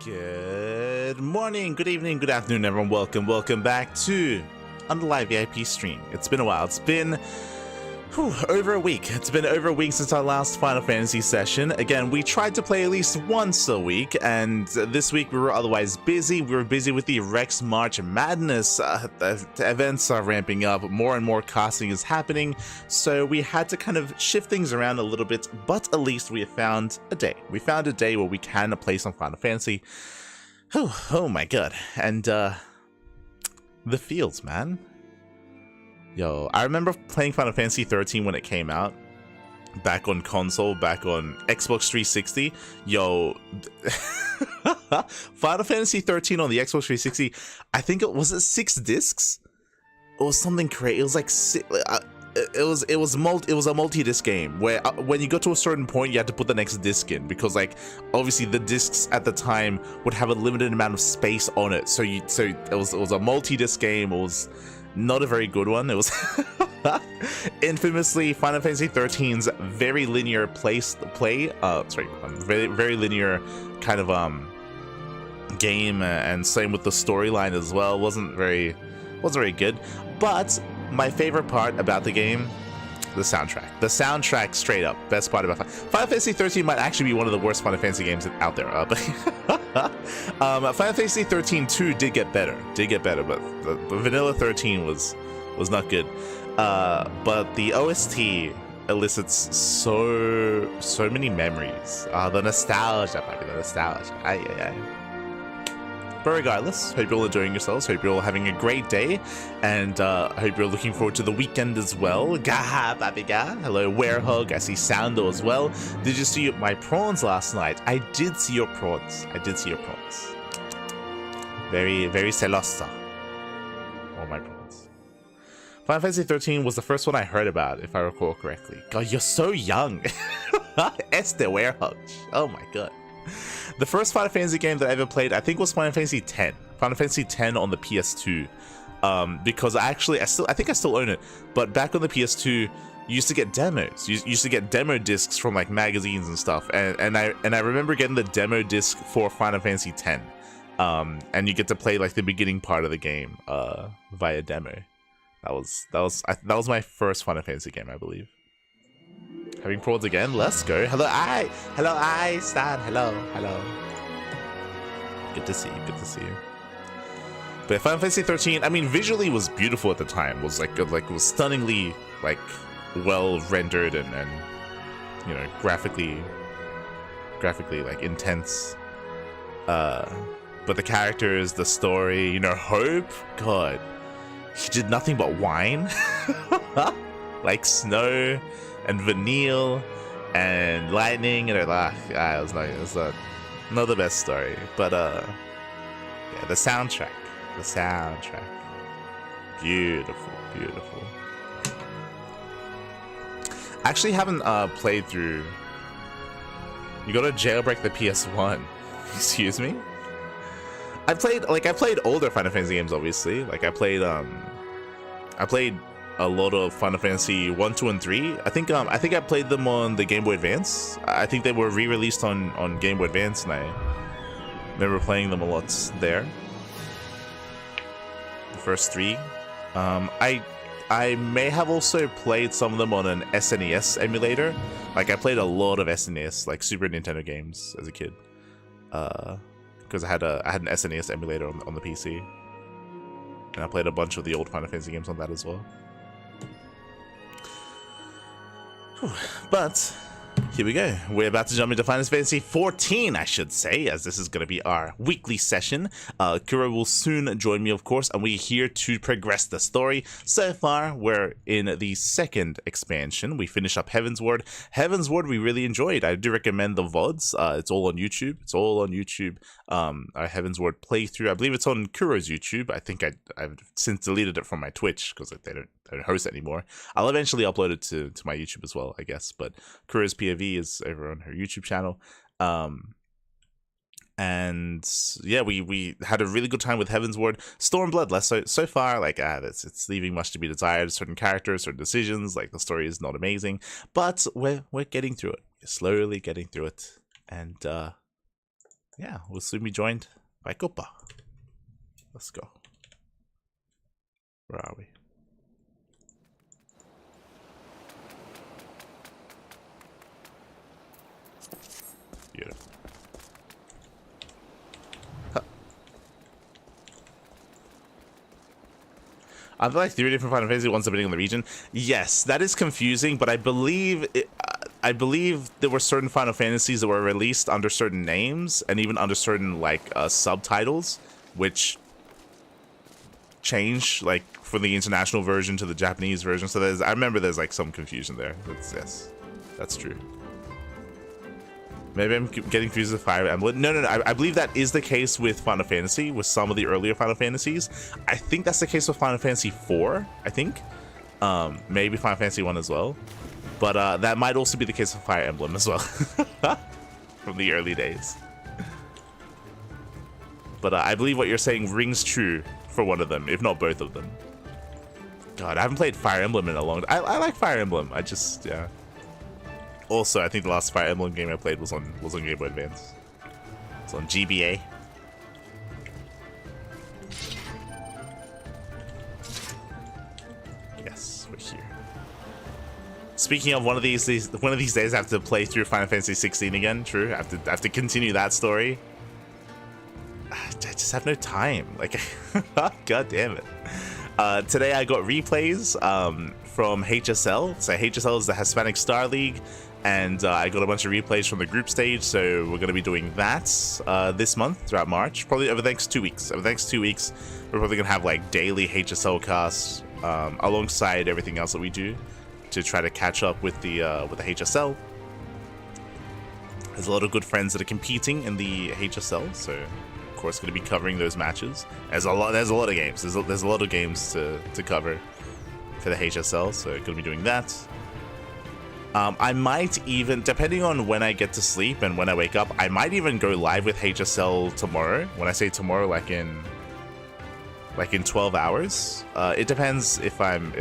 Good morning, good evening, good afternoon, everyone. Welcome back to On the Live VIP stream. It's been a while. It's been over a week. It's been over a week since our last Final Fantasy session. Again, we tried to play at least once a week, and this week we were otherwise busy. We were busy with the Rex March Madness. The events are ramping up. More and more casting is happening, so we had to kind of shift things around a little bit, but at least we have found a day. We found a day where we can play some Final Fantasy. Oh my god. And, the feels, man. Yo, I remember playing Final Fantasy 13 when it came out, back on console, back on Xbox 360. Yo, Final Fantasy 13 on the Xbox 360, I think it was 6 discs? It was something crazy. It was like it was a multi-disc game where when you got to a certain point, you had to put the next disc in, because like obviously the discs at the time would have a limited amount of space on it. So it was a multi-disc game. It was not a very good one. It was infamously Final Fantasy 13's very linear very linear kind of game, and same with the storyline as well. Wasn't very good. But my favorite part about the game, the soundtrack. The soundtrack, straight up, best part about Final Fantasy 13 might actually be one of the worst Final Fantasy games out there. But Final Fantasy 13 2 did get better, but the vanilla 13 was not good. But the OST elicits so many memories. The nostalgia, baby, the nostalgia. Ay. But regardless, hope you're all enjoying yourselves. Hope you're all having a great day, and hope you're looking forward to the weekend as well. Gaha, babiga. Hello, Werehog. I see Sando as well. Did you see my prawns last night? I did see your prawns. Very, very celosa. All my prawns. Final Fantasy 13 was the first one I heard about, if I recall correctly. God, you're so young. Este Werehog. Oh my god. The first Final Fantasy game that I ever played, I think, was Final Fantasy X. Final Fantasy X on the PS2. Because I think I still own it. But back on the PS2, you used to get demos. You used to get demo discs from like magazines and stuff. And I remember getting the demo disc for Final Fantasy X. And you get to play like the beginning part of the game via demo. That was my first Final Fantasy game, I believe. Having prawns again? Let's go. Hello, Stan. Hello. Good to see you. But Final Fantasy 13, I mean, visually was beautiful at the time. Was was stunningly like well rendered and you know, graphically like intense. But the characters, the story, you know, Hope, God, he did nothing but whine. Like Snow and Vanille and Lightning, and it was not the best story, but yeah, the soundtrack, beautiful. I actually haven't played through. You gotta jailbreak the PS1. Excuse me. I played older Final Fantasy games, obviously. Like I played a lot of Final Fantasy 1, 2, and 3. I think I played them on the Game Boy Advance. I think they were re-released on Game Boy Advance, and I remember playing them a lot there. The first 3. I may have also played some of them on an SNES emulator. Like I played a lot of SNES, like Super Nintendo games as a kid. Because I had an SNES emulator on the PC. And I played a bunch of the old Final Fantasy games on that as well. But here we go. We're about to jump into Final Fantasy 14, I should say, as this is going to be our weekly session. Kuro will soon join me, of course, and we're here to progress the story. So far, we're in the second expansion. We finish up Heaven's Ward. Heaven's Ward we really enjoyed. I do recommend the VODs. It's all on YouTube. Our Heaven's Ward playthrough. I believe it's on Kuro's YouTube. I think I've since deleted it from my Twitch because they don't host it anymore. I'll eventually upload it to my YouTube as well, I guess. But Kuro's POV is over on her YouTube channel. And yeah, we had a really good time with Heaven's Ward. Stormblood less so far. Like it's leaving much to be desired. Certain characters, certain decisions. Like the story is not amazing, but we're getting through it. We're slowly getting through it, and yeah, we'll soon be joined by Copa. Let's go. Where are we? Beautiful. Huh. Are there like 3 different Final Fantasy ones depending on the region? Yes, that is confusing, but I believe there were certain Final Fantasies that were released under certain names and even under certain like subtitles, which changed like from the international version to the Japanese version. So I remember there's like some confusion there. Yes, that's true. Maybe I'm getting confused with Fire Emblem. No. I believe that is the case with Final Fantasy, with some of the earlier Final Fantasies. I think that's the case with Final Fantasy IV, I think. Maybe Final Fantasy 1 as well. But that might also be the case with Fire Emblem as well. From the early days. But I believe what you're saying rings true for one of them, if not both of them. God, I haven't played Fire Emblem in a long time. I like Fire Emblem. Yeah. Also, I think the last Fire Emblem game I played was on Game Boy Advance. It's on GBA. Yes, we're here. Speaking of one of these days, I have to play through Final Fantasy 16 again. True, I have to continue that story. I just have no time. Like, god damn it. Today I got replays from HSL. So HSL is the Hispanic Star League. And I got a bunch of replays from the group stage, so we're going to be doing that this month, throughout March. Probably over the next 2 weeks. Over the next 2 weeks, we're probably going to have like daily HSL casts alongside everything else that we do to try to catch up with the HSL. There's a lot of good friends that are competing in the HSL, so of course going to be covering those matches. There's a lot of games. There's a lot of games to cover for the HSL, so going to be doing that. I might even, depending on when I get to sleep and when I wake up, I might even go live with HSL tomorrow. When I say tomorrow, like in 12 hours. It depends if I'm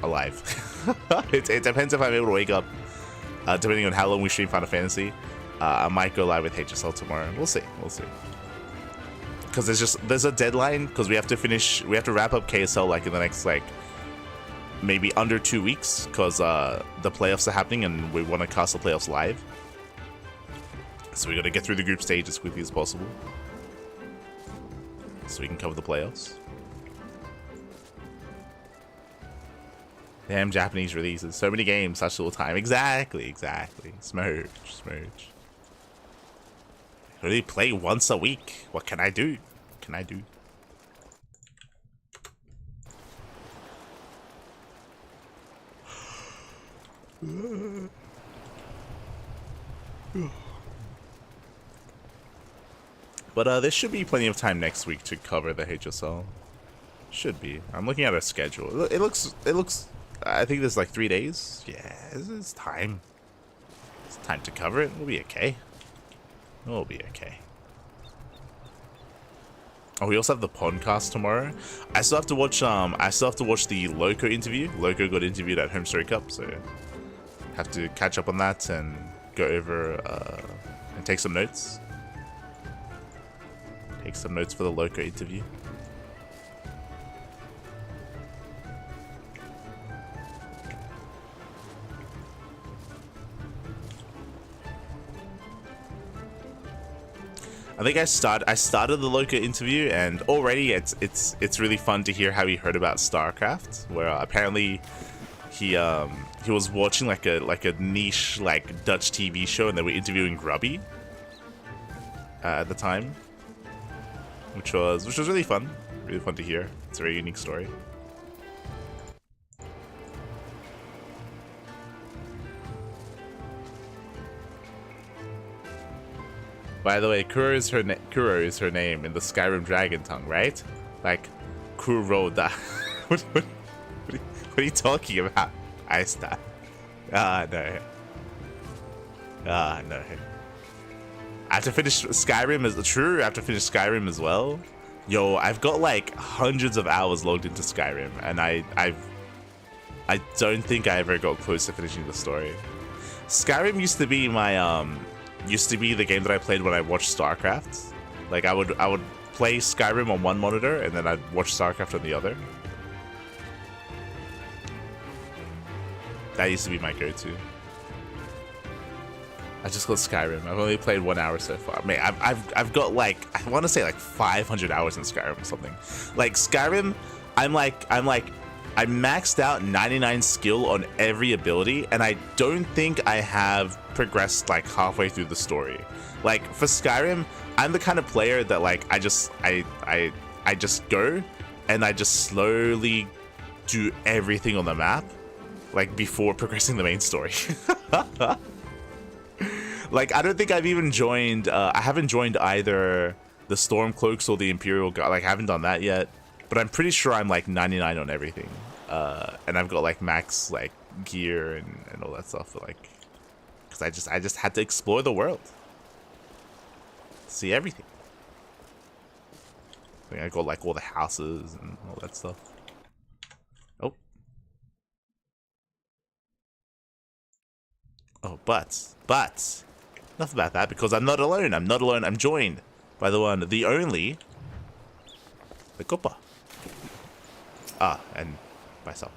alive. it depends if I'm able to wake up. Depending on how long we stream Final Fantasy, I might go live with HSL tomorrow. We'll see. Because there's a deadline, because we have to wrap up KSL like in the next like maybe under 2 weeks, because the playoffs are happening and we want to cast the playoffs live. So we got to get through the group stage as quickly as possible so we can cover the playoffs. Damn Japanese releases. So many games, such little time. Exactly. Smurge. I only play once a week. What can I do? But there should be plenty of time next week to cover the HSL. Should be. I'm looking at our schedule. It looks. I think there's like 3 days. Yeah, it's time. It's time to cover it. We'll be okay. Oh, we also have the podcast tomorrow. I still have to watch. I still have to watch the Loco interview. Loco got interviewed at Home Story Cup, so have to catch up on that and go over and take some notes. Take some notes for the Loco interview. I think I started the Loco interview, and already it's really fun to hear how he heard about StarCraft, where apparently he was watching like a niche like Dutch TV show, and they were interviewing Grubby at the time, which was really fun to hear. It's a very unique story. By the way, Kuro is her name in the Skyrim Dragon tongue, right? Like Kuroda. What are you talking about? Aista. No. No. I have to finish Skyrim as well. Yo, I've got like hundreds of hours logged into Skyrim, and I don't think I ever got close to finishing the story. Skyrim used to be my used to be the game that I played when I watched StarCraft. Like I would play Skyrim on one monitor and then I'd watch StarCraft on the other. That used to be my go-to. I just got Skyrim. I've only played 1 hour so far. Man, I've got like, I want to say like 500 hours in Skyrim or something. Like Skyrim, I'm maxed out 99 skill on every ability, and I don't think I have progressed like halfway through the story. Like for Skyrim, I'm the kind of player that like I just go and I just slowly do everything on the map, like before progressing the main story. Like I don't think I've even joined. I haven't joined either the Stormcloaks or the Imperial Guard. Like I haven't done that yet. But I'm pretty sure I'm like 99 on everything. And I've got like max like gear and all that stuff. Like, because I just had to explore the world, see everything. I think I got like all the houses and all that stuff. Oh, but enough about that, because I'm not alone. I'm not alone. I'm joined by the one, the only, the Koopa. Ah, and myself.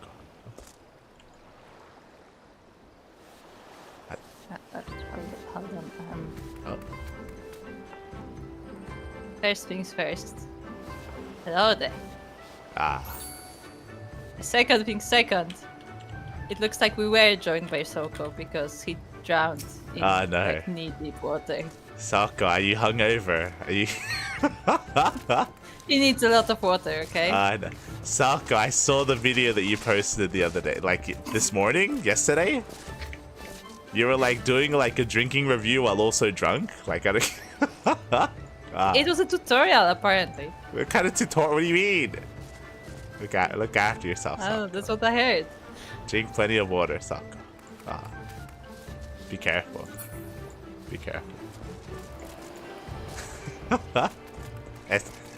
Hold on. Oh. First things first. Hello there. Ah. Second thing second. It looks like we were joined by Soko because he drowned in like, knee-deep water. Soko, are you hungover? Are you? He needs a lot of water, okay? No. Soko, I saw the video that you posted the other day, like this morning, yesterday. You were like doing like a drinking review while also drunk. Like I don't. It was a tutorial, apparently. What kind of tutorial? What do you mean? Look after yourself. Oh, that's what I heard. Drink plenty of water, Soko. Be careful. Be careful.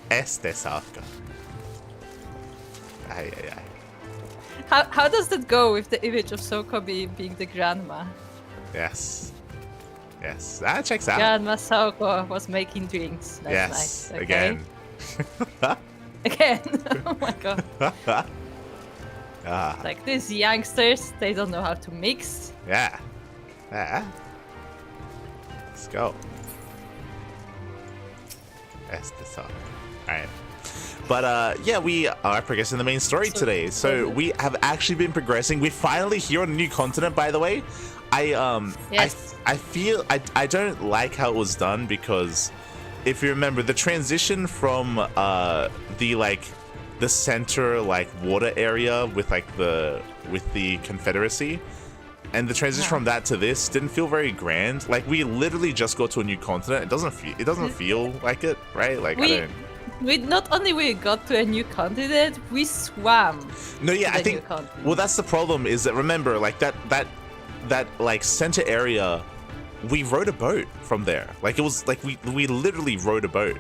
Este Soko. Ay. How does that go with the image of Soko being the grandma? Yes. That checks out. Grandma Soko was making drinks last night. Okay? Again. Again. Oh my god. Like these youngsters, they don't know how to mix. Yeah. Let's go. Este Soko. Alright. But yeah, we are progressing the main story today. So we have actually been progressing. We're finally here on a new continent, by the way. Yes. I feel I don't like how it was done, because if you remember the transition from the center like water area with the Confederacy, and the transition from that to this didn't feel very grand. Like we literally just got to a new continent. It doesn't feel like it, right? Like we not only we got to a new continent, we swam. No, yeah, I think. Well, that's the problem. Is that, remember, like that like center area, we rode a boat from there. Like it was like we literally rode a boat,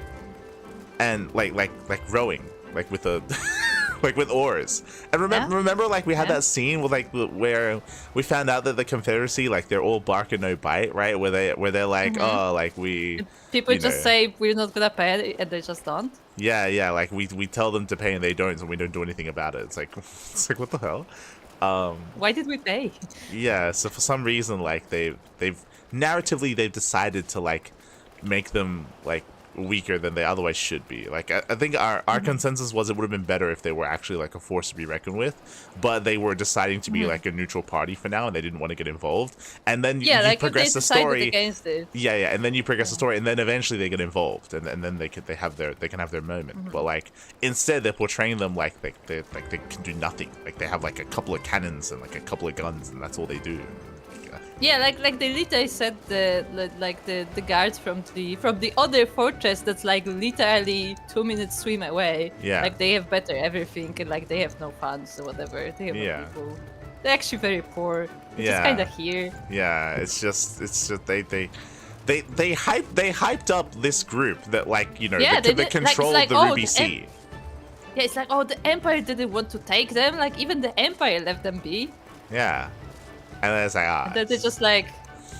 and like rowing, like with a like with oars. And remember like we had that scene with like where we found out that the Confederacy, like they're all bark and no bite, right? Where they're like, oh, like people just say we're not gonna pay and they just don't. Yeah, like we tell them to pay and they don't, and we don't do anything about it. It's like what the hell? Why did we pay? Yeah, so for some reason, like they've narratively decided to like make them like weaker than they otherwise should be. Like I think our consensus was it would have been better if they were actually like a force to be reckoned with, but they were deciding to be like a neutral party for now, and they didn't want to get involved. And then you progress the story. Against it. Yeah, and then you progress the story, and then eventually they get involved, and then they can have their moment. But like instead they're portraying them like they can do nothing. Like they have like a couple of cannons and like a couple of guns, and that's all they do. Yeah, like they literally said the guards from the other fortress that's like literally 2 minutes swim away. Yeah. Like they have better everything, and like they have no funds or whatever. They have no people. They're actually very poor. It's just kind of here. Yeah, it's just they hyped up this group that like, you know, the control like, the Ruby Sea. Yeah, it's like, oh, the Empire didn't want to take them. Like even the Empire left them be. Yeah. And then it's like, and then they just like,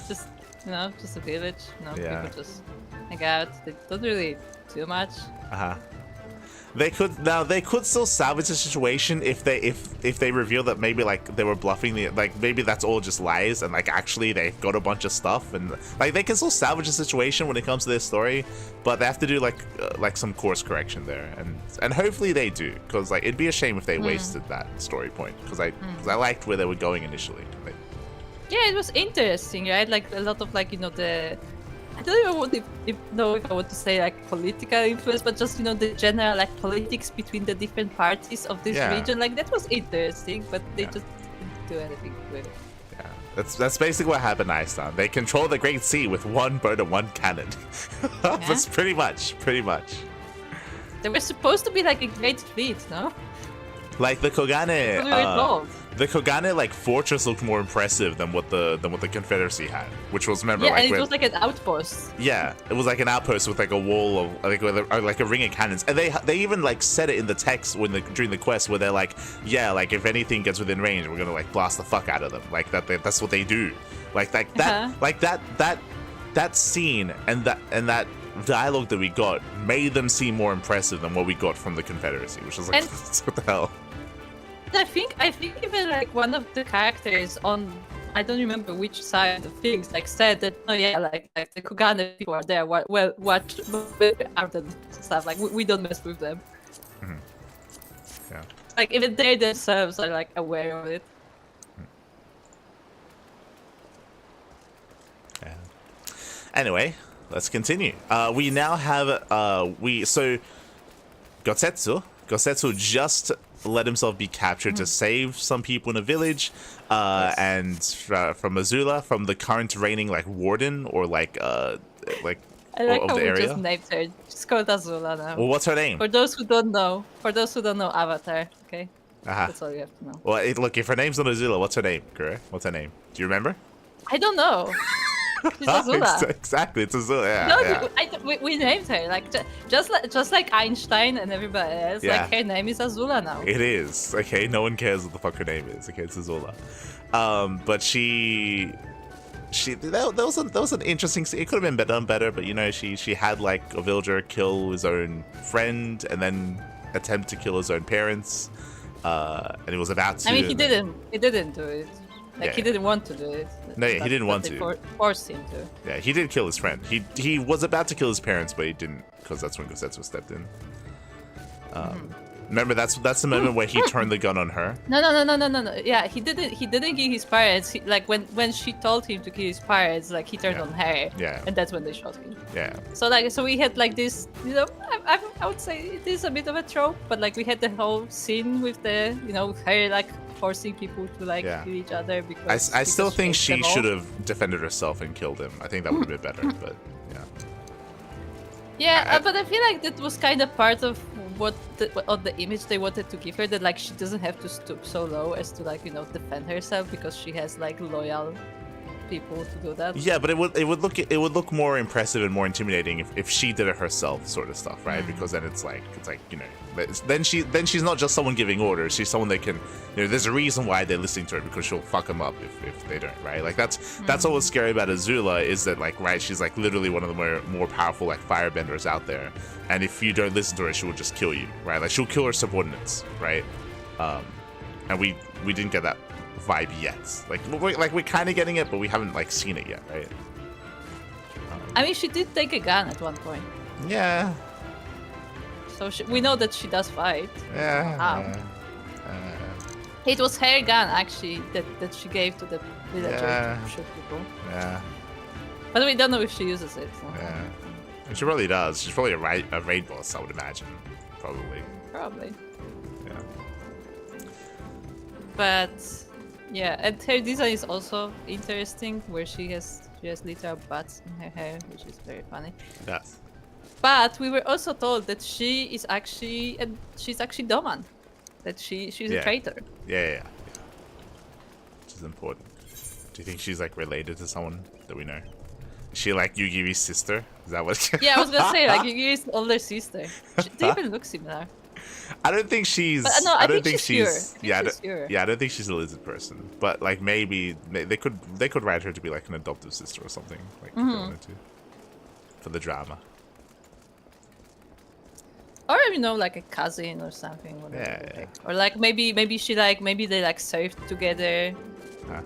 just you know, just a village. You know, Yeah. people just hang out. They don't really do much. They could still salvage the situation if they reveal that maybe like they were bluffing maybe that's all just lies and like actually they got a bunch of stuff and like they can still salvage the situation when it comes to their story, but they have to do like some course correction there and hopefully they do, because like it'd be a shame if they wasted that story point, because I liked where they were going initially. Yeah, it was interesting, right? Like a lot of like, you know, I don't even know if I want to say like political influence, but just, you know, the general like politics between the different parties of this region. Like that was interesting, but they just didn't do anything with it. Yeah, that's basically what happened in Iceland. They control the Great Sea with one boat and one cannon. That's pretty much. They were supposed to be like a great fleet, no? Like the Kogane. We were told. The Kogane like fortress looked more impressive than what the Confederacy had, which was, remember, yeah, like, and it was like an outpost. Yeah, it was like an outpost with like a wall of like a ring of cannons, and they even like said it in the text during the quest where they're like, yeah, like if anything gets within range, we're gonna like blast the fuck out of them. Like that's what they do. Like that scene and that dialogue that we got made them seem more impressive than what we got from the Confederacy, which was like, what the hell. I think even like one of the characters on, I don't remember which side of things, like said that, oh yeah, like the Kogane people are there, well, watch out and stuff, like we don't mess with them. Yeah. Like even they themselves are like aware of it. Yeah. Anyway, let's continue. We now have Gosetsu just let himself be captured to save some people in a village, and from Azula, from the current reigning like warden or like I like of how the we area. just named her. Just called Azula now. Well, what's her name? For those who don't know Avatar, okay? That's all you have to know. Well, look, if her name's not Azula, what's her name, Kura? What's her name? Do you remember? I don't know. She's Azula. Exactly, it's Azula. Yeah, no, we named her like just like Einstein and everybody else. Yeah. Like her name is Azula now. It is. Okay, no one cares what the fuck her name is. Okay, it's Azula. But that was an interesting scene. It could have been done better, but you know, she had like a villager kill his own friend and then attempt to kill his own parents, and he was about to. I mean, he didn't do it. Like he didn't want to do it. No, he didn't want to. Forced him to. Yeah, he did kill his friend. He was about to kill his parents, but he didn't, because that's when Gosetsu stepped in. Remember, that's the moment where he turned the gun on her. No. Yeah, he didn't kill his parents. Like when she told him to kill his parents, like he turned on her. Yeah. And that's when they shot him. Yeah. So we had like this, you know, I would say it is a bit of a trope, but like we had the whole scene with the, you know, her like forcing people to like kill each other because I still think she should have defended herself and killed him. I think that would have been better, but yeah. Yeah, but I feel like that was kind of part of what the image they wanted to give her, that like she doesn't have to stoop so low as to like, you know, defend herself because she has like loyal people to do that. Yeah, but it would look more impressive and more intimidating if she did it herself, sort of stuff, right? Because then it's like, you know, then she's not just someone giving orders. She's someone they can, you know, there's a reason why they're listening to her, because she'll fuck them up if they don't, right? Like that's what was scary about Azula, is that like, right, she's like literally one of the more powerful like firebenders out there, and if you don't listen to her, she will just kill you, right? Like she'll kill her subordinates, right? And we didn't get that vibe yet. Like we're kind of getting it, but we haven't like seen it yet, right? I mean, she did take a gun at one point. Yeah. So we know that she does fight. Yeah. It was her gun actually that she gave to the villager to shoot people. Yeah. But we don't know if she uses it. So. Yeah. And she probably does. She's probably a raid boss, I would imagine. Probably. Yeah. But yeah, and her design is also interesting, where she has little butts in her hair, which is very funny. Yes. But we were also told that she's actually Doman, that she's a traitor. Yeah. Which is important. Do you think she's like related to someone that we know? Is she like Yugiri's sister? Is that what? Yeah, I was gonna say like Yugiri's older sister. They even look similar. I don't think she's. But, no, I don't think she's. Yeah, I don't think she's a lizard person. But like maybe they could write her to be like an adoptive sister or something. Like if they wanted to, for the drama. Or like a cousin or something. Yeah. Or like maybe they like surfed together. Huh.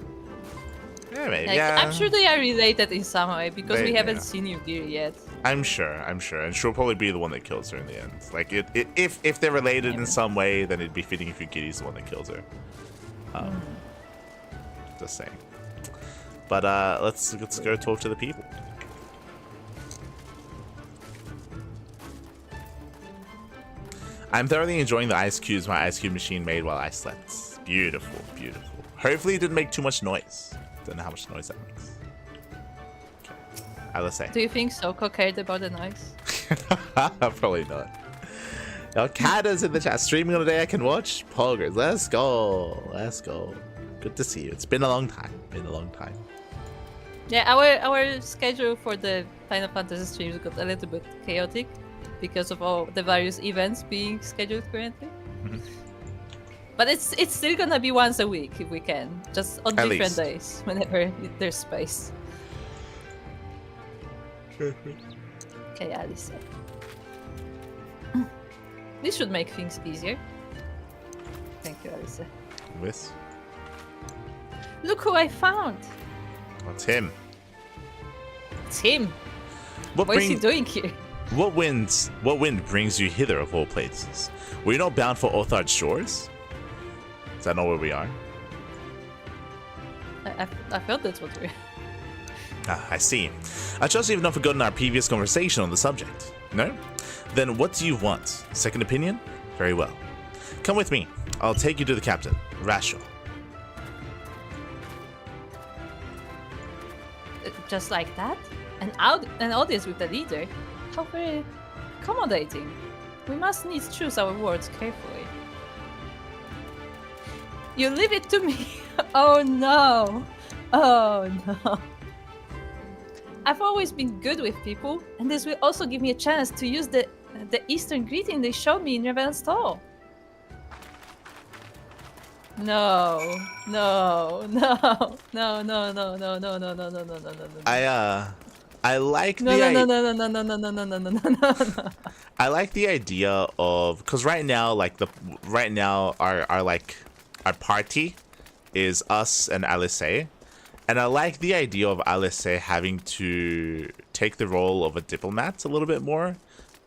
Yeah, maybe. Like, yeah. I'm sure they are related in some way because we haven't seen Yugiri yet. I'm sure, and she'll probably be the one that kills her in the end. Like, if they're related in some way, then it'd be fitting if Yugiri's the one that kills her. Just saying. But let's go talk to the people. I'm thoroughly enjoying the ice cubes my ice cube machine made while I slept. Beautiful, beautiful. Hopefully, it didn't make too much noise. Don't know how much noise that makes. Let's say. Do you think Soko cared about the noise? Probably not. Your cat is in the chat. Streaming on a day I can watch. Poggers. Let's go. Let's go. Good to see you. It's been a long time. Yeah, our schedule for the Final Fantasy streams got a little bit chaotic because of all the various events being scheduled currently. But it's still gonna be once a week if we can, just on different days whenever there's space. Okay, Alice. This should make things easier. Thank you, Alice. With? Look who I found! That's him. It's him. What is he doing here? What wind brings you hither of all places? Were you not bound for Othard's shores? Is that not where we are? I felt that's what we are. Ah, I see. I trust you have not forgotten our previous conversation on the subject. No? Then what do you want? Second opinion? Very well. Come with me. I'll take you to the captain, Rashel. Just like that? An audience with the leader? How very accommodating. We must needs choose our words carefully. You leave it to me. Oh no. Oh no. I've always been good with people, and this will also give me a chance to use the Eastern greeting they showed me in Revenant's Hall. No. I like the no. I like the idea of, because right now our party is us and Alice, and I like the idea of Alice having to take the role of a diplomat a little bit more.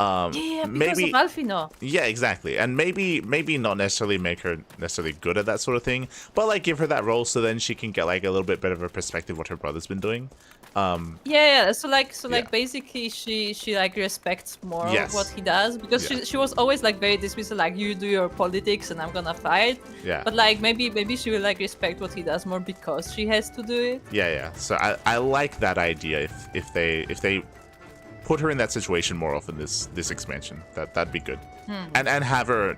Yeah, because of Alfino. Yeah, exactly. And maybe not necessarily make her necessarily good at that sort of thing, but like give her that role so then she can get like a little bit better of a perspective what her brother's been doing. Yeah. So basically she like respects more of what he does, because she was always like very dismissive, like you do your politics and I'm gonna fight. Yeah. But like maybe she will like respect what he does more because she has to do it. Yeah. So I like that idea if they put her in that situation more often this expansion. That'd be good. And have her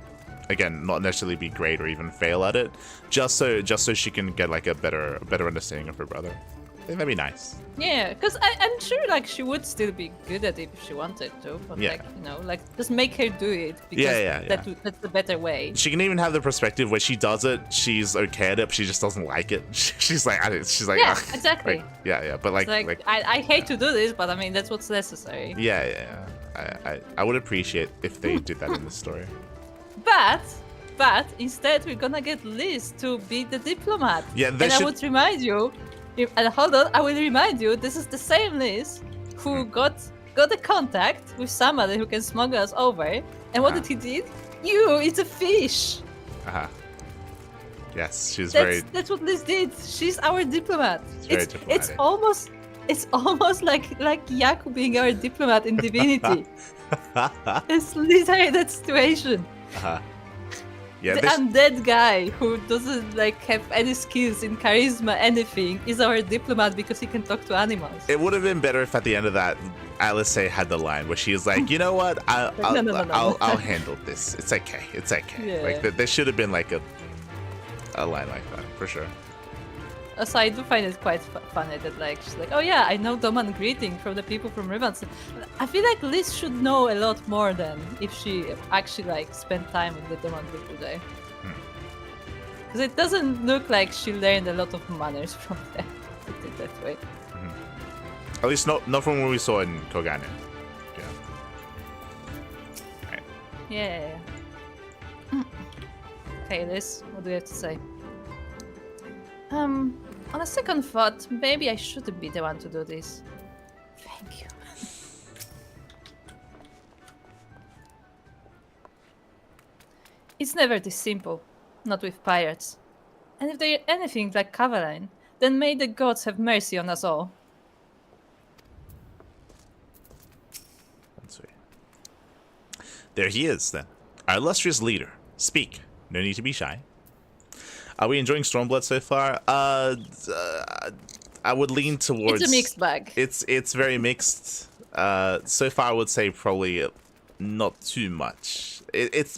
again not necessarily be great or even fail at it, just so she can get like a better understanding of her brother. I think that'd be nice. Yeah, because I'm sure like she would still be good at it if she wanted to, but like just make her do it, because that's the better way. She can even have the perspective where she does it, she's okay at it, but she just doesn't like it. She's like exactly. Like, but like I hate to do this, but I mean that's what's necessary. Yeah. I would appreciate if they did that in this story. But instead we're gonna get Liz to be the diplomat. Yeah, I would remind you. And hold on, I will remind you, this is the same Liz who got a contact with somebody who can smuggle us over. And what did he did? It's a fish. Yes, that's what Liz did. She's our diplomat. It's almost like Yaku being our diplomat in Divinity. It's literally that situation. Yeah, the undead guy who doesn't like have any skills in charisma, anything, is our diplomat because he can talk to animals. It would have been better if at the end of that, Alice had the line where she is like, you know what, I'll handle this. It's okay. Yeah. Like there should have been like a line like that for sure. So I do find it quite funny that like she's like, oh yeah, I know Doman greeting from the people from Rivans. I feel like Liz should know a lot more than if she actually like spent time with the Doman people there. Because it doesn't look like she learned a lot of manners from them. Put it that way. At least not from what we saw in Kogane. Yeah. Right. Yeah. Okay, Liz, what do you have to say? On a second thought, maybe I shouldn't be the one to do this. Thank you. It's never this simple, not with pirates. And if they're anything like Cavaline, then may the gods have mercy on us all. That's sweet. There he is, then. Our illustrious leader. Speak. No need to be shy. Are we enjoying Stormblood so far? I would lean towards... It's a mixed bag. It's very mixed. So far, I would say probably not too much.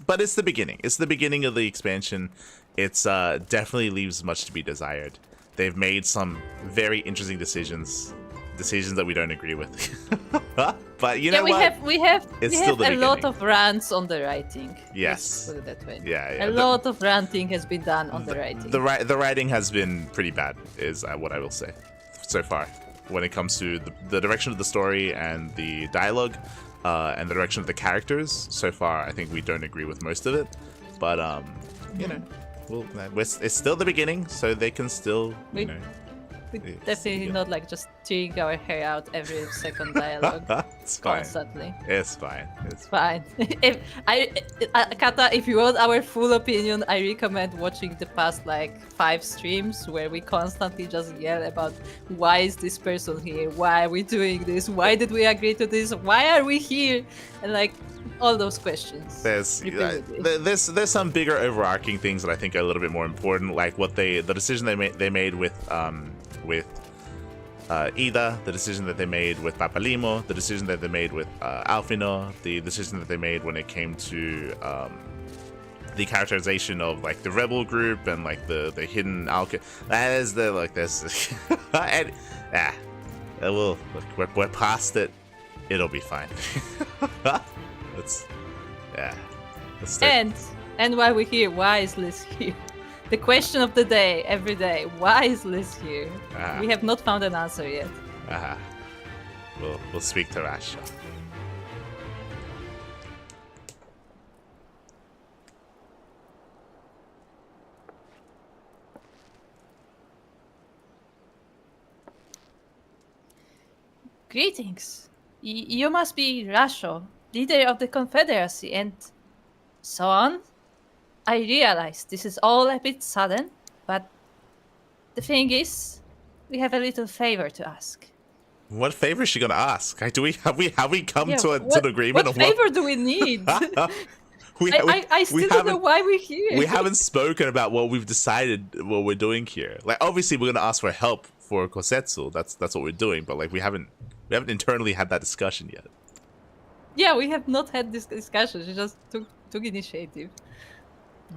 But it's the beginning. It's the beginning of the expansion. It's definitely leaves much to be desired. They've made some very interesting decisions that we don't agree with. But you know what? We have a lot of rants on the writing. Yes. Let's put it that way. Yeah. A lot of ranting has been done on the writing. The writing has been pretty bad, is what I will say so far. When it comes to the direction of the story and the dialogue, and the direction of the characters, so far I think we don't agree with most of it. But you know, it's still the beginning, so they can still We're definitely not like just tearing our hair out every second dialogue constantly. It's fine. It's fine. Kata, if you want our full opinion, I recommend watching the past like 5 streams where we constantly just yell about why is this person here? Why are we doing this? Why did we agree to this? Why are we here? And like all those questions. There's some bigger overarching things that I think are a little bit more important, like what the decision they made with Ida, the decision that they made with Papalimo, the decision that they made with Alfino, the decision that they made when it came to the characterization of like the rebel group and like the hidden that is the like this and we're past it. It'll be fine. And while we're here, why is Liz here? The question of the day, every day. Why is Liz here? We have not found an answer yet. We'll speak to Rasha. Greetings. You must be Rasho, leader of the Confederacy, and so on. I realize this is all a bit sudden, but the thing is, we have a little favor to ask. What favor is she gonna ask? Have we come to an agreement? What favor do we need? I still don't know why we're here. We haven't spoken about what we've decided what we're doing here. Like obviously we're gonna ask for help for Gosetsu. That's what we're doing, but like we haven't internally had that discussion yet. Yeah, we have not had this discussion. She just took initiative.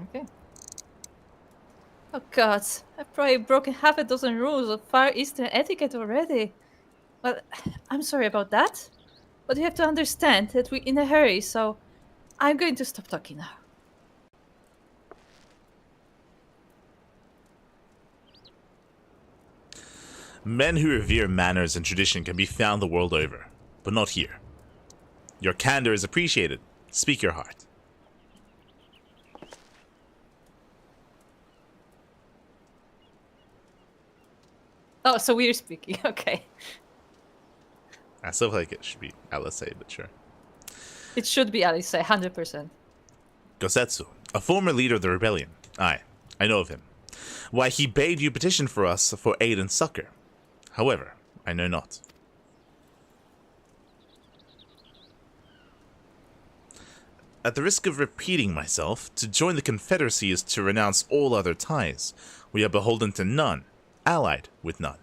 Okay. Oh god, I've probably broken half a dozen rules of Far Eastern etiquette already. Well, I'm sorry about that, but you have to understand that we're in a hurry, so I'm going to stop talking now. Men who revere manners and tradition can be found the world over, but not here. Your candor is appreciated. Speak your heart. Oh, so we're speaking. Okay. I still feel like it should be Alice, but sure. It should be Alice, 100%. Gosetsu, a former leader of the rebellion. I know of him. Why he bade you petition for us for aid and succor. However, I know not. At the risk of repeating myself, to join the Confederacy is to renounce all other ties. We are beholden to none, allied with none.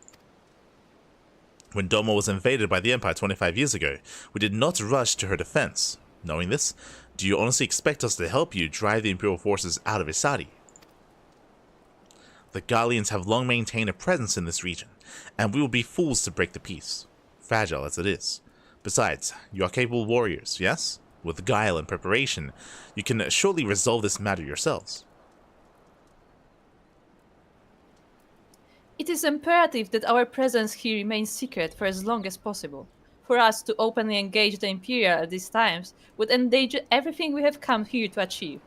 When Doma was invaded by the Empire 25 years ago, we did not rush to her defense. Knowing this, do you honestly expect us to help you drive the Imperial forces out of Isari? The Gallians have long maintained a presence in this region, and we will be fools to break the peace, fragile as it is. Besides, you are capable warriors, yes? With guile and preparation, you can surely resolve this matter yourselves. It is imperative that our presence here remains secret for as long as possible. For us to openly engage the Imperial at these times would endanger everything we have come here to achieve.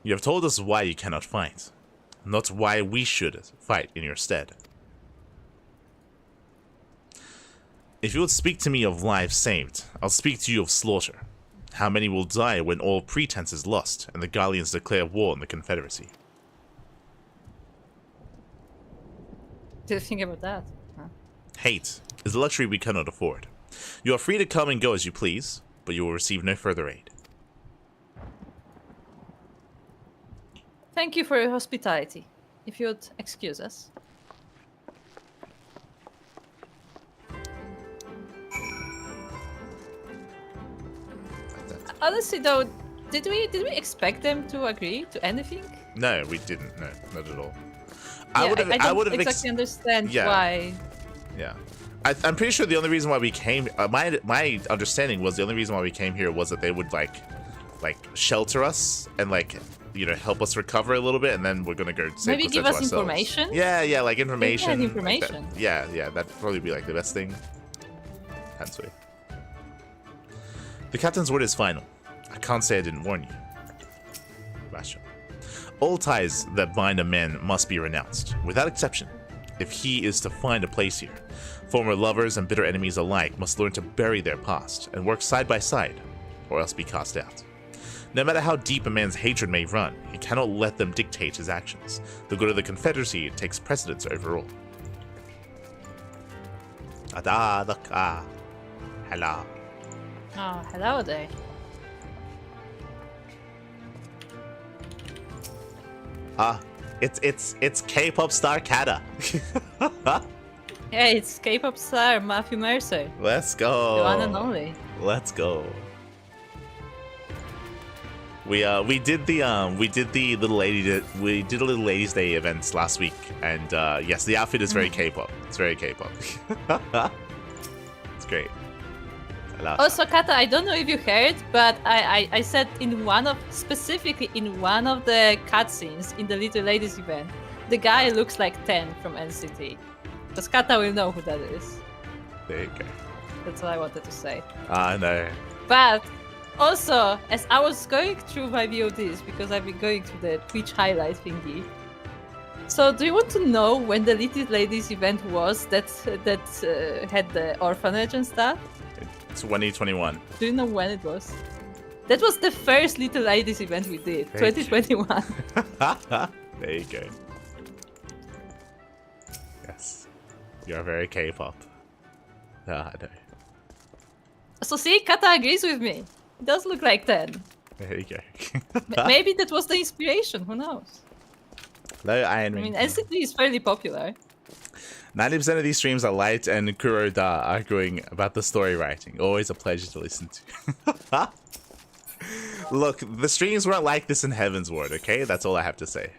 You have told us why you cannot fight, not why we should fight in your stead. If you would speak to me of lives saved, I'll speak to you of slaughter. How many will die when all pretense is lost and the Gallians declare war on the Confederacy? Did you think about that? Huh? Hate is a luxury we cannot afford. You are free to come and go as you please, but you will receive no further aid. Thank you for your hospitality. If you would excuse us. Honestly, though, did we expect them to agree to anything? No, we didn't. No, not at all. Yeah, I don't exactly understand why. Yeah, I'm pretty sure the only reason why we came, my understanding was the only reason why we came here was that they would like shelter us and help us recover a little bit, and then we're gonna go save maybe give us ourselves. Information. Yeah, like information. Information. Like yeah, that'd probably be like the best thing. Hansui. The captain's word is final. I can't say I didn't warn you. Basho. All ties that bind a man must be renounced, without exception, if he is to find a place here. Former lovers and bitter enemies alike must learn to bury their past and work side by side, or else be cast out. No matter how deep a man's hatred may run, he cannot let them dictate his actions. The good of the Confederacy takes precedence over all. Adadaka. Hello. Oh, hello there. It's K-pop star Kata. Hey, it's K-pop star Matthew Mercer. Let's go. The one and only. Let's go. We did the little ladies day events last week, and yes, the outfit is very K-pop. It's very K-pop. It's great. Also, Kata, I don't know if you heard, but I said specifically in one of the cutscenes in the Little Ladies event, the guy looks like 10 from NCT. Because Kata will know who that is. There you go. That's what I wanted to say. I know. But also, as I was going through my VODs, because I've been going through the Twitch highlight thingy. So, do you want to know when the Little Ladies event was that had the orphanage and stuff? 2021. Do you know when it was? That was the first Little Ladies event we did, 2021. There you go. Yes. You're very K-pop. I know. So see, Kata agrees with me. It does look like 10. There you go. Maybe that was the inspiration, who knows? No, I mean, NCT is fairly popular. 90% of these streams are Light and Kuroda arguing about the story writing. Always a pleasure to listen to. Look, the streams weren't like this in Heaven's Ward, okay? That's all I have to say.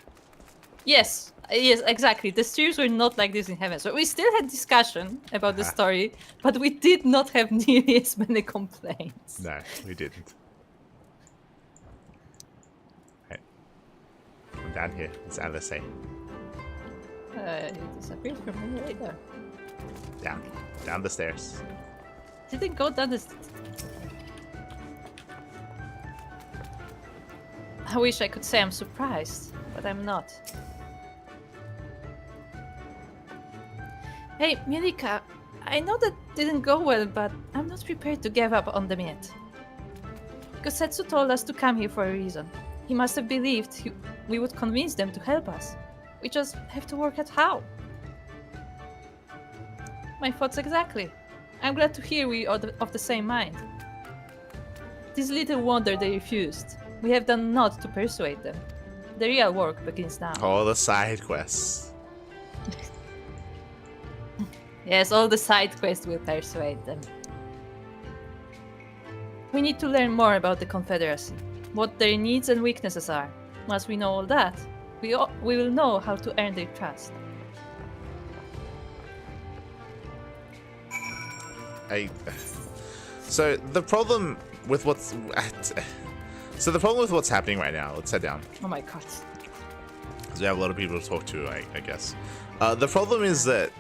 Yes, exactly. The streams were not like this in Heaven. So we still had discussion about the story, but we did not have nearly as many complaints. No, we didn't. Right. I'm down here. It's Alice. It disappeared from me later. Down the stairs. Didn't go down the stairs. I wish I could say I'm surprised, but I'm not. Hey, Milika, I know that didn't go well, but I'm not prepared to give up on them yet. Gosetsu told us to come here for a reason. He must have believed we would convince them to help us. We just have to work out how. My thoughts exactly. I'm glad to hear we are of the same mind. It is little wonder they refused. We have done naught to persuade them. The real work begins now. All the side quests. Yes, all the side quests will persuade them. We need to learn more about the Confederacy, what their needs and weaknesses are. Once we know all that, we will know how to earn their trust. So the problem with what's happening right now. Let's head down. Oh my god. Because we have a lot of people to talk to, I guess. The problem is that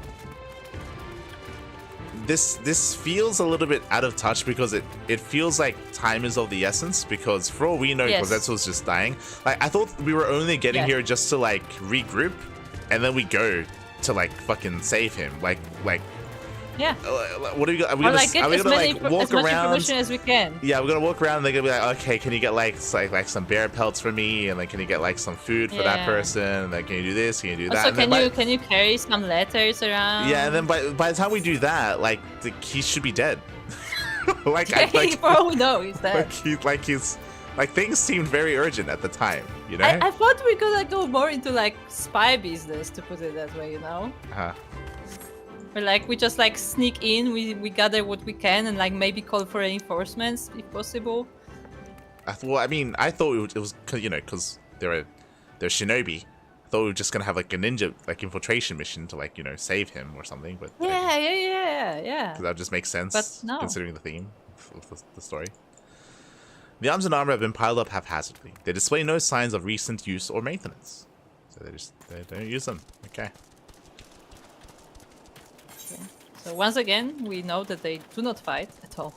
this feels a little bit out of touch because it feels like time is of the essence, because for all we know, Gosetsu's just dying. Like, I thought we were only getting here just to like regroup, and then we go to like fucking save him. Like yeah. What are we gonna walk as much around information as we can? Yeah, we're gonna walk around and they're gonna be like, okay, can you get like some bear pelts for me, and then can you get like some food for that person, and then can you do this, can you do that? Also, can you carry some letters around? Yeah, and then by the time we do that, like he should be dead. For all we know, he's dead. Like things seemed very urgent at the time, you know? I thought we could like go more into like spy business, to put it that way, you know? Where like we just like sneak in, we gather what we can, and like maybe call for reinforcements if possible. I thought it was, you know, because they're shinobi. I thought we were just gonna have like a ninja like infiltration mission to like, you know, save him or something. But yeah. That just makes sense, but no. Considering the theme of the story. The arms and armor have been piled up haphazardly. They display no signs of recent use or maintenance, so they don't use them. Okay. So once again, we know that they do not fight at all.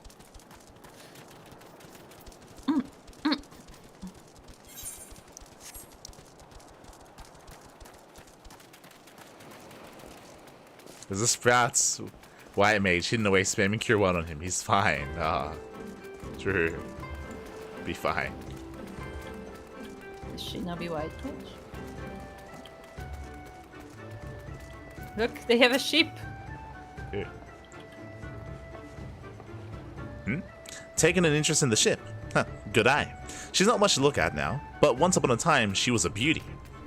There's a Sprouts White Mage hidden away spamming Cure 1 on him. He's fine. True. Be fine. Shinobi White Mage? Look, they have a sheep. Taken an interest in the ship. Huh, good eye. She's not much to look at now, but once upon a time, she was a beauty.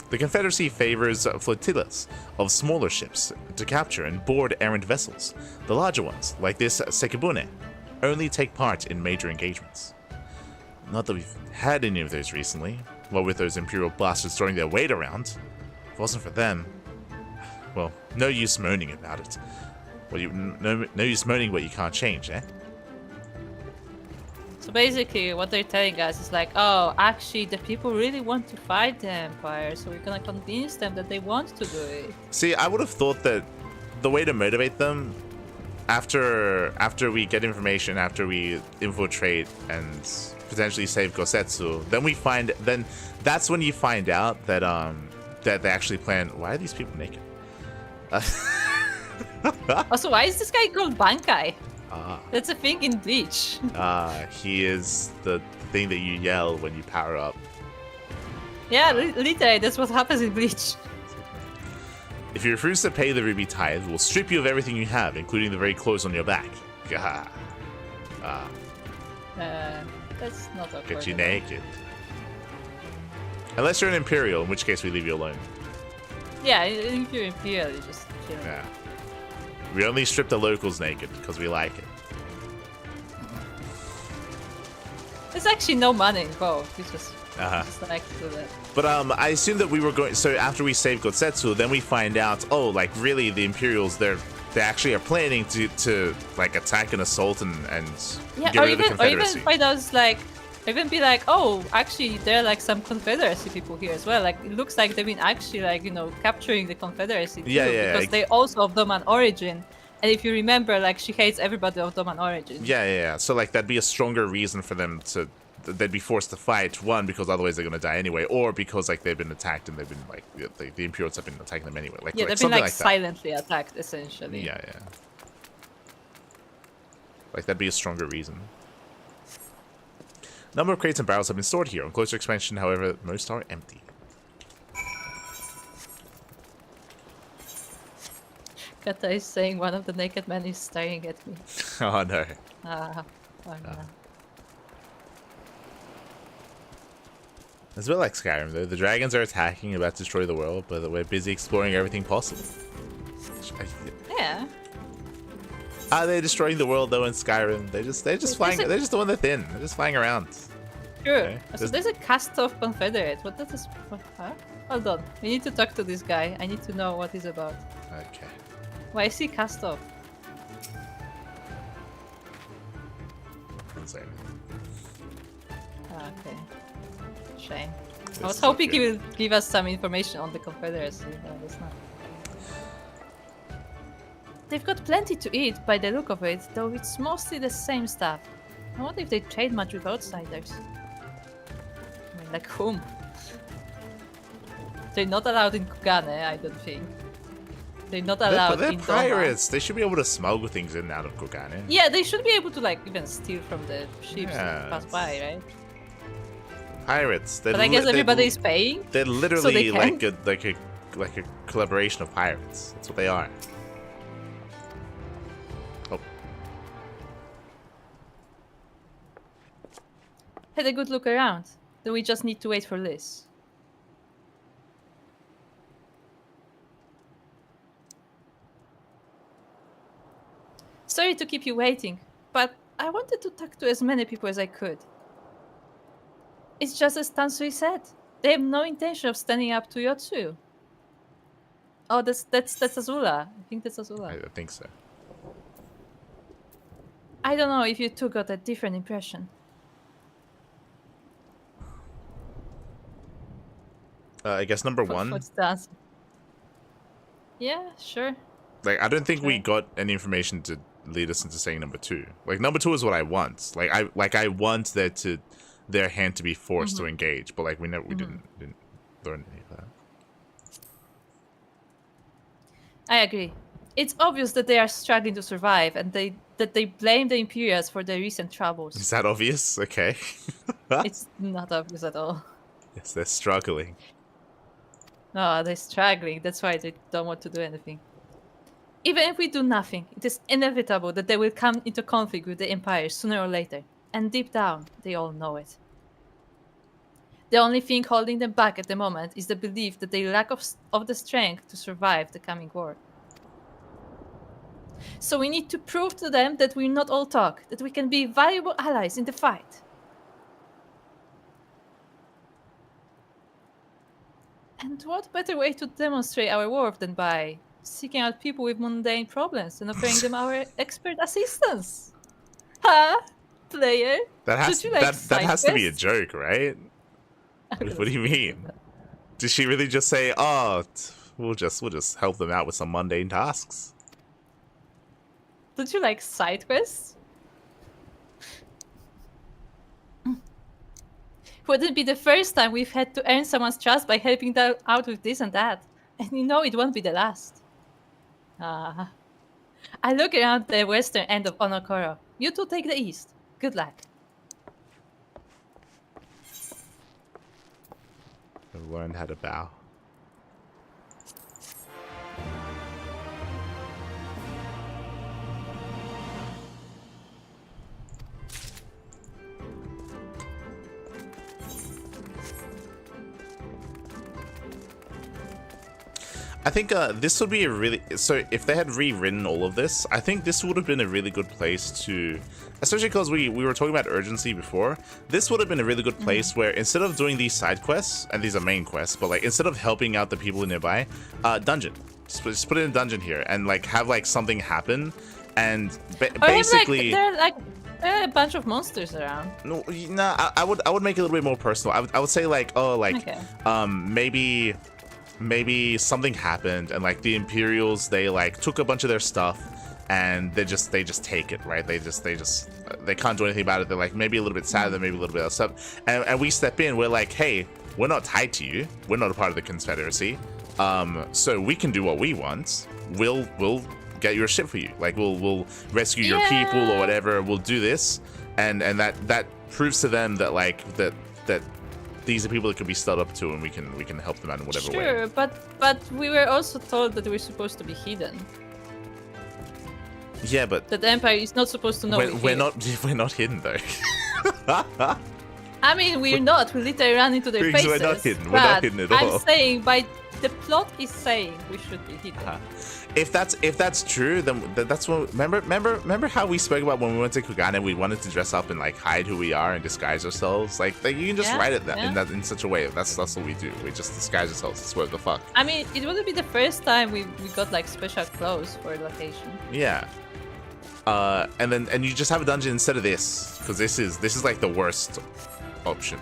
The Confederacy favors flotillas of smaller ships to capture and board errant vessels. The larger ones, like this Sekibune, only take part in major engagements. Not that we've had any of those recently, what with those Imperial bastards throwing their weight around. If it wasn't for them, well, no use moaning about it. No use moaning what you can't change, eh? So basically, what they're telling us is like, oh, actually, the people really want to fight the Empire, so we're gonna convince them that they want to do it. See, I would have thought that the way to motivate them, after we get information, after we infiltrate and potentially save Gosetsu, then that's when you find out that that they actually plan. Why are these people naked? Also, why is this guy called Bankai? That's a thing in Bleach. He is the thing that you yell when you power up. Yeah, literally, that's what happens in Bleach. If you refuse to pay the ruby tithe, we'll strip you of everything you have, including the very clothes on your back. That's not okay. Get you naked. Unless you're an Imperial, in which case we leave you alone. Yeah, if you're Imperial, you just kill him. Yeah. We only strip the locals naked because we like it. There's actually no money involved. We just like to do that. But I assume that we were going. So after we save Gosetsu, then we find out. Oh, like really, the Imperials they actually are planning to like attack and assault and get rid of the Confederacy. Or even find out like. Even be like, oh, actually, there are like some Confederacy people here as well. Like, it looks like they've been actually like, you know, capturing the Confederacy too, because they also of Doman origin. And if you remember, like, she hates everybody of Doman origin. Yeah. So like, that'd be a stronger reason for them they'd be forced to fight. One, because otherwise they're gonna die anyway, or because like they've been attacked and they've been like the Imperials have been attacking them anyway. Like, they've been like silently attacked essentially. Yeah. Like that'd be a stronger reason. Number of crates and barrels have been stored here. On closer expansion, however, most are empty. Kata is saying one of the naked men is staring at me. Oh no. Oh no. It's a bit like Skyrim though. The dragons are attacking, about to destroy the world, but we're busy exploring everything possible. Yeah. They're destroying the world though in Skyrim. They're just flying. They're just doing their thing. They're just flying around. Sure. Okay. So there's a cast-off Confederate. What that is? Huh? Hold on. We need to talk to this guy. I need to know what he's about. Okay. Why is he cast-off? Sorry. Okay. Shame. I was hoping he will give us some information on the Confederacy, but it's not. They've got plenty to eat by the look of it, though it's mostly the same stuff. I wonder if they trade much with outsiders. I mean, like whom? They're not allowed in Kugane, I don't think. They're not allowed in Doma. They're pirates. They should be able to smuggle things in and out of Kugane. Yeah, they should be able to like even steal from the ships that pass by, right? Pirates. But I guess everybody's paying. They're literally so they like a collaboration of pirates. That's what they are. Oh. Had a good look around. Do we just need to wait for Liz? Sorry to keep you waiting, but I wanted to talk to as many people as I could. It's just as Tansui said. They have no intention of standing up to Yotsu. Oh, that's Azula. I think that's Azula. I think so. I don't know if you two got a different impression. I guess number one. What's the answer? Yeah, sure. Like, I don't think we got any information to lead us into saying number two. Like, number two is what I want. I want their hand to be forced to engage, but like we didn't learn any of that. I agree. It's obvious that they are struggling to survive, and that they blame the Imperials for their recent troubles. Is that obvious? Okay. It's not obvious at all. Yes, they're struggling. No, they're struggling. That's why they don't want to do anything. Even if we do nothing, it is inevitable that they will come into conflict with the Empire sooner or later. And deep down, they all know it. The only thing holding them back at the moment is the belief that they lack of the strength to survive the coming war. So we need to prove to them that we're not all talk, that we can be valuable allies in the fight. And what better way to demonstrate our worth than by seeking out people with mundane problems and offering them our expert assistance? Huh? Player? That has to be a joke, right? What do you mean? Did she really just say, "Oh, we'll just help them out with some mundane tasks"? Don't you like side quests? Wouldn't be the first time we've had to earn someone's trust by helping them out with this and that, and you know it won't be the last. I look around the western end of Onokoro. You two take the east. Good luck. I've learned how to bow. I think this would be a really... So if they had rewritten all of this, I think this would have been a really good place to... Especially because we were talking about urgency before. This would have been a really good place where instead of doing these side quests, and these are main quests, but like instead of helping out the people nearby, dungeon. Just put it in a dungeon here and like have like something happen and basically... There are a bunch of monsters around. No, I would make it a little bit more personal. I would say like, maybe something happened and like the Imperials, they like took a bunch of their stuff and they just take it, right? They can't do anything about it. They're like maybe a little bit sad, then maybe a little bit upset, and we step in. We're like, hey, we're not tied to you. We're not a part of the Confederacy, so we can do what we want. We'll get your ship for you. Like we'll rescue your people or whatever. We'll do this, and that proves to them that like that these are people that can be stood up to, and we can help them out in whatever way. Sure, but we were also told that we're supposed to be hidden. Yeah, but that the Empire is not supposed to know. We're not hidden though. I mean, we're not. We literally run into their faces. We're not hidden. We're not hidden at all. I'm saying the plot is saying we should be hidden. If that's true, then that's what. Remember how we spoke about when we went to Kugane, we wanted to dress up and like hide who we are and disguise ourselves. Like you can just write it in such a way. That's what we do. We just disguise ourselves. That's what the fuck. I mean, it wouldn't be the first time we got like special clothes for a location. Yeah. And you just have a dungeon instead of this, because this is like the worst option,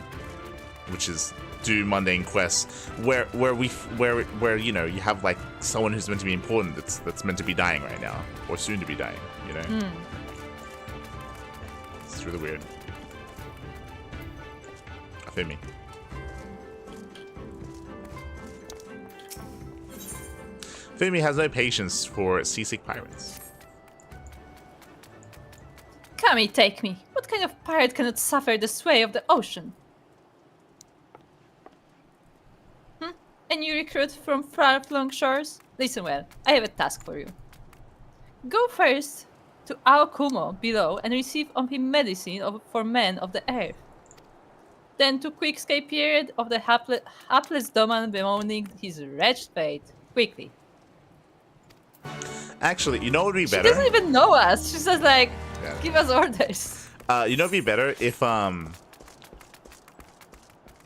which is do mundane quests where you know you have like someone who's meant to be important that's meant to be dying right now or soon to be dying, you know. It's really weird. I feel me. Fumi has no patience for seasick pirates. Kami, take me. What kind of pirate cannot suffer the sway of the ocean? And you recruit from far-flung shores? Listen well, I have a task for you. Go first to Aokumo below and receive on him medicine for men of the earth. Then to Quickscape period of the hapless Doman bemoaning his wretched fate. Quickly. Actually, you know what would be better? She doesn't even know us. She says like, give us orders. You know what would be better if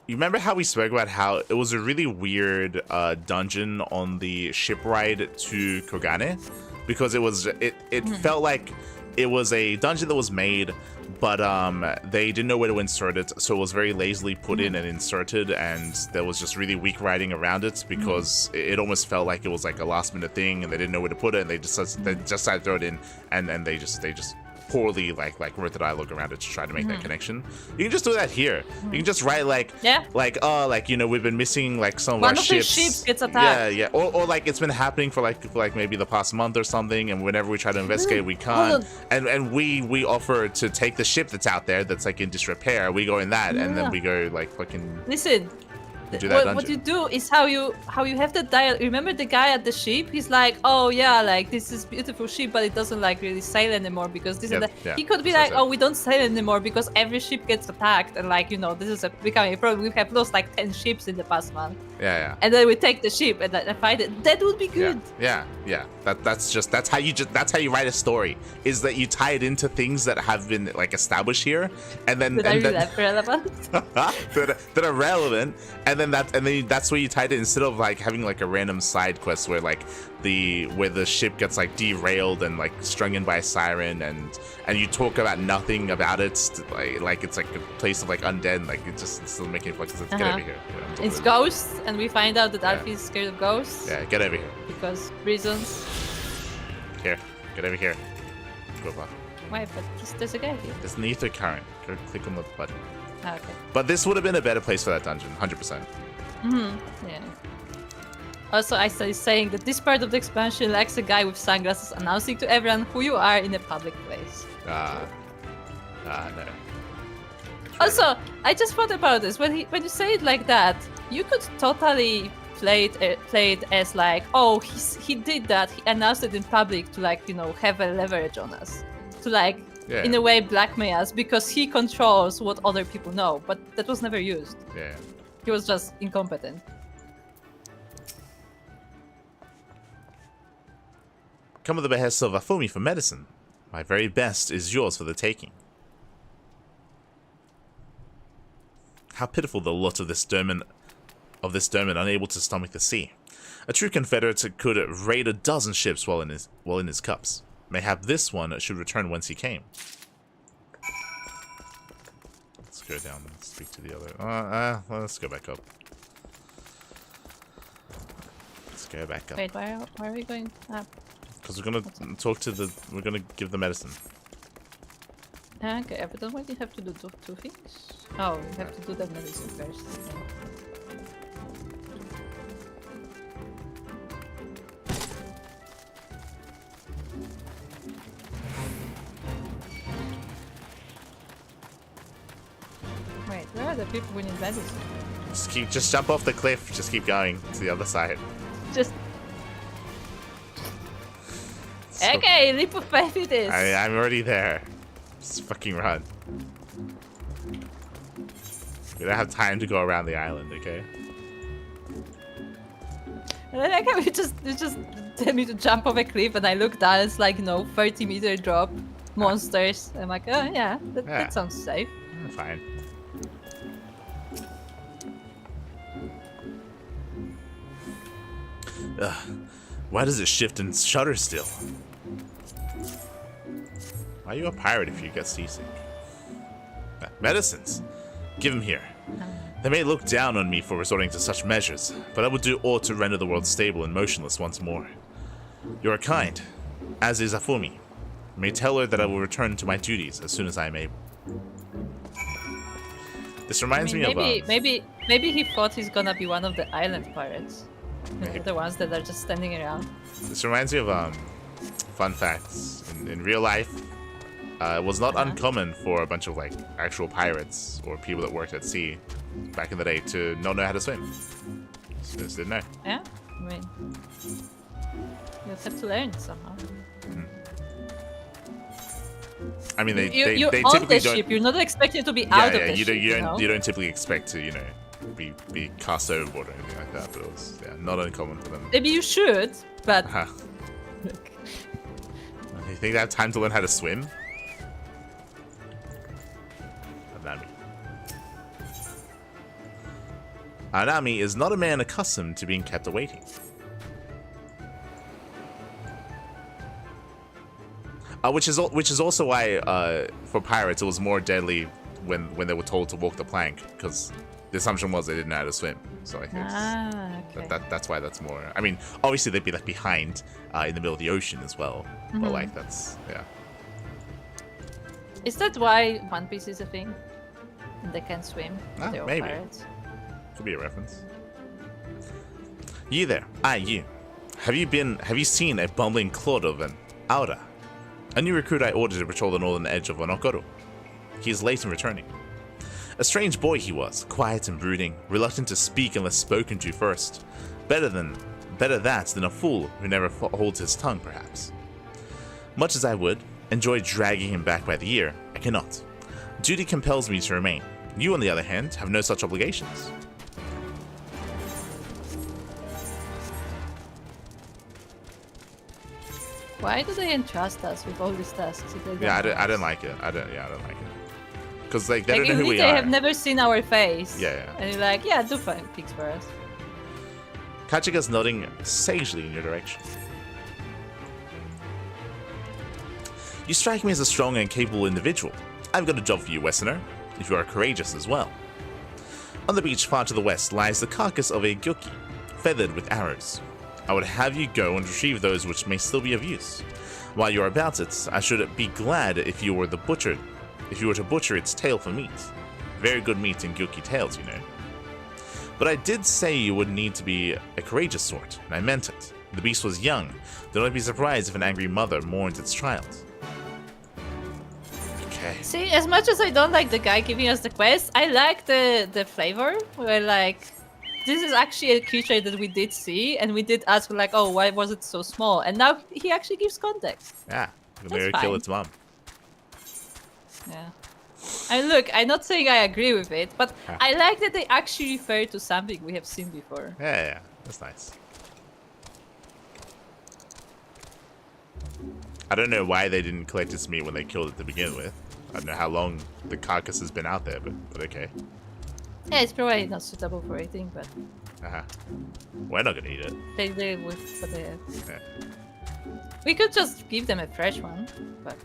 you remember how we spoke about how it was a really weird dungeon on the ship ride to Kogane? Because it felt like it was a dungeon that was made, but they didn't know where to insert it, so it was very lazily put in and inserted, and there was just really weak writing around it because it almost felt like it was like a last minute thing, and they didn't know where to put it, and they just decided to throw it in, and they just poorly like wrote the dialogue around it to try to make that connection. You can just do that here. You can just write like you know, we've been missing like some of our ships. One of the ships gets attacked. Yeah. Or like it's been happening for like maybe the past month or something, and whenever we try to investigate, we can't. And we offer to take the ship that's out there that's like in disrepair. We go in that, and then we go like fucking. Listen. What you do is how you have the dialogue. Remember the guy at the ship? He's like, oh yeah, like this is beautiful ship, but it doesn't like really sail anymore because this and that. He could be like, oh, we don't sail anymore because every ship gets attacked, and like, you know, this is becoming a problem. We have lost like 10 ships in the past month. Yeah. And then we take the ship and fight it. That would be good. Yeah. That's how you write a story. Is that you tie it into things that have been like established here, and then relevant. that are relevant, and then that's where you tied it instead of like having like a random side quest where like where the ship gets like derailed and like strung in by a siren, and you talk about nothing about it, like it's like a place of like undead, like it just doesn't make any fucking sense. Get over here. It's ghosts, and we find out that Alfie is scared of ghosts. Yeah, get over here. Because reasons. Here, get over here. Go back. Wait, but there's a guy here. There's an ether current. Go click on the button. Ah, okay. But this would have been a better place for that dungeon, 100%. Yeah. Also, I started saying that this part of the expansion lacks a guy with sunglasses announcing to everyone who you are in a public place. No. Also, I just thought about this. When you say it like that, you could totally play it as like, oh, he did that. He announced it in public to like, you know, have a leverage on us, to like, in a way, blackmail us because he controls what other people know. But that was never used. Yeah. He was just incompetent. Come at the behest of Afumi for medicine. My very best is yours for the taking. How pitiful the lot of this Derman, unable to stomach the sea. A true Confederate could raid a dozen ships while in his cups. Mayhap this one should return whence he came. Let's go down and speak to the other. Let's go back up. Let's go back up. Wait, why are we going up? Because we're gonna give the medicine. Okay, but don't we have to do two things? Oh, we have to do the medicine first. Wait, where are the people who need medicine? Just jump off the cliff. Just keep going to the other side. Just. Okay, leap of faith it is. I'm already there. Just fucking run. We don't have time to go around the island, okay? And then it just tell me to jump off a cliff, and I look down. It's like 30-meter drop, monsters. I'm like, oh yeah, that sounds safe. Fine. Why does it shift and shudder still? Why are you a pirate if you get seasick? Medicines! Give them here. They may look down on me for resorting to such measures, but I will do all to render the world stable and motionless once more. You are kind, as is Afumi. You may tell her that I will return to my duties as soon as I am able. This reminds me of... Maybe he thought he's gonna be one of the island pirates. The ones that are just standing around. This reminds me of fun facts. In real life, it was not uncommon for a bunch of like actual pirates or people that worked at sea back in the day to not know how to swim. Just didn't know. Yeah, I mean, you just have to learn somehow. I mean, they on typically the don't. ship. You're not expected to be out of the ship. You don't typically expect to be cast overboard or anything like that. But it was not uncommon for them. Maybe you should, but. You think they have time to learn how to swim? Anami is not a man accustomed to being kept awaiting. Which is also why for pirates it was more deadly when they were told to walk the plank, because the assumption was they didn't know how to swim. So I think that's why that's more. I mean, obviously they'd be like behind in the middle of the ocean as well, but like that's Is that why One Piece is a thing? And they can swim. They're all maybe. Pirates. Could be a reference. You there, you. Have you seen a bumbling clod of an Aura? A new recruit I ordered to patrol the northern edge of Onokoro. He is late in returning. A strange boy he was, quiet and brooding, reluctant to speak unless spoken to first. Better that than a fool who never holds his tongue, perhaps. Much as I would enjoy dragging him back by the ear, I cannot. Duty compels me to remain. You, on the other hand, have no such obligations. Why do they entrust us with all these tasks? I don't like it. I don't like it. Because like they don't know who we They are. have never seen our face. Yeah. And you're like, yeah, do fine things for us. Kachika's nodding sagely in your direction. You strike me as a strong and capable individual. I've got a job for you, Westerner, if you are courageous as well. On the beach far to the west lies the carcass of a gyoki, feathered with arrows. I would have you go and retrieve those which may still be of use. While you are about it, I should be glad if you were to butcher its tail for meat. Very good meat in gyoki tails, you know. But I did say you would need to be a courageous sort, and I meant it. The beast was young. Do not be surprised if an angry mother mourns its child. Okay. See, as much as I don't like the guy giving us the quest, I like the flavor. Where like, this is actually a creature that we did see, and we did ask like, oh, why was it so small? And now he actually gives context. Yeah, you can kill its mom. Yeah. And look, I'm not saying I agree with it, but I like that they actually refer to something we have seen before. Yeah, that's nice. I don't know why they didn't collect its meat when they killed it to begin with. I don't know how long the carcass has been out there, but okay. Yeah, it's probably not suitable for eating, but... We're not gonna eat it. They live with what they have. Yeah. We could just give them a fresh one, but...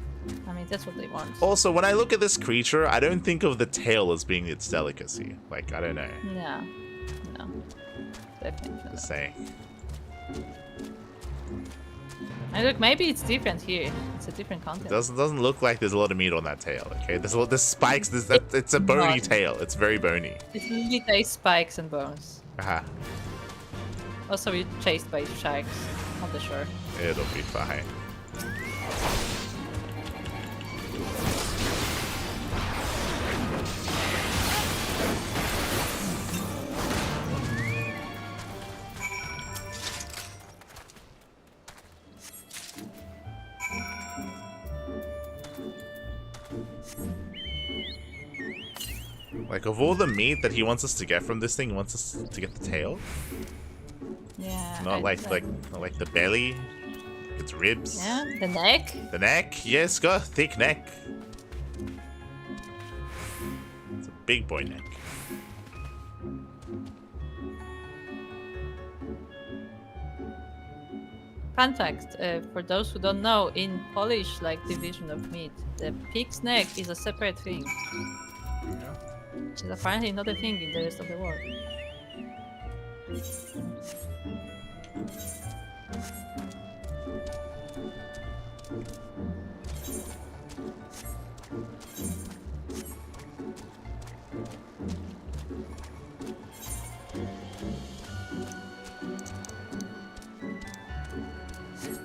I mean, that's what they want. Also, when I look at this creature, I don't think of the tail as being its delicacy. Like, I don't know. No. Definitely not. Just saying. And look, maybe it's different here. It's a different content. It doesn't look like there's a lot of meat on that tail, okay? There's spikes, it's a bony tail. It's very bony. It literally spikes and bones. Also, we're chased by sharks on the shore. It'll be fine. Like, of all the meat that he wants us to get from this thing, he wants us to get the tail? Yeah. Not like the belly. It's ribs. Yeah, the neck. The neck. Yes, got a thick neck. It's a big boy neck. Fun fact, for those who don't know, in Polish division of meat, the pig's neck is a separate thing. Yeah. Which is apparently not a thing in the rest of the world.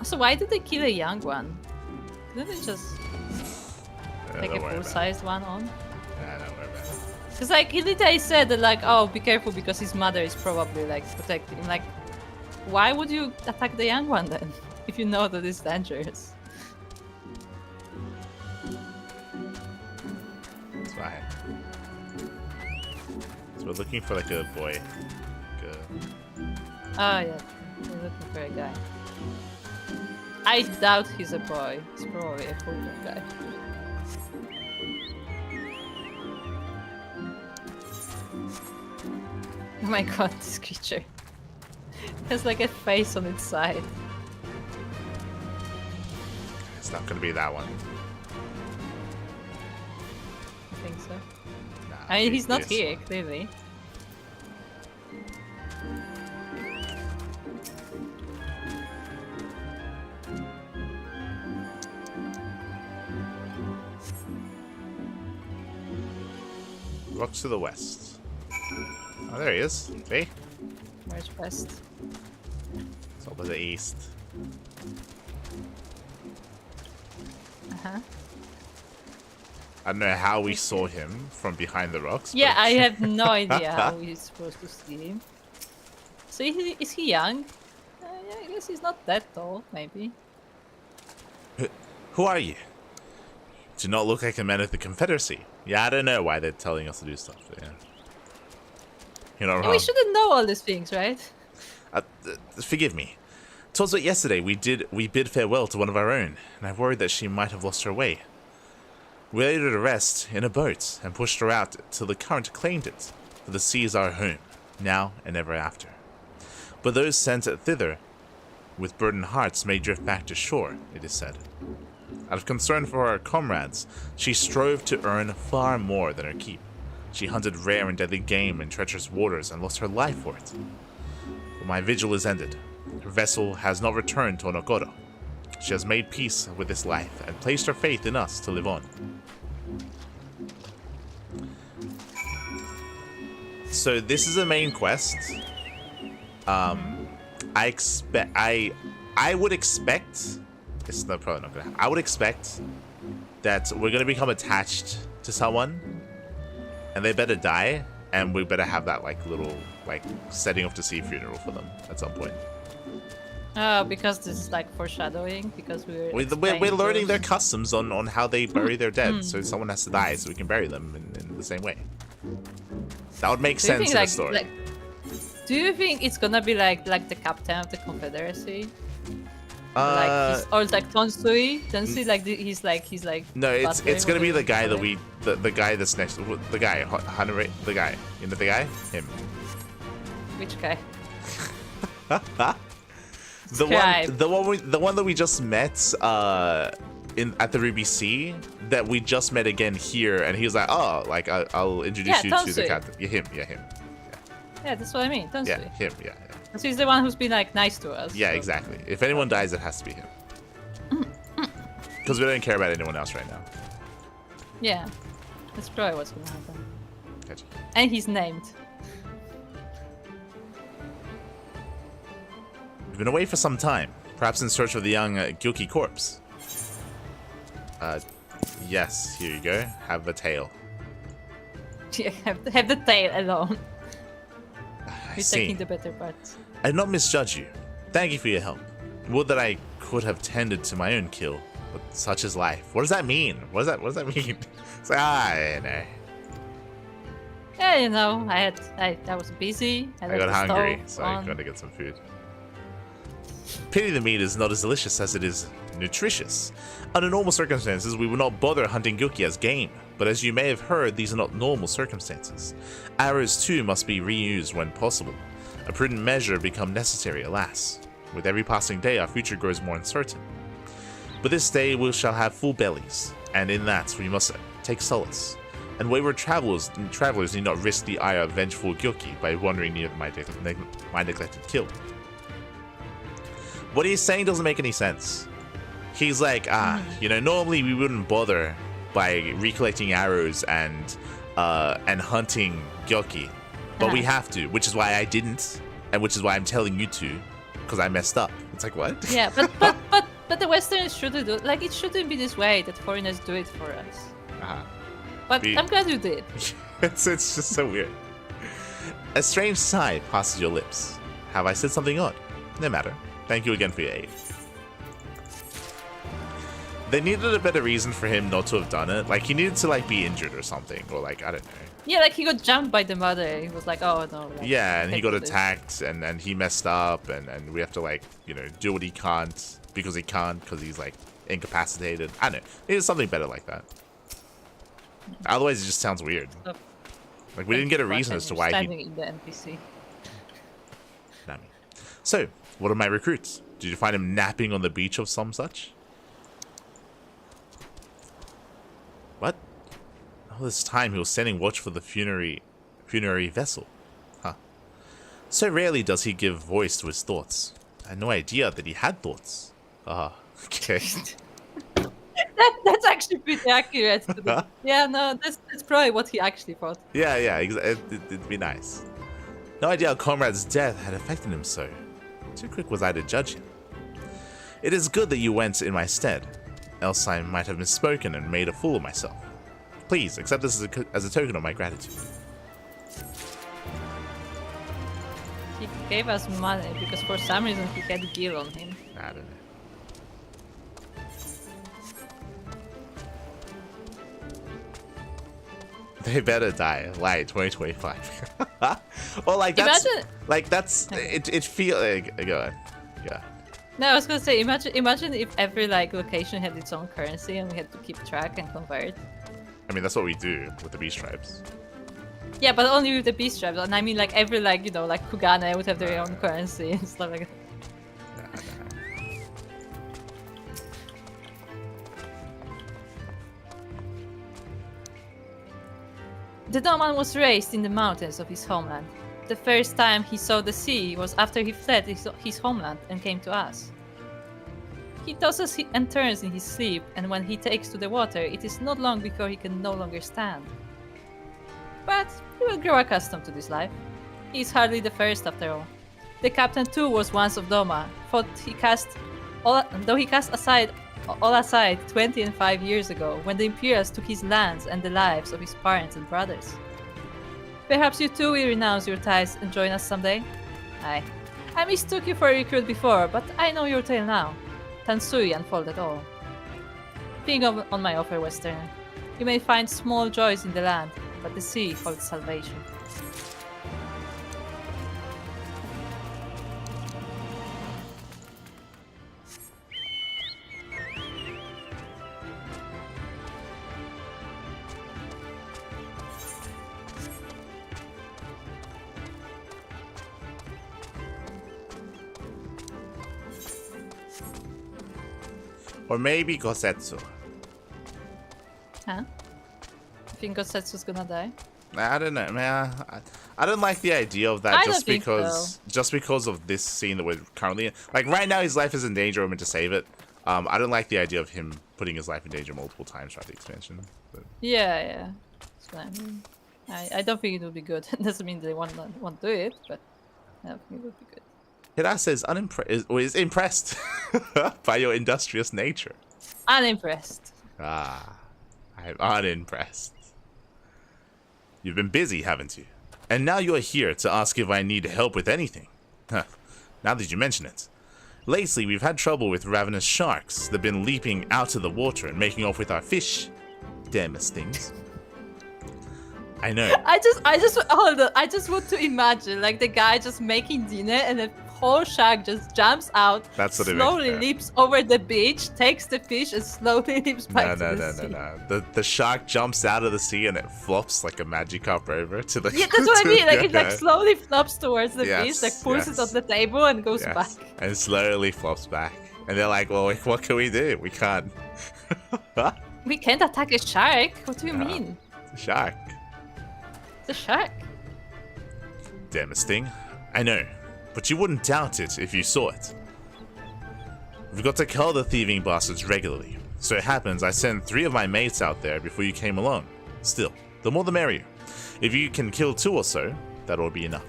So why did they kill a young one? Didn't they just take a full-sized one on? Yeah, don't worry about it. Because he literally said that oh, be careful because his mother is probably protecting him. Why would you attack the young one then? If you know that it's dangerous. It's fine. So we're looking for a boy. Oh yeah, we're looking for a guy. I doubt he's a boy. He's probably a older guy. Oh my god, this creature has a face on its side. It's not gonna be that one. I think so. Nah, I mean, he's not this. here, clearly. Rocks to the west. Oh, there he is. See? Where's west? It's over the east. Uh-huh. I don't know how we saw him from behind the rocks. Yeah, but... I have no idea how we're supposed to see him. So is he young? Yeah, I guess he's not that tall, maybe. Who are you? Do not look like a man of the Confederacy. Yeah, I don't know why they're telling us to do stuff. But yeah. You're not wrong. We shouldn't know all these things, right? Forgive me. 'Twas but yesterday we bid farewell to one of our own, and I worried that she might have lost her way. We laid her to rest in a boat and pushed her out till the current claimed it, for the sea is our home, now and ever after. But those sent thither with burdened hearts may drift back to shore, it is said. Out of concern for our comrades, she strove to earn far more than her keep. She hunted rare and deadly game in treacherous waters and lost her life for it. But my vigil is ended. Her vessel has not returned to Onokoro. She has made peace with this life and placed her faith in us to live on. So this is a main quest. I would expect. It's probably not gonna happen. I would expect that we're gonna become attached to someone, and they better die, and we better have that little setting off to sea funeral for them at some point. Oh, because this is foreshadowing. Because we're learning their customs on how they bury their dead. So someone has to die, so we can bury them in the same way. That would make sense in the story. Do you think it's gonna be like the captain of the Confederacy? Or Tonsui? Tonsui, he's No, it's gonna be the guy that the guy that's next, the guy, Hanare, the guy, you know the guy, him. Which guy? the one that we just met at the Ruby Sea, that we just met again here, and he was like, oh, I'll introduce you to the captain. Yeah, him. Yeah, that's what I mean. Tonsui. Yeah, him. Yeah. So he's the one who's been nice to us. Yeah, so. Exactly. If anyone dies, it has to be him. Because we don't care about anyone else right now. Yeah, that's probably what's gonna happen. Gotcha. And he's named. We've been away for some time, perhaps in search of the young Gyoki corpse. Yes, here you go. Have the tail. Yeah, have the tail alone. You're see. taking the better part. I did not misjudge you. Thank you for your help. Would that I could have tended to my own kill, but such is life. What does that mean? What does that mean? It's I know. Yeah, I was busy. I got hungry, so I got to get some food. Pity the meat is not as delicious as it is nutritious. Under normal circumstances, we would not bother hunting Gyoki as game, but as you may have heard, these are not normal circumstances. Arrows too must be reused when possible. A prudent measure become necessary, alas. With every passing day, our future grows more uncertain. But this day we shall have full bellies, and in that we must take solace. And wayward travelers need not risk the ire of vengeful Gyoki by wandering near my neglected kill. What he's saying doesn't make any sense. He's like, normally we wouldn't bother by recollecting arrows and hunting Gyoki, but we have to, which is why I didn't, and which is why I'm telling you to, because I messed up. It's like, what? Yeah, but the Westerners shouldn't do it. Like, it shouldn't be this way that foreigners do it for us. But I'm glad you did. It's just so weird. A strange sigh passes your lips. Have I said something odd? No matter. Thank you again for your aid. They needed a better reason for him not to have done it. Like, he needed to, like, be injured or something. Or, like, I don't know. Yeah, like, he got jumped by the mother. He was like, oh, no. Like, yeah, and he got attacked, and he messed up, and we have to, like, do what he can't because he's, like, incapacitated. I don't know. Needed something better like that. Otherwise, it just sounds weird. Like, we didn't get a reason as to why he... in the NPC. So, what are my recruits? Did you find him napping on the beach of some such? What? All this time he was standing watch for the funerary vessel. Huh. So rarely does he give voice to his thoughts. I had no idea that he had thoughts. Okay. That's actually pretty accurate. Yeah, no, that's probably what he actually thought. Yeah, it'd be nice. No idea how Comrade's death had affected him so. Too quick was I to judge him. It is good that you went in my stead, else I might have misspoken and made a fool of myself. Please, accept this as a token of my gratitude. He gave us money because for some reason he had gear on him. I don't know. They better die. Why? 2025. Well, like that's imagine, like that's it. Feel like go on. Yeah. No, I was gonna say, imagine if every like location had its own currency and we had to keep track and convert. I mean, that's what we do with the beast tribes. Yeah, but only with the beast tribes. And I mean, like every like like Kugane would have their own currency and stuff like that. The Doman was raised in the mountains of his homeland. The first time he saw the sea was after he fled his homeland and came to us. He tosses and turns in his sleep, and when he takes to the water, it is not long before he can no longer stand. But he will grow accustomed to this life. He is hardly the first after all. The captain too was once of Doma, though he cast all aside 25 years ago, when the Imperials took his lands and the lives of his parents and brothers. Perhaps you too will renounce your ties and join us someday? Aye. I mistook you for a recruit before, but I know your tale now. Tansui unfolded all. Think on my offer, Westerner. You may find small joys in the land, but the sea holds salvation. Or maybe Gosetsu. Huh? You think Gosetsu's gonna die? I don't know, man. I don't like the idea of that just because of this scene that we're currently in. Like right now, his life is in danger. We're meant to save it. I don't like the idea of him putting his life in danger multiple times throughout the expansion. But... Yeah. That's what I mean. I don't think it would be good. It doesn't mean they won't do it, but I don't think it would be good. Hirase is impressed by your industrious nature. Unimpressed. I'm unimpressed. You've been busy, haven't you? And now you're here to ask if I need help with anything. Huh. Now that you mention it. Lately, we've had trouble with ravenous sharks. They've been leaping out of the water and making off with our fish. Damnest things. I know. I just want to imagine like the guy just making dinner and a whole shark just jumps out, That's what slowly leaps over the beach, takes the fish, and slowly leaps back to the sea. No. The shark jumps out of the sea and it flops like a Magikarp over to the... Yeah, that's what I mean. Like, it like slowly flops towards the fish, like pulls it on the table and goes back. And slowly flops back. And they're like, well, what can we do? We can't... We can't attack a shark? What do you mean? It's a shark. It's a shark. Damn it, Sting. I know, but you wouldn't doubt it if you saw it. We've got to kill the thieving bastards regularly. So it happens I sent 3 of my mates out there before you came along. Still, the more the merrier. If you can kill 2 or so, that'll be enough.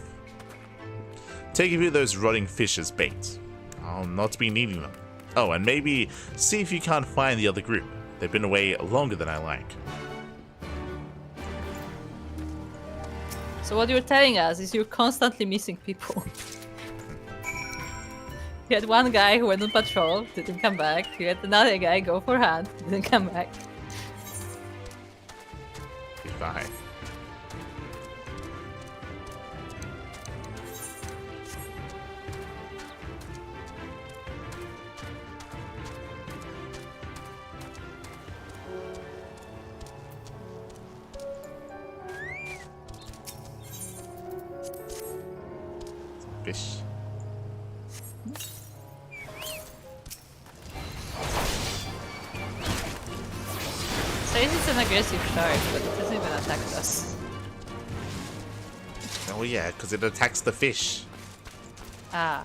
Take a few of those rotting fish as bait. I'll not be needing them. Oh, and maybe see if you can't find the other group. They've been away longer than I like. So what you're telling us is you're constantly missing people. You had one guy who went on patrol, didn't come back. You had another guy go for hunt, didn't come back. Goodbye. Fish. Says it's an aggressive shark, but it doesn't even attack us. Oh yeah, because it attacks the fish. Ah.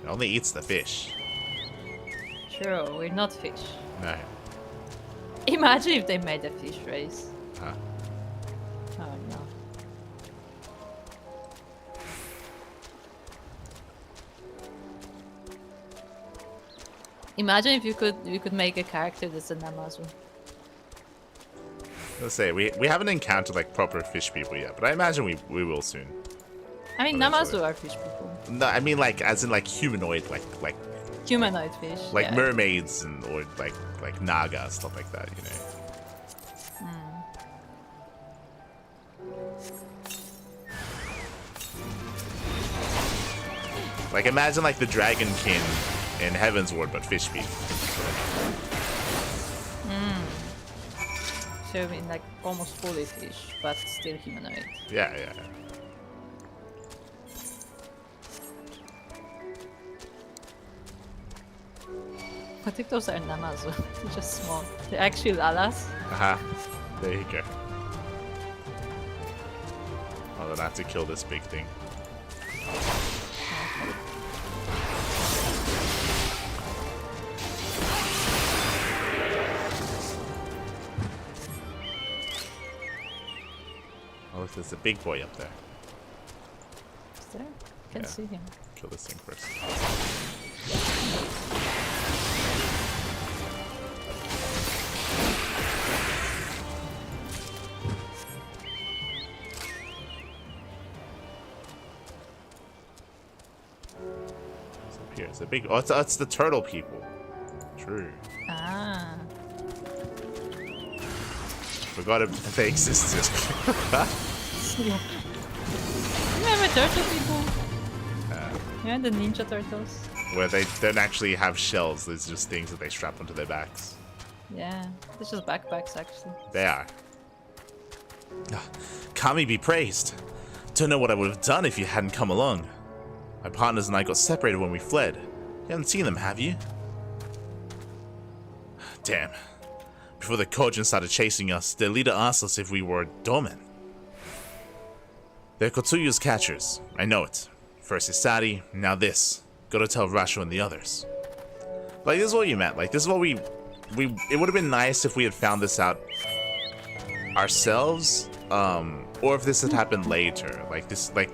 It only eats the fish. True, we're not fish. No. Imagine if they made a fish race. Huh. Oh no. Imagine if you could make a character that's an Amazon. Let's say we haven't encountered like proper fish people yet, but I imagine we will soon. I mean, Namazu are fish people. No, I mean like as in like humanoid, like humanoid fish. Like yeah. mermaids and or like naga stuff like that, you know. Like imagine like the Dragonkin in Heaven's Ward, but fish people. So I mean like almost fully fish, but still humanoid. Yeah. What if those are Namazu? They're just small. They're actually Lalas. There you go. Oh, then I have to kill this big thing. Oh, look, there's a big boy up there. Is there? Can't see him. Kill this thing first. It's a big. Oh, it's the turtle people. True. Ah. Forgot if they existed. Remember turtle people? Yeah, the ninja turtles. Where they don't actually have shells. There's just things that they strap onto their backs. Yeah, it's just backpacks actually. They are. Kami be praised. Don't know what I would have done if you hadn't come along. My partners and I got separated when we fled. You haven't seen them, have you? Damn. Before the Kojin started chasing us, their leader asked us if we were doormen. They're Kotsuyu's catchers. I know it. First Isari, now this. Gotta tell Rasho and the others. Like, this is what you meant. Like, this is what it would have been nice if we had found this out ourselves, or if this had happened later. Like, this, like...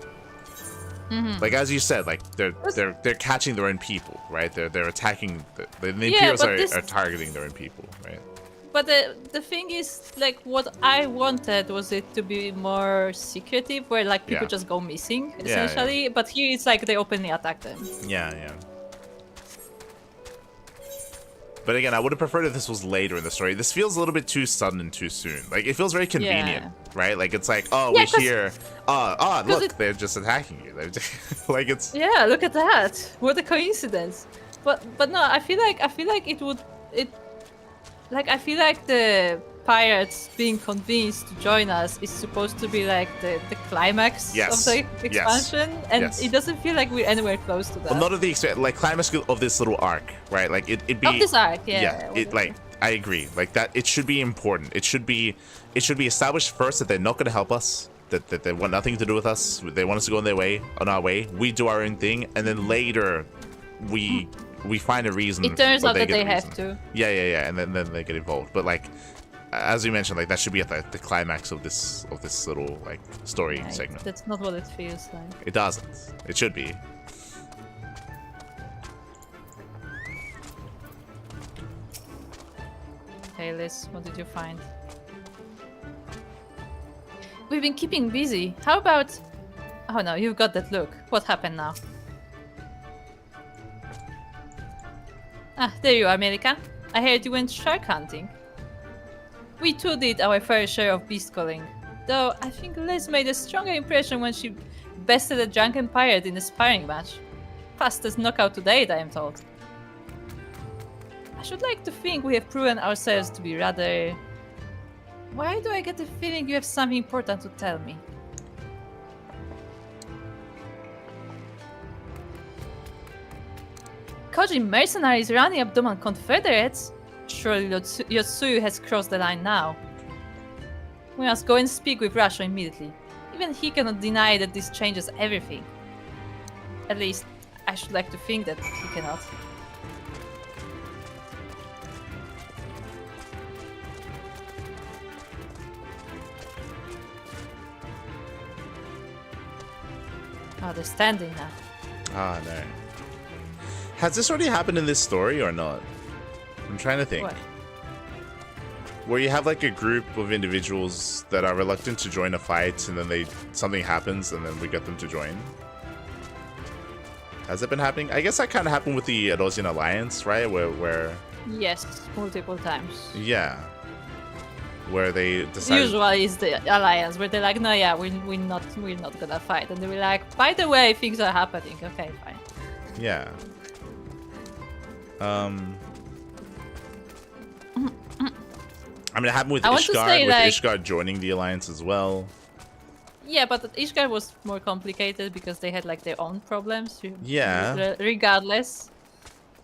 Like as you said, like they're catching their own people, right? They're attacking the Imperials are targeting their own people, right? But the thing is, like, what I wanted was it to be more secretive, where like people just go missing essentially. But here it's like they openly attack them. Yeah. But again, I would have preferred if this was later in the story. This feels a little bit too sudden and too soon. Like, it feels very convenient, right? Like, it's like, oh, we're here. Look, they're just attacking you. Like, it's... Yeah, look at that. What a coincidence. But no, I feel like it would... I feel like the pirates being convinced to join us is supposed to be like the climax of the expansion, and it doesn't feel like we're anywhere close to that. Well, not of the climax of this little arc, right? Like it'd be of this arc, I agree. Like that, it should be important. It should be established first that they're not going to help us. That they want nothing to do with us. They want us to go on our way. We do our own thing, and then later we find a reason. It turns out that they have to. Yeah, and then they get involved. But like, as you mentioned, like that should be at the climax of this little like story segment. That's not what it feels like. It doesn't. It should be. Hey Liz, what did you find? We've been keeping busy. How about... Oh no, you've got that look. What happened now? Ah, there you are, America. I heard you went shark hunting. We too did our fair share of beast calling. Though I think Liz made a stronger impression when she bested a drunken pirate in a sparring match. Fastest knockout to date, I am told. I should like to think we have proven ourselves to be rather... Why do I get the feeling you have something important to tell me? Koji mercenaries running up Doman Confederates? Surely Yotsuyu has crossed the line now. We must go and speak with Rasho immediately. Even he cannot deny that this changes everything. At least, I should like to think that he cannot. Oh, they're standing now. Ah, no. Has this already happened in this story or not? I'm trying to think. What? Where you have like a group of individuals that are reluctant to join a fight, and then something happens, and then we get them to join. Has it been happening? I guess that kind of happened with the Erosian Alliance, right? Where Yes, multiple times. Yeah. Where they decide. Usually it's the Alliance where they're like, no, yeah, we're not gonna fight, and they're like, by the way, things are happening. Okay, fine. Yeah. I mean, it happened with Ishgard, Ishgard joining the alliance as well. Yeah, but Ishgard was more complicated because they had like their own problems. Yeah. Regardless.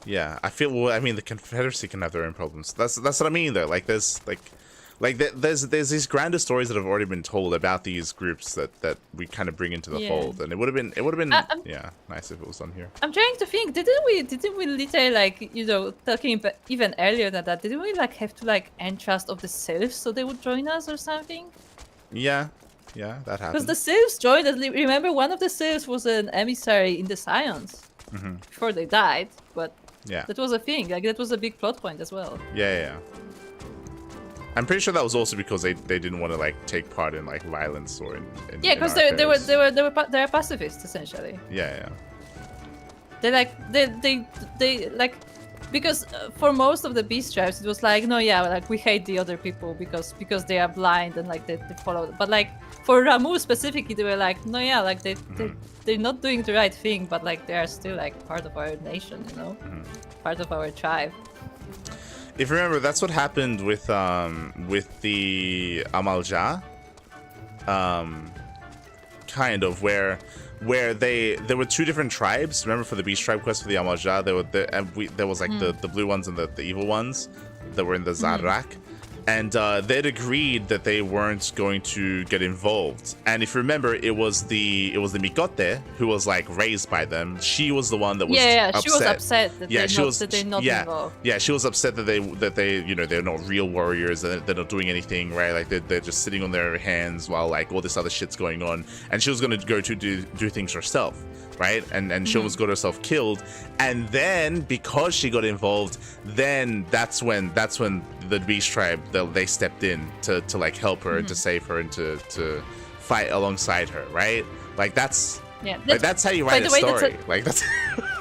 Yeah, I feel. Well, I mean, the Confederacy can have their own problems. That's what I mean, though. Like, there's these grander stories that have already been told about these groups that we kind of bring into the fold, and it would have been nice if it was done here. I'm trying to think. Didn't we literally like talking about even earlier than that? Didn't we like have to like earn trust of the sylphs so they would join us or something? Yeah, that happened. Because the sylphs joined us. Remember, one of the sylphs was an emissary in the Scions before they died, but that was a thing. Like that was a big plot point as well. Yeah. I'm pretty sure that was also because they didn't want to like take part in like violence or in because they're pacifists essentially. Yeah. They like because for most of the beast tribes it was like, no, yeah, like we hate the other people because they are blind and like they follow. But like for Ramu specifically, they were like, no, yeah, like they're not doing the right thing, but like they are still like part of our nation, part of our tribe. If you remember, that's what happened with the Amalja, kind of where there were two different tribes. Remember, for the Beast Tribe quest for the Amalja, there was like the blue ones and the evil ones that were in the Zarak. And they'd agreed that they weren't going to get involved. And if you remember, it was the Mikote who was like raised by them. She was the one that was upset. She was upset that they're not involved. Yeah, she was upset that they're not real warriors and they're not doing anything, right? Like they're just sitting on their hands while like all this other shit's going on. And she was going to go to do things herself, right? And she almost got herself killed. And then because she got involved, then that's when the Beast Tribe, they stepped in to like help her and to save her and to fight alongside her, right? Like that's how you write a story. Like that's.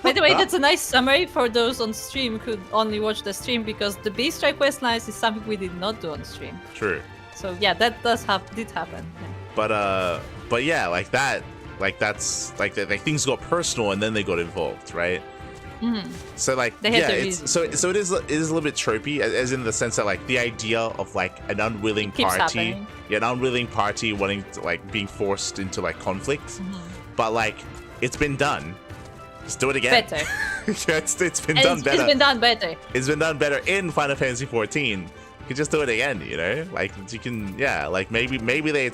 By By the way, that's a nice summary for those on stream who only watch the stream, because the B-Strike Questlines is something we did not do on stream. True. So yeah, that did happen. Yeah. But yeah, like that, like that's like things got personal and then they got involved, right? Mm-hmm. So like so it is a little bit tropey, as in the sense that like the idea of like an unwilling party, an unwilling party wanting to like being forced into like conflict, but like it's been done. Just do it again. Better. it's been done better. It's been done better. It's been done better in Final Fantasy XIV. You can just do it again, you know? Like you can, yeah. Like maybe they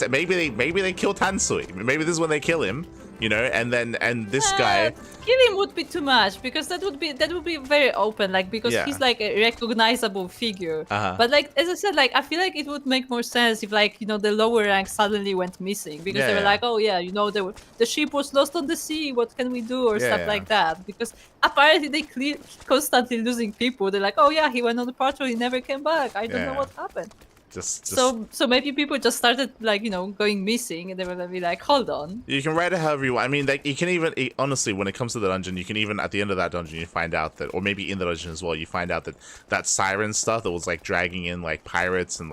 kill Tansui. Maybe this is when they kill him, you know. And this guy. Kill him would be too much, because that would be very open, like, because he's like a recognizable figure. But like, as I said, like I feel like it would make more sense if, like, you know, the lower rank suddenly went missing, because they were like, oh yeah, you know, the ship was lost on the sea, what can we do, or stuff like that. Because apparently they constantly losing people. They're like, oh yeah, he went on the patrol, he never came back. I don't know what happened. So maybe people just started, like, you know, going missing, and they were be like, hold on. You can write it however you want. I mean, like, you can even honestly, when it comes to the dungeon, you can even at the end of that dungeon, you find out that, or maybe in the dungeon as well, you find out that siren stuff that was like dragging in like pirates and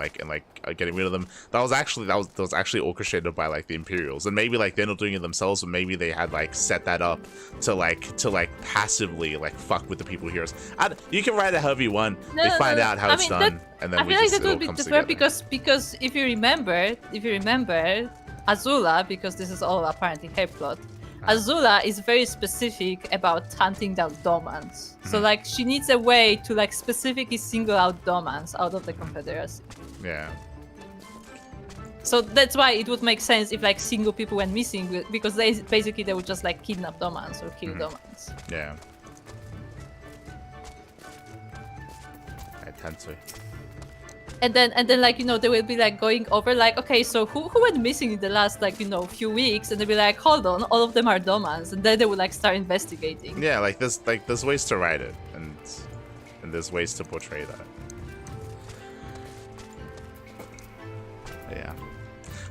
getting rid of them. That was actually orchestrated by like the Imperials, and maybe like they're not doing it themselves, but maybe they had like set that up to passively like fuck with the people heroes. You can write it however you want. They find out how it's done. And then I feel like that would be different, because if you remember Azula, because this is all apparently her plot, Azula is very specific about hunting down Domans. So like she needs a way to like specifically single out Domans out of the Confederacy. Yeah. So that's why it would make sense if like single people went missing, because they would just like kidnap Domans or kill Domans. Yeah. Tansui. And then like, you know, they will be like going over like, okay, so who went missing in the last, like, you know, few weeks, and they'll be like, hold on, all of them are Domans, and then they would like start investigating. Yeah, like there's ways to write it, and there's ways to portray that. Yeah.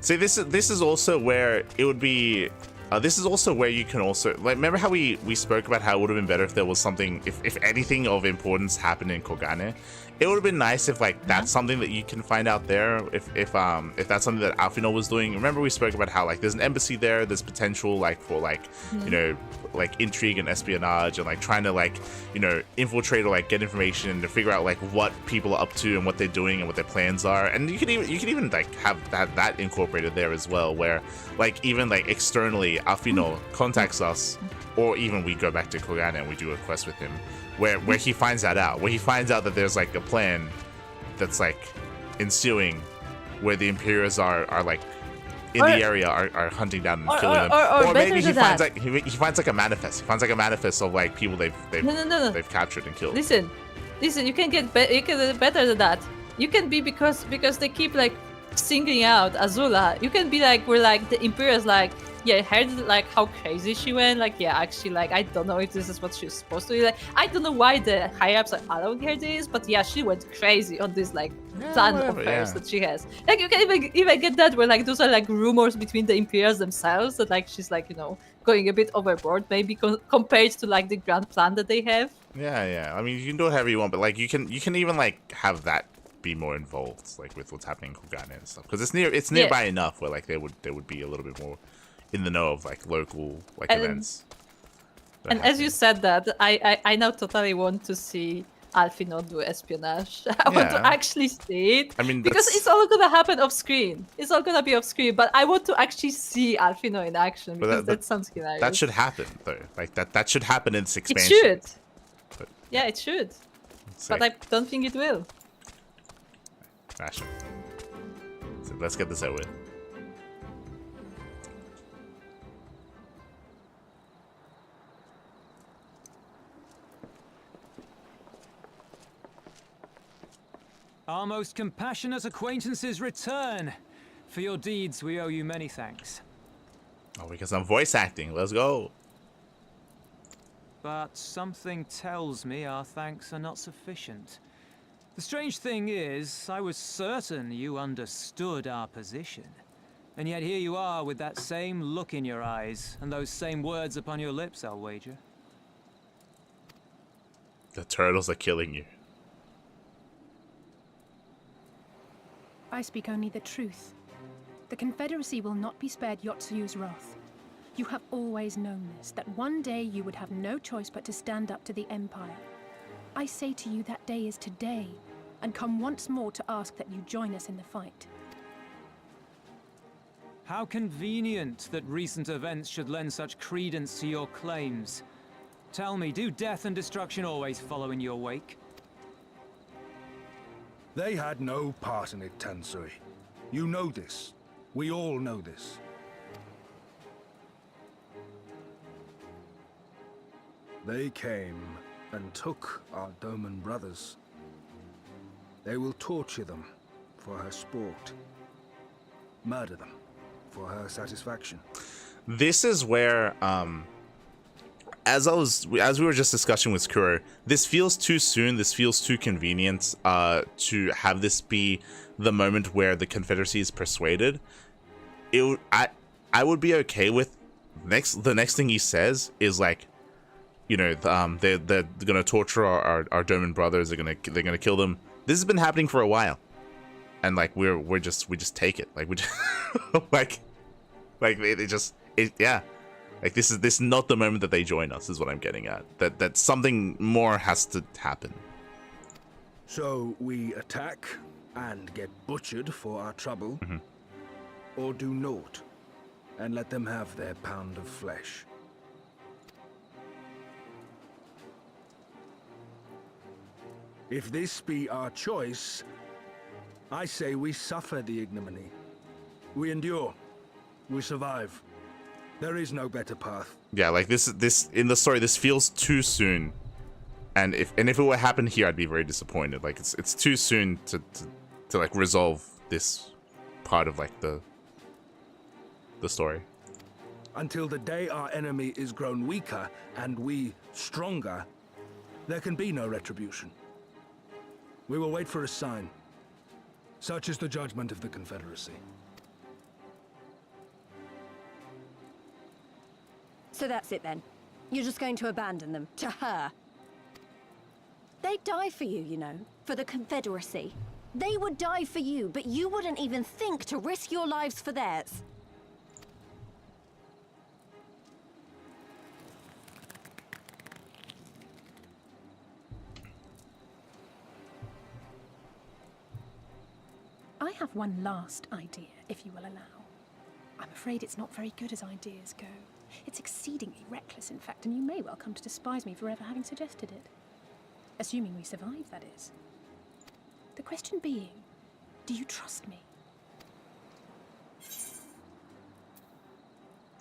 See, this is also where it would be. This is also where you can also, like, remember how we spoke about how it would have been better if there was something, if anything of importance happened in Kogane. It would have been nice if like that's something that you can find out there. If that's something that Alphinaud was doing. Remember we spoke about how like there's an embassy there. There's potential like for like you know, like intrigue and espionage, and like trying to like, you know, infiltrate or like get information and to figure out like what people are up to and what they're doing and what their plans are. And you can even like have that incorporated there as well, where like even like externally Alphinaud contacts us, or even we go back to Kogane and we do a quest with him. Where he finds that out, that there's like a plan that's like ensuing, where the Imperials are like in the area are hunting down and killing them, or maybe he finds like a manifest. He finds like a manifest of like people they've captured and killed. Listen, you can get better than that. You can be because they keep like singling out Azula. You can be like, we're like the Imperials like. Yeah, I heard like how crazy she went. Like, yeah, actually, like I don't know if this is what she's supposed to be. Like, I don't know why the higher ups are allowing her this, but yeah, she went crazy on this like ton of affairs that she has. Like, you can even get that where like those are like rumors between the Imperials themselves that like she's like, you know, going a bit overboard, maybe compared to like the grand plan that they have. Yeah. I mean, you can do whatever you want, but like you can even like have that be more involved, like with what's happening in Kogane and stuff, because it's nearby enough where like they would be a little bit more in the know of like local like events. And as you said that, I now totally want to see Alphinaud do espionage. I want to actually see it. I mean, because it's all gonna happen off screen. It's all gonna be off screen, but I want to actually see Alphinaud in action, because that sounds hilarious. That should happen though. Like that should happen in this expansion. It should. But, yeah, it should. But I don't think it will. Fashion. So let's get this out with. Our most compassionate acquaintances return. For your deeds, we owe you many thanks. Oh, because I'm voice acting. Let's go. But something tells me our thanks are not sufficient. The strange thing is, I was certain you understood our position. And yet here you are with that same look in your eyes and those same words upon your lips, I'll wager. The turtles are killing you. I speak only the truth. The Confederacy will not be spared Yotsu's wrath. You have always known this, that one day you would have no choice but to stand up to the Empire. I say to you that day is today, and come once more to ask that you join us in the fight. How convenient that recent events should lend such credence to your claims. Tell me, do death and destruction always follow in your wake? They had no part in it, Tansui. You know this. We all know this. They came and took our Doman brothers. They will torture them for her sport. Murder them for her satisfaction. This is where, as we were just discussing with Kuro, this feels too soon. This feels too convenient to have this be the moment where the Confederacy is persuaded. I would be okay with the next thing he says is like, you know, they're gonna torture our Doman brothers. They're gonna kill them. This has been happening for a while, and like we just take it. Like we just yeah. Like this is not the moment that they join us. Is what I'm getting at. That something more has to happen. So we attack and get butchered for our trouble, or do naught and let them have their pound of flesh. If this be our choice, I say we suffer the ignominy. We endure. We survive. There is no better path. Yeah, like this in the story, this feels too soon. And if it were happened here, I'd be very disappointed. Like it's too soon to like resolve this part of like the story. Until the day our enemy is grown weaker and we stronger, there can be no retribution. We will wait for a sign. Such is the judgment of the Confederacy. So that's it then. You're just going to abandon them to her. They'd die for you, you know, for the Confederacy. They would die for you, but you wouldn't even think to risk your lives for theirs. I have one last idea, if you will allow. I'm afraid it's not very good as ideas go. It's exceedingly reckless, in fact, and you may well come to despise me for ever having suggested it. Assuming we survive, that is. The question being, do you trust me?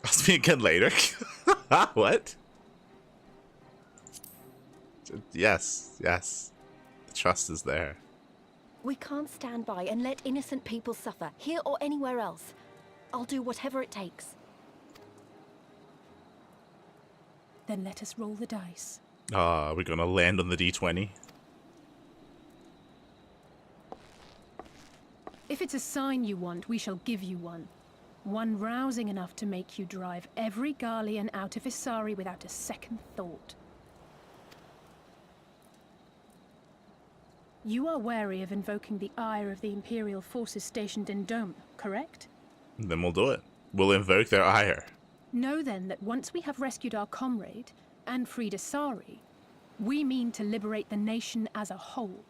Ask me again later. What? Yes. The trust is there. We can't stand by and let innocent people suffer, here or anywhere else. I'll do whatever it takes. Then let us roll the dice. Are we gonna land on the D20? If it's a sign you want, we shall give you one. One rousing enough to make you drive every Garlean out of Isari without a second thought. You are wary of invoking the ire of the Imperial forces stationed in Dome, correct? Then we'll do it. We'll invoke their ire. Know then that once we have rescued our comrade and freed Isari, we mean to liberate the nation as a whole.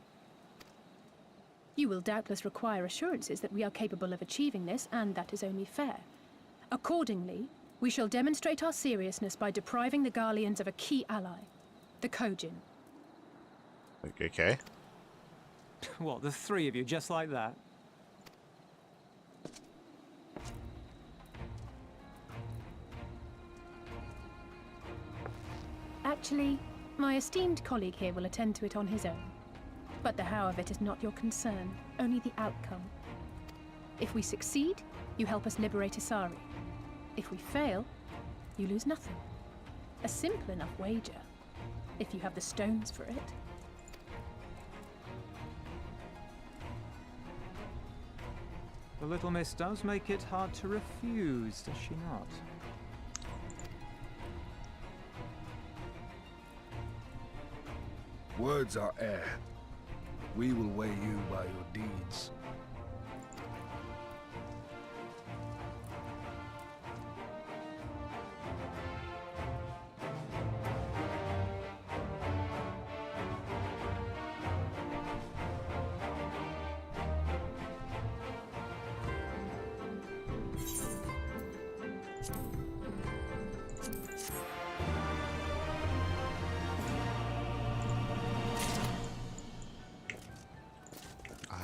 You will doubtless require assurances that we are capable of achieving this, and that is only fair. Accordingly, we shall demonstrate our seriousness by depriving the Garleans of a key ally, the Kojin. Okay. What, the three of you, just like that? Actually, my esteemed colleague here will attend to it on his own. But the how of it is not your concern, only the outcome. If we succeed, you help us liberate Isari. If we fail, you lose nothing. A simple enough wager, if you have the stones for it. The little miss does make it hard to refuse, does she not? Words are air. We will weigh you by your deeds.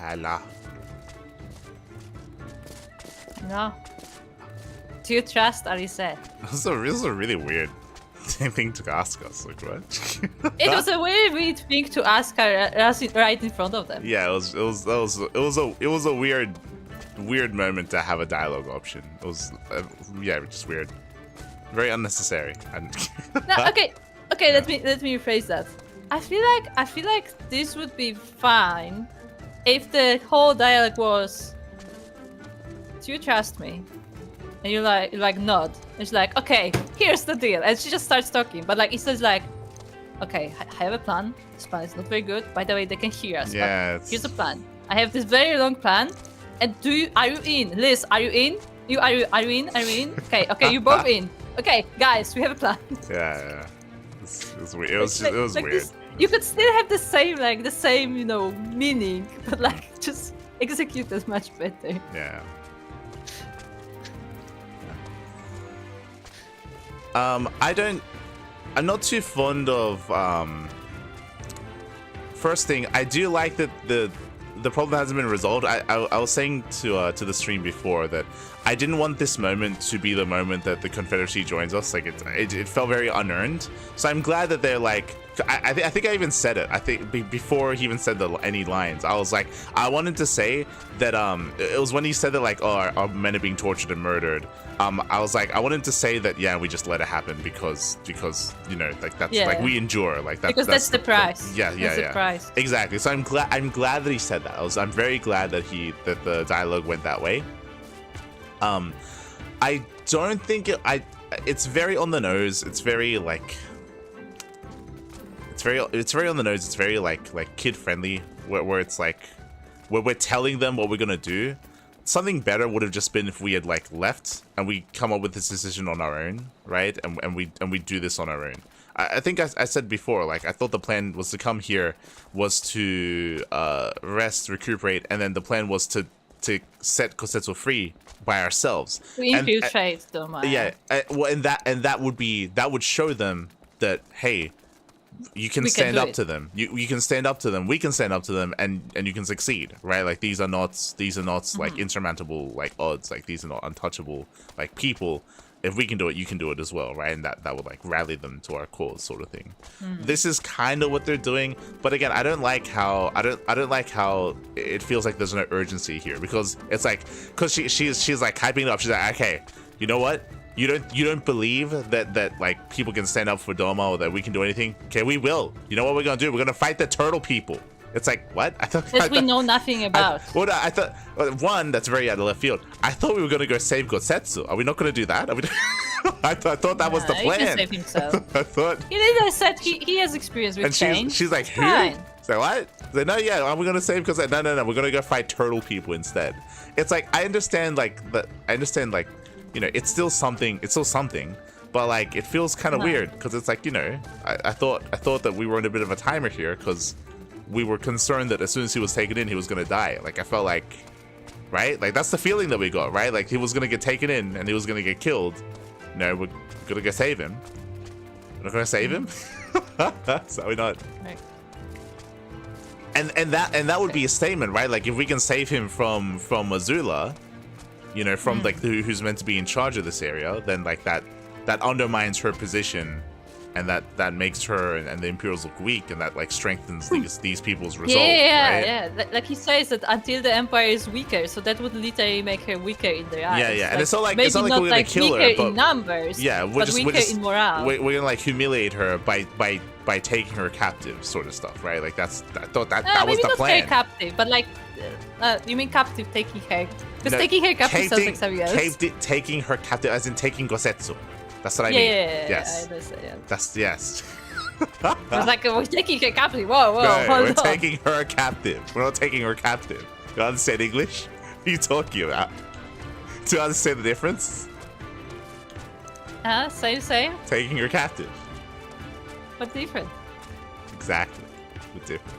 Allah. No. Do you trust Alice? This is a really weird thing to ask us. Like what? It was a very weird thing to ask her right in front of them. Yeah, it was a weird moment to have a dialogue option. It was yeah, just weird, very unnecessary. No, okay, let me rephrase that. I feel like this would be fine if the whole dialogue was, "Do you trust me?" And you like nod. It's like, okay, here's the deal, and she just starts talking. But like it says like, okay, I have a plan. This plan is not very good. By the way, they can hear us. Yeah. But here's the plan. I have this very long plan. And are you in? Liz, are you in? Are you in? Are you in? Okay, you both in. Okay, guys, we have a plan. Yeah. It was weird. It was weird. This, you could still have the same, meaning, but like just execute it much better. Yeah. I'm not too fond of first thing, I do like that the problem hasn't been resolved. I was saying to the stream before that I didn't want this moment to be the moment that the Confederacy joins us. Like it felt very unearned. So I'm glad that they're like, I think I even said it. I think before he even said any lines, I was like, I wanted to say that it was when he said that like, oh, our men are being tortured and murdered. I was like, I wanted to say that yeah, we just let it happen because like that's like we endure like that. Because that's the price. Yeah. The price. Exactly. So I'm glad that he said that. I'm very glad that the dialogue went that way. I don't think it's very on the nose. It's very like it's very on the nose. It's very like kid friendly where it's like where we're telling them what we're gonna do. Something better would have just been if we had like left and we come up with this decision on our own, right? And we do this on our own. I think I said before, like I thought the plan was to come here, was to rest, recuperate, and then the plan was to set Gosetsu free by ourselves. We infiltrate them. Yeah, well, and that would show them that hey, you can stand up to them. You can stand up to them. We can stand up to them, and you can succeed, right? Like these are not like insurmountable like odds. Like these are not untouchable like people. If we can do it, you can do it as well, right? And that would like rally them to our cause, sort of thing. This is kind of what they're doing, but again, I don't like how it feels like there's no urgency here because it's like she's like hyping it up. She's like, okay, you know what? You don't believe that like people can stand up for Doma or that we can do anything? Okay, we will. You know what we're gonna do? We're gonna fight the turtle people. It's like, what? I thought we know nothing about. I thought one, that's very out of left field. I thought we were gonna go save Gosetsu. Are we not gonna do that? I thought that was the plan. He can save himself. I thought. He said he has experience with and change. She's like, who? Fine. So what? Like, no, yeah, are we gonna save Gosetsu? No, we're gonna go fight turtle people instead. It's like I understand like it's still something. But like it feels kind of weird because it's like I thought that we were in a bit of a timer here because we were concerned that as soon as he was taken in he was gonna die. Like I felt like, right? Like that's the feeling that we got, right? Like he was gonna get taken in and he was gonna get killed. No, we're gonna go save him. We're not gonna save him. So we're not. Right. And that would be a statement, right? Like if we can save him from Azula, from like who's meant to be in charge of this area, then like that undermines her position, and that makes her and the Imperials look weak, and that like strengthens these people's resolve. Yeah. Like he says that until the Empire is weaker, so that would literally make her weaker in their eyes. Yeah, like, and it's not like maybe it's not like not we're gonna like kill weaker her, but in numbers. Yeah, we're weaker in morale. We're gonna like humiliate her by taking her captive, sort of stuff, right? Like I thought that was the plan. Maybe not captive, but like you mean captive taking her? Because taking her captive sounds like something else. Taking her captive, as in taking Gosetsu. That's what I mean. Yeah. Yes. I understand, yeah. That's yes. was like, we're taking her captive. Whoa, no, hold we're on. taking her captive. We're not taking her captive. You understand English? What are you talking about? Do you understand the difference? Same. Taking her captive. But different. Exactly. But different.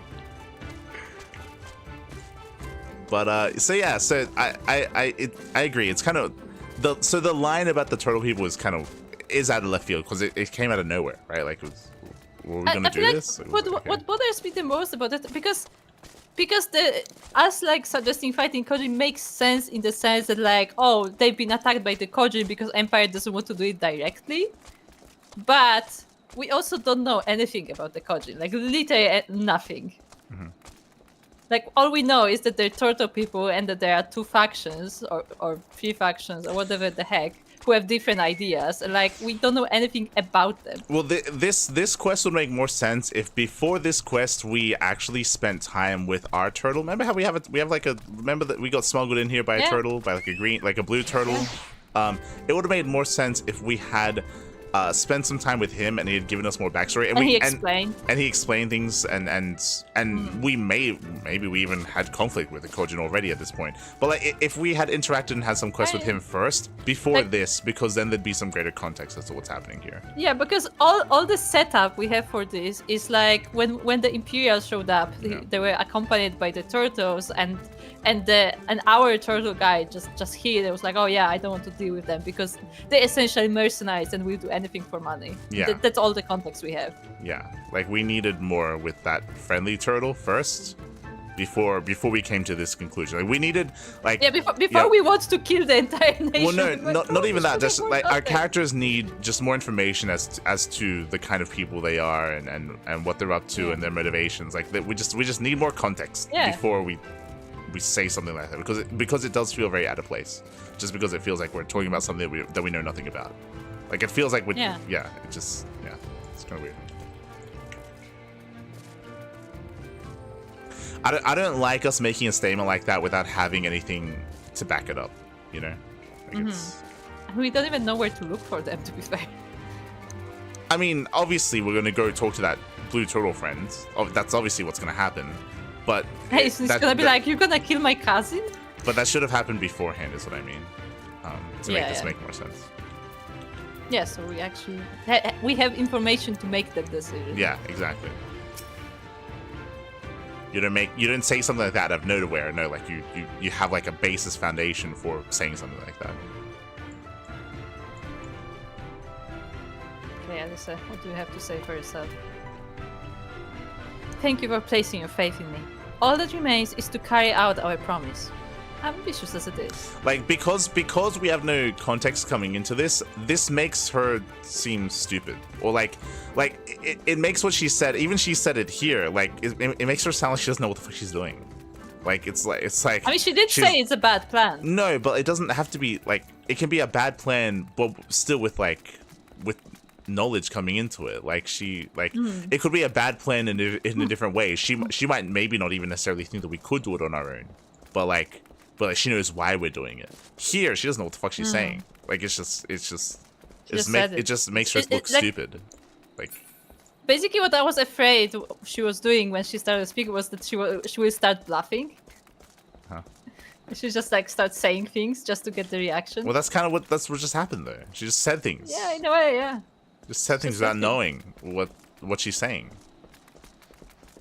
But so yeah, so I agree. It's kind of the line about the turtle people is out of left field because it came out of nowhere, right? Like, were we gonna do like this? What bothers me the most about it because us like suggesting fighting Kojin makes sense in the sense that like, oh, they've been attacked by the Kojin because Empire doesn't want to do it directly, but we also don't know anything about the Kojin, like literally nothing. Like, all we know is that they're turtle people and that there are 2 factions or 3 factions or whatever the heck who have different ideas. And, like, we don't know anything about them. Well, this quest would make more sense if before this quest we actually spent time with our turtle. Remember how we have remember that we got smuggled in here by a turtle, by like a blue turtle? Yeah. It would have made more sense if we had spent some time with him and he had given us more backstory and he explained things and we maybe we even had conflict with the Kojin already at this point, but like if we had interacted and had some quests with him first before this, because then there'd be some greater context as to what's happening here. Yeah, because all the setup we have for this is like when the Imperials showed up, they were accompanied by the turtles and our turtle guy just here, it was like, oh yeah, I don't want to deal with them because they're essentially mercenaries and we'll do anything for money. Yeah. That's all the context we have. Yeah, like we needed more with that friendly turtle first before we came to this conclusion. Like we needed before we want to kill the entire nation. Well, no, not even that. Just like our characters need just more information as to the kind of people they are and what they're up to and their motivations. Like that we just need more context before we say something like that, because it does feel very out of place, just because it feels like we're talking about something that we know nothing about. Like it feels like it's kind of weird. I don't like us making a statement like that without having anything to back it up, you know? Like we don't even know where to look for them, to be fair. I mean, obviously we're gonna go talk to that blue turtle friend. That's obviously what's gonna happen. But hey, it's gonna be like, you're gonna kill my cousin? But that should have happened beforehand, is what I mean. To make this make more sense. Yeah, so we actually we have information to make that decision. Yeah, exactly. You didn't say something like that out of nowhere. No, like you have like a basis foundation for saying something like that. Okay, Alyssa, what do you have to say for yourself? Thank you for placing your faith in me. All that remains is to carry out our promise. Ambitious as it is. Like, because we have no context coming into this makes her seem stupid. Or like it makes what she said, even she said it here, like it makes her sound like she doesn't know what the fuck she's doing. Like it's like I mean, she did say it's a bad plan. No, but it doesn't have to be like, it can be a bad plan, but still with knowledge coming into it. Like it could be a bad plan in a different way. She might maybe not even necessarily think that we could do it on our own, but she knows why we're doing it. Here she doesn't know what the fuck she's saying. Like it just makes her look stupid. Like basically what I was afraid she was doing when she started speaking was that she will start bluffing. Huh. She just like start saying things just to get the reaction. Well, that's what just happened though. She just said things. Yeah, in a way, yeah. Just said things without knowing what she's saying.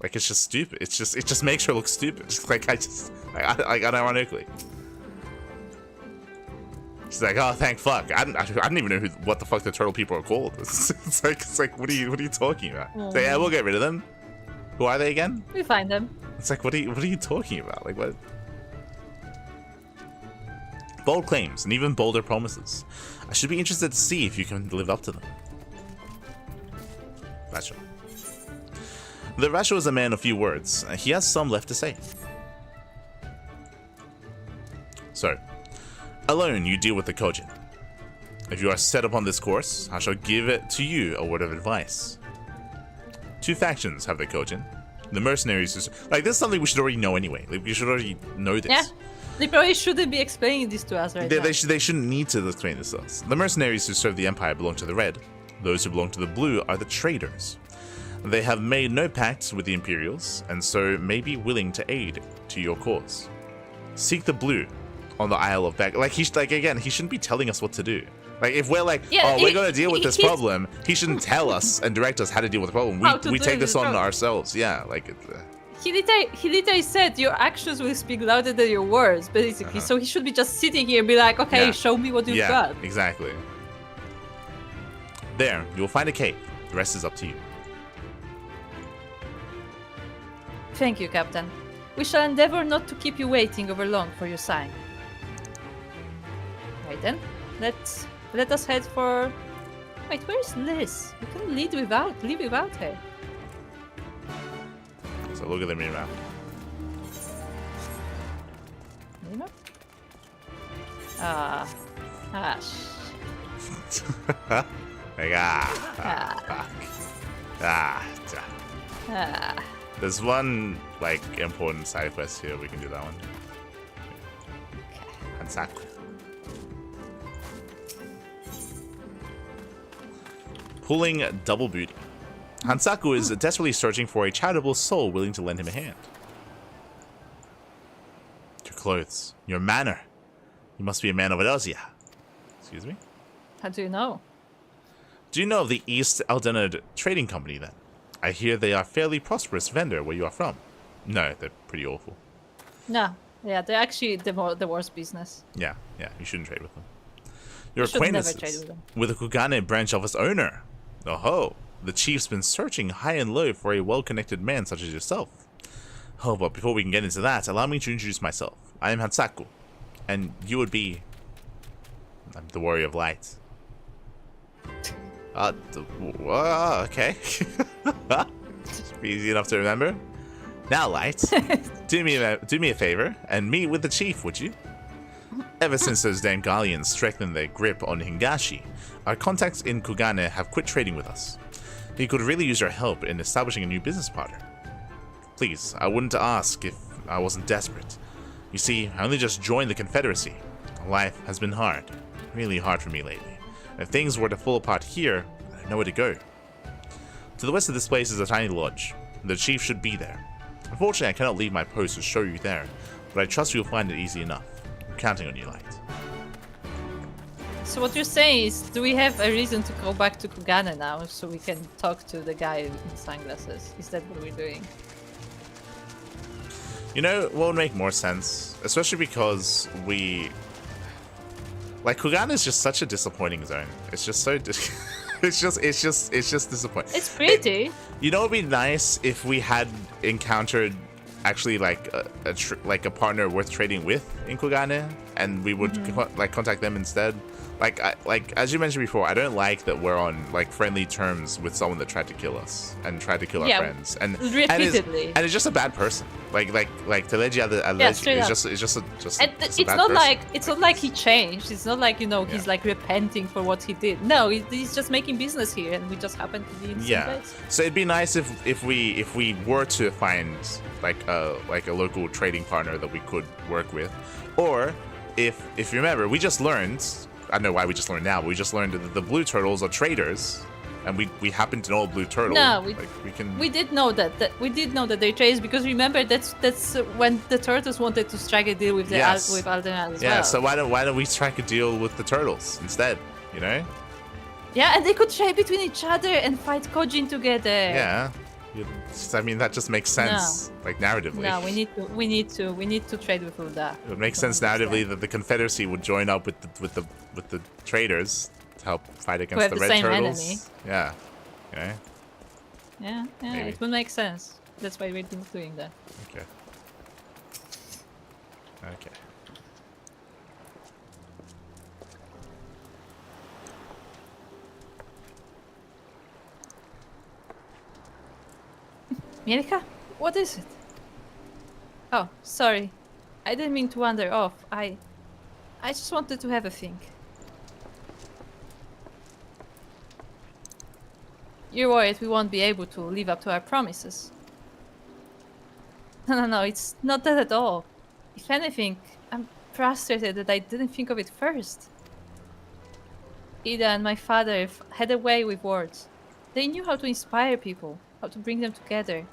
Like it's just stupid. It just makes her look stupid. Just like unironically. She's like, oh, thank fuck. I didn't even know what the fuck the turtle people are called. It's like what are you talking about? So, yeah, we'll get rid of them. Who are they again? We find them. It's like what are you talking about? Like what? Bold claims and even bolder promises. I should be interested to see if you can live up to them. Rasho. The Rasho is a man of few words. He has some left to say. So, alone you deal with the Kojin. If you are set upon this course, I shall give it to you a word of advice. 2 factions have the Kojin. The mercenaries, like this is something we should already know anyway. Like, we should already know this. Yeah, they probably shouldn't be explaining this to us right now. They shouldn't need to explain this to us. The mercenaries who serve the Empire belong to the red. Those who belong to the blue are the traders. They have made no pact with the Imperials, and so may be willing to aid to your cause. Seek the blue on the Isle of Back. Like, again, he shouldn't be telling us what to do. Like, if we're like, we're gonna deal with this problem, he shouldn't tell us and direct us how to deal with the problem. We take this on ourselves. Yeah, like He literally said your actions will speak louder than your words, basically. So he should be just sitting here and be like, okay, show me what you've got. Yeah, exactly. There, you'll find a cave. The rest is up to you. Thank you, Captain. We shall endeavor not to keep you waiting over long for your sign. Right then, let us head for... Wait, where's Liz? We can leave without her. So look at the minimap. Minimap? Fuck. There's one like important side quest here. We can do that one. Hansaku. Pulling double booty. Hansaku is desperately searching for a charitable soul willing to lend him a hand. Your clothes, your manner. You must be a man of Edosia. Excuse me? How do you know? Do you know of the East Aldenard Trading Company then? I hear they are a fairly prosperous vendor where you are from. No, they're pretty awful. No, yeah, they're actually the worst business. Yeah, you shouldn't trade with them. Your acquaintances with the Kugane branch office owner. Oh, the chief's been searching high and low for a well-connected man such as yourself. Oh, but before we can get into that, allow me to introduce myself. I am Hansaku, and you would be... I'm the Warrior of Light. Okay. Should be easy enough to remember. Now, Light, do me a favor and meet with the chief, would you? Ever since those damn Galleons strengthened their grip on Hingashi, our contacts in Kugane have quit trading with us. He could really use your help in establishing a new business partner. Please, I wouldn't ask if I wasn't desperate. You see, I only just joined the Confederacy. Life has been hard, really hard for me lately. If things were to fall apart here, I don't know where to go. To the west of this place is a tiny lodge. The chief should be there. Unfortunately, I cannot leave my post to show you there, but I trust you'll find it easy enough. I'm counting on you, Light. So what you're saying is, do we have a reason to go back to Kugane now, so we can talk to the guy with sunglasses? Is that what we're doing? You know, what would make more sense? Especially because we... Like, Kugane is just such a disappointing zone. It's just so... it's just disappointing. It's pretty. You know, it'd be nice if we had encountered actually like a partner worth trading with in Kugane, and we would contact them instead. Like as you mentioned before, I don't like that we're on like friendly terms with someone that tried to kill us and tried to kill our friends, and repeatedly. And it's just a bad person. Like Teleji is just a it's not like it's not like he changed. It's not like, you know, he's like repenting for what he did. No, he's just making business here, and we just happen to be in the same place. So it'd be nice if we were to find like a local trading partner that we could work with, or if you remember, we just learned. I don't know why we just learned now, but we just learned that the blue turtles are traders, and we happen to know a blue turtle. No, we did know that we did know that they're traders, because remember that's when the turtles wanted to strike a deal with with Alderaan as well. Yeah, so why don't we strike a deal with the turtles instead? You know? Yeah, and they could trade between each other and fight Kojin together. Yeah. I mean, that just makes sense, like narratively. No, we need to trade with Ulda. It would make sense narratively that the Confederacy would join up with the traders to help fight against the red turtles. Enemy. Yeah, you know? Yeah, maybe. It would make sense. That's why we're doing that. Okay. Mirka, what is it? Oh, sorry. I didn't mean to wander off. I just wanted to have a think. You're worried we won't be able to live up to our promises. No, it's not that at all. If anything, I'm frustrated that I didn't think of it first. Ida and my father had a way with words. They knew how to inspire people, how to bring them together.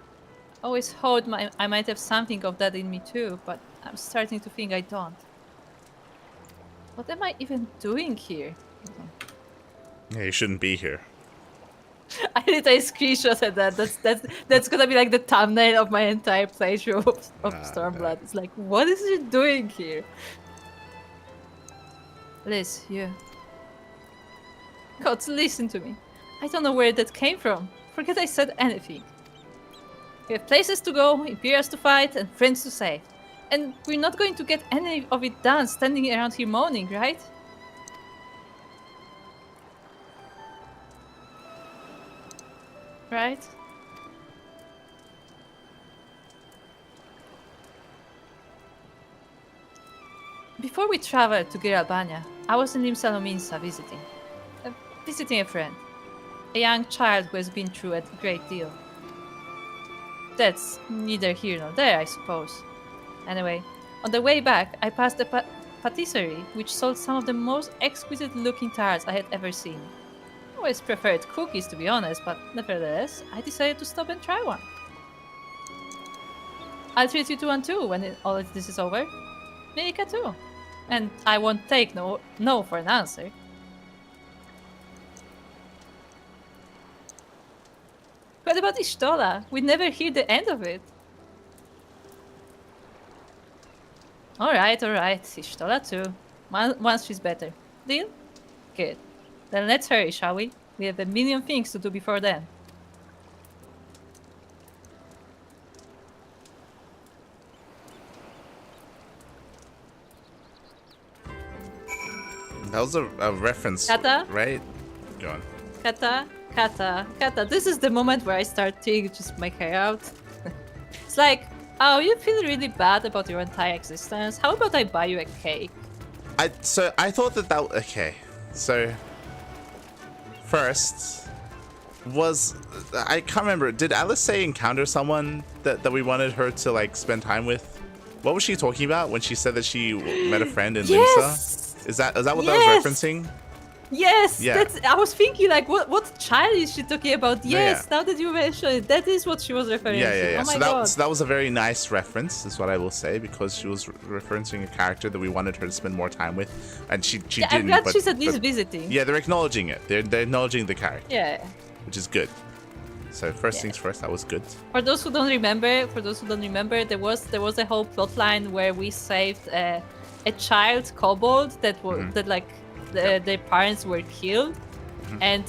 Always thought I might have something of that in me too, but I'm starting to think I don't. What am I even doing here? Yeah, you shouldn't be here. I literally screenshotted that. That's gonna be like the thumbnail of my entire playthrough of Stormblood. It's like, what is she doing here? Liz, you. God, listen to me. I don't know where that came from. Forget I said anything. We have places to go, Imperials to fight, and friends to save. And we're not going to get any of it done standing around here moaning, right? Right? Before we traveled to Gir Albania, I was in Limsalominsa visiting a friend. A young child who has been through a great deal. That's neither here nor there, I suppose. Anyway, on the way back, I passed a patisserie which sold some of the most exquisite-looking tarts I had ever seen. I always preferred cookies, to be honest, but nevertheless, I decided to stop and try one. I'll treat you to one too when all of this is over. Milka too. And I won't take no for an answer. What about Ishtola? We never hear the end of it. Alright, Ishtola too. Once she's better. Deal? Good. Then let's hurry, shall we? We have a million things to do before then. That was a reference, Kata? right? Go on. Kata. This is the moment where I start taking just my hair out. It's like, oh, you feel really bad about your entire existence. How about I buy you a cake? So I thought that okay. So first I can't remember. Did Alice say encounter someone that we wanted her to like spend time with? What was she talking about when she said that she met a friend in Limsa? Is that what that was referencing? Yes, yeah. I was thinking like, what child is she talking about? Yes, yeah. Now that you mention it, that is what she was referring to. Yeah. Oh my God. So that was a very nice reference, is what I will say, because she was referencing a character that we wanted her to spend more time with, and she didn't. I'm glad she's at least visiting. Yeah, they're acknowledging it. They're acknowledging the character. Yeah. Which is good. So first things first, that was good. For those who don't remember, there was a whole plot line where we saved a child kobold that like their parents were killed, and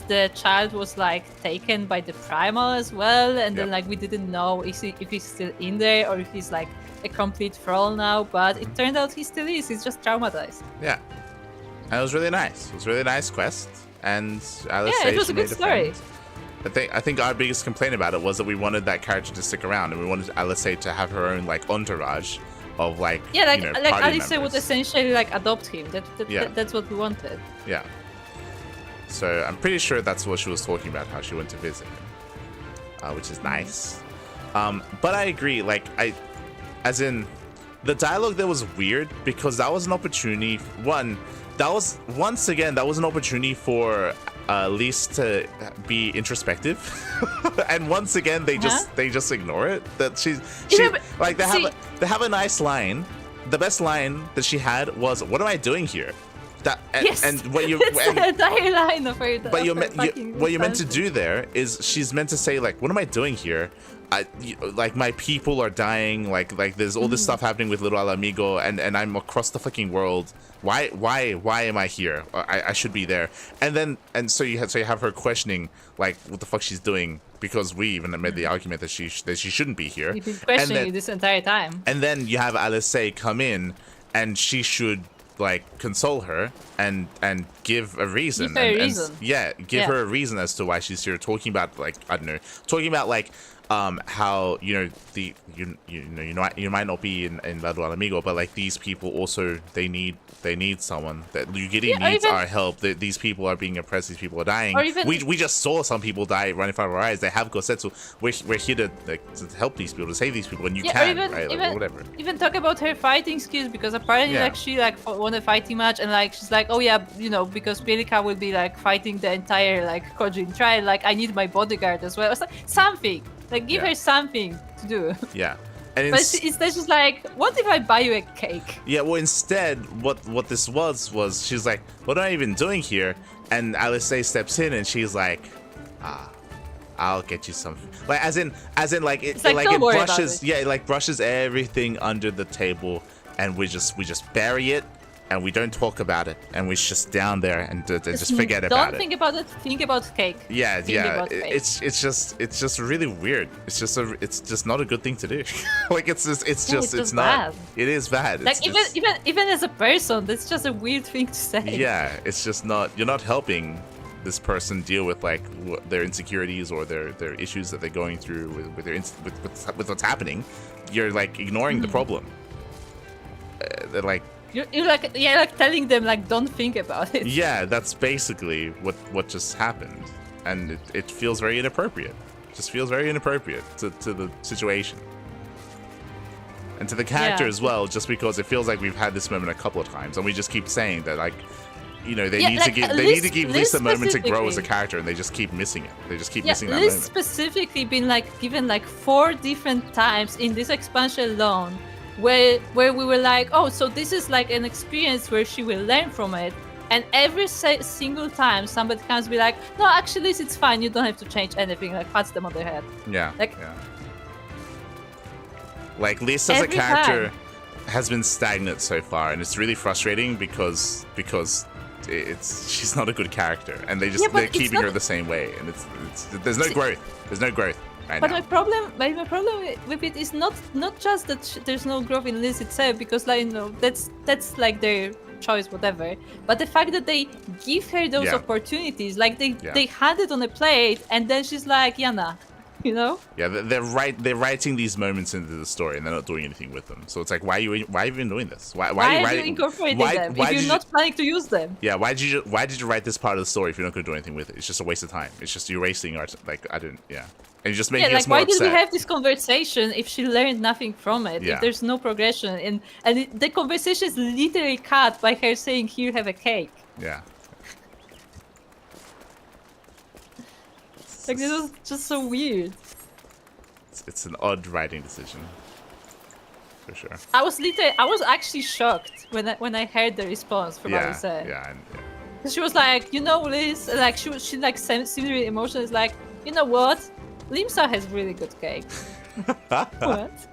the child was like taken by the primal as well, and then like we didn't know if he's still in there or if he's like a complete thrall now, but it turned out he still is. He's just traumatized. Yeah, and it was really nice. It was a really nice quest, and Alice it was a good story. I think our biggest complaint about it was that we wanted that character to stick around, and we wanted Alice to have her own like entourage of like like Alice would essentially like adopt him. That's what we wanted. Yeah. So I'm pretty sure that's what she was talking about, how she went to visit him, which is nice. But I agree. Like as in the dialogue there was weird because that was an opportunity. That was an opportunity for Lise to be introspective, and once again they just ignore it. That they have a nice line. The best line that she had was, "What am I doing here?" And what you the entire line of her. But what you're meant to do there is she's meant to say like, "What am I doing here? Like my people are dying. Like there's all this stuff happening with little Alamigo, and I'm across the fucking world. Why am I here? I should be there." And so you have her questioning like what the fuck she's doing, because we even made the argument that she shouldn't be here. You've been questioning you this entire time. And then you have Alice come in, and she should like console her and give a reason. Give her a reason. Give her a reason as to why she's here, talking about like, I don't know, how you might not be in La Dual Amigo, but like these people also they need someone that Yugiri needs our help. These people are being oppressed. These people are dying. We just saw some people die right in front of our eyes. They have Gosetsu. We're here to help these people, to save these people, and you can, right? Like, whatever. Even talk about her fighting skills, because apparently like she like won a fighting match, and like she's like, oh yeah, you know, because Pelika will be like fighting the entire like Kojin trial. Like I need my bodyguard as well. It's like something. Like give her something to do. Yeah. And but instead she's like, what if I buy you a cake? Yeah, well, instead, what this was she's like, what am I even doing here? And Alice steps in and she's like, I'll get you something. Like, as in, like it brushes, it like brushes everything under the table, and we just bury it, and we don't talk about it, and we're just down there and just forget about it. Don't think about it. Think about cake. Yeah. It's just really weird. It's just not a good thing to do. Like it's not. Bad. It is bad. Like even as a person, that's just a weird thing to say. Yeah, it's just not. You're not helping this person deal with like their insecurities or their issues that they're going through with what's happening. You're like ignoring the problem. They're like. You're like telling them like don't think about it. Yeah, that's basically what just happened, and it feels very inappropriate. It just feels very inappropriate to the situation and to the character as well. Just because it feels like we've had this moment a couple of times, and we just keep saying that like, you know, they need to give Liz a moment to grow as a character, and they just keep missing it. They just keep missing that Liz moment. Specifically been like given like 4 different times in this expansion alone. Where we were like, oh, so this is like an experience where she will learn from it, and every single time somebody comes to be like, no, actually it's fine, you don't have to change anything, like pats them on the head. Like Liz as a character has been stagnant so far, and it's really frustrating because she's not a good character, and they're keeping her the same way, and there's no growth. There's no growth. But my problem with it is not just that there's no growth in Liz itself, because like, you know, that's like their choice, whatever. But the fact that they give her those opportunities, like they had it on a plate, and then she's like, Yana, you know? Yeah, they're writing these moments into the story, and they're not doing anything with them. So it's like, why are you even doing this? Why are you incorporating them if you're not planning to use them? Yeah, why did you write this part of the story if you're not going to do anything with it? It's just a waste of time. It's just you're wasting our and you're just making us more why upset. Did we have this conversation if she learned nothing from it? If there's no progression, and the conversation is literally cut by her saying, "Here, have a cake." Yeah. Like this was just so weird. It's an odd writing decision, for sure. I was actually shocked when I heard the response from what he said. Yeah. She was like, you know, Liz, like she like seemed really emotional. It's like, you know what? Limsa has really good cake. What?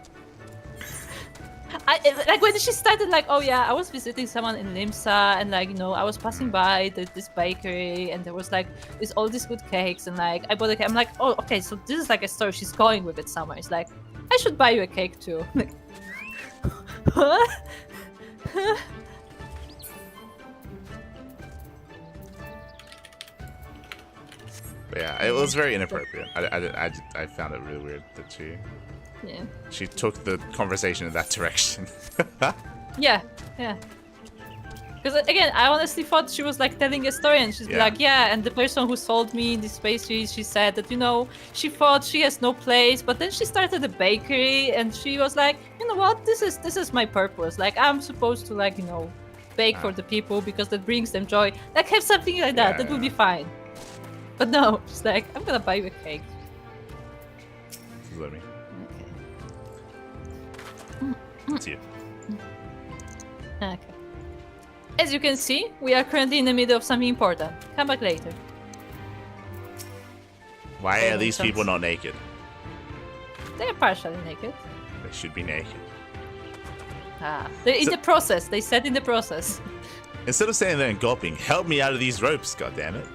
Like when she started, like, oh yeah, I was visiting someone in Limsa, and like, you know, I was passing by this bakery, and there was like all these good cakes, and like I bought a cake. I'm like, oh, okay, so this is like a story. She's going with it somewhere. It's like, I should buy you a cake too. Like, what? But yeah, it was very inappropriate. I found it really weird that she took the conversation in that direction. Yeah. Because again, I honestly thought she was like telling a story, and she's like, yeah, and the person who sold me this pastry, she said that, you know, she thought she has no place, but then she started a bakery, and she was like, you know what, this is my purpose. Like, I'm supposed to, like, you know, bake for the people because that brings them joy. Like, have something like that. That would be fine. But no, she's like, I'm gonna buy you a cake. Let me. It's you. Okay. As you can see, we are currently in the middle of something important. Come back later. Why are these people not naked? They're partially naked. They should be naked. They're in the process. They said in the process. Instead of standing there and gulping, help me out of these ropes, goddammit.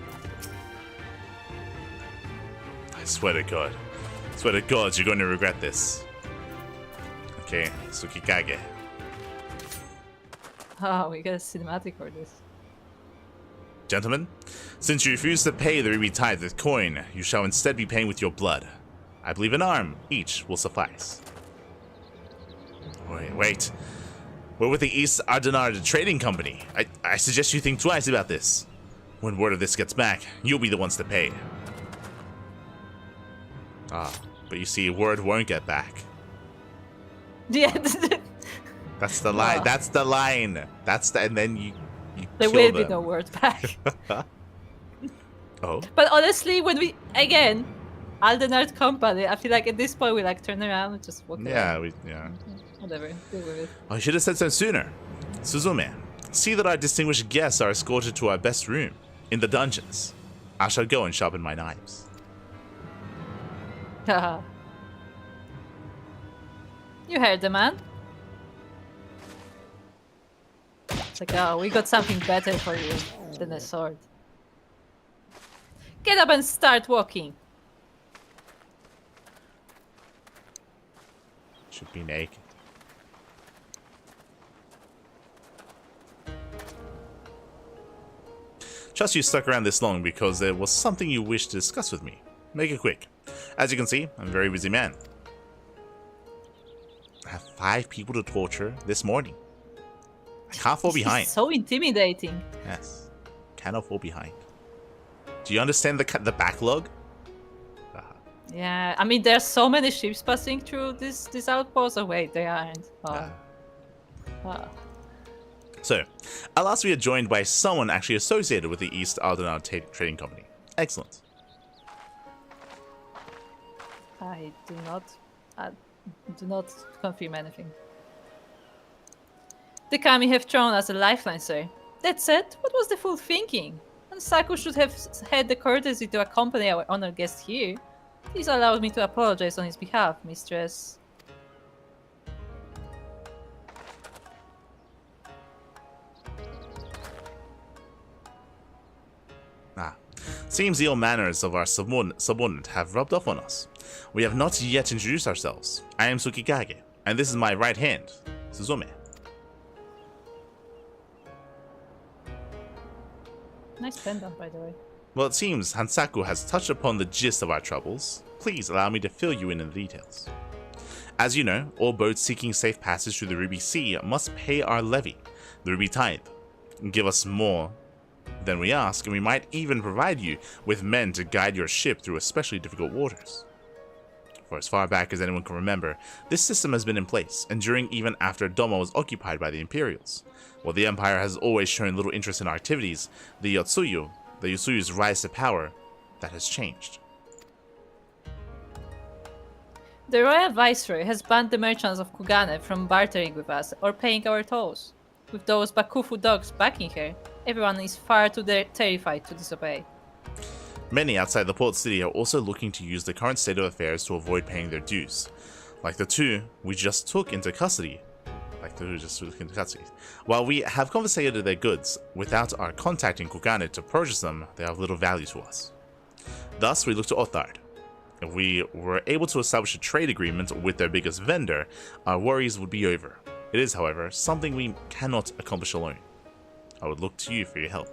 I swear to God. I swear to God, you're going to regret this. Okay, Tsukikage. Oh, we got a cinematic for this. Gentlemen, since you refuse to pay the ruby tithe with coin, you shall instead be paying with your blood. I believe an arm each will suffice. Wait. We're with the East Ardenard Trading Company. I suggest you think twice about this. When word of this gets back, you'll be the ones to pay. Ah, but you see, word won't get back. Yeah. That's the line. Wow. That's the line. And then you There kill will them. be no word back. Oh. But honestly, when we again, Aldenard Company, I feel like at this point we like turn around and just walk away. Yeah. Whatever. Deal with it. I should have said so sooner. Suzume, see that our distinguished guests are escorted to our best room in the dungeons. I shall go and sharpen my knives. Haha. You heard the man. It's like, oh, we got something better for you than a sword. Get up and start walking. Should be naked. Trust you stuck around this long because there was something you wished to discuss with me. Make it quick. As you can see, I'm a very busy man. I have 5 people to torture this morning. I can't fall behind. So intimidating. Yes. Cannot fall behind. Do you understand the backlog? Yeah, I mean, there's so many ships passing through this outpost. Oh wait, they aren't. Oh. So, at last we are joined by someone actually associated with the East Ardenard Trading Company. Excellent. I do not confirm anything. The Kami have thrown us a lifeline, sir. That said, what was the fool thinking? And Saku should have had the courtesy to accompany our honored guest here. Please allow me to apologize on his behalf, mistress. Seems the ill manners of our subordinate have rubbed off on us. We have not yet introduced ourselves. I am Tsukikage, and this is my right hand, Suzume. Nice pendant, by the way. Well, it seems Hansaku has touched upon the gist of our troubles. Please allow me to fill you in on the details. As you know, all boats seeking safe passage through the Ruby Sea must pay our levy, the Ruby Tithe. Give us more than we ask, and we might even provide you with men to guide your ship through especially difficult waters. For as far back as anyone can remember, this system has been in place, enduring even after Doma was occupied by the Imperials. While the Empire has always shown little interest in our activities, the Yotsuyu's rise to power, that has changed. The Royal Viceroy has banned the merchants of Kugane from bartering with us or paying our tolls. With those Bakufu dogs backing her, everyone is far too terrified to disobey. Many outside the port city are also looking to use the current state of affairs to avoid paying their dues. Like the two we just took into custody. While we have confiscated their goods, without our contacting Kugane to purchase them, they have little value to us. Thus, we look to Othard. If we were able to establish a trade agreement with their biggest vendor, our worries would be over. It is, however, something we cannot accomplish alone. I would look to you for your help.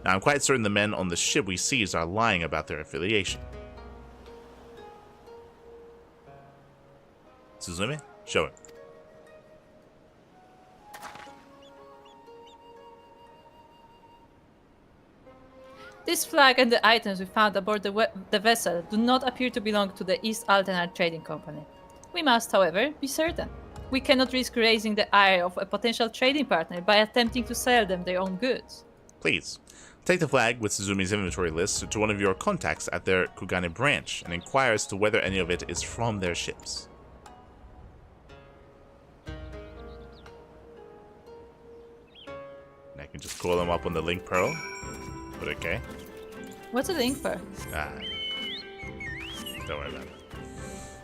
Now, I'm quite certain the men on the ship we seized are lying about their affiliation. Suzume, show it. This flag and the items we found aboard the vessel do not appear to belong to the East Altenar Trading Company. We must, however, be certain. We cannot risk raising the ire of a potential trading partner by attempting to sell them their own goods. Please, take the flag with Suzumi's inventory list to one of your contacts at their Kugane branch and inquire as to whether any of it is from their ships. I can just call them up on the link pearl. But okay. What's a link for? Don't worry about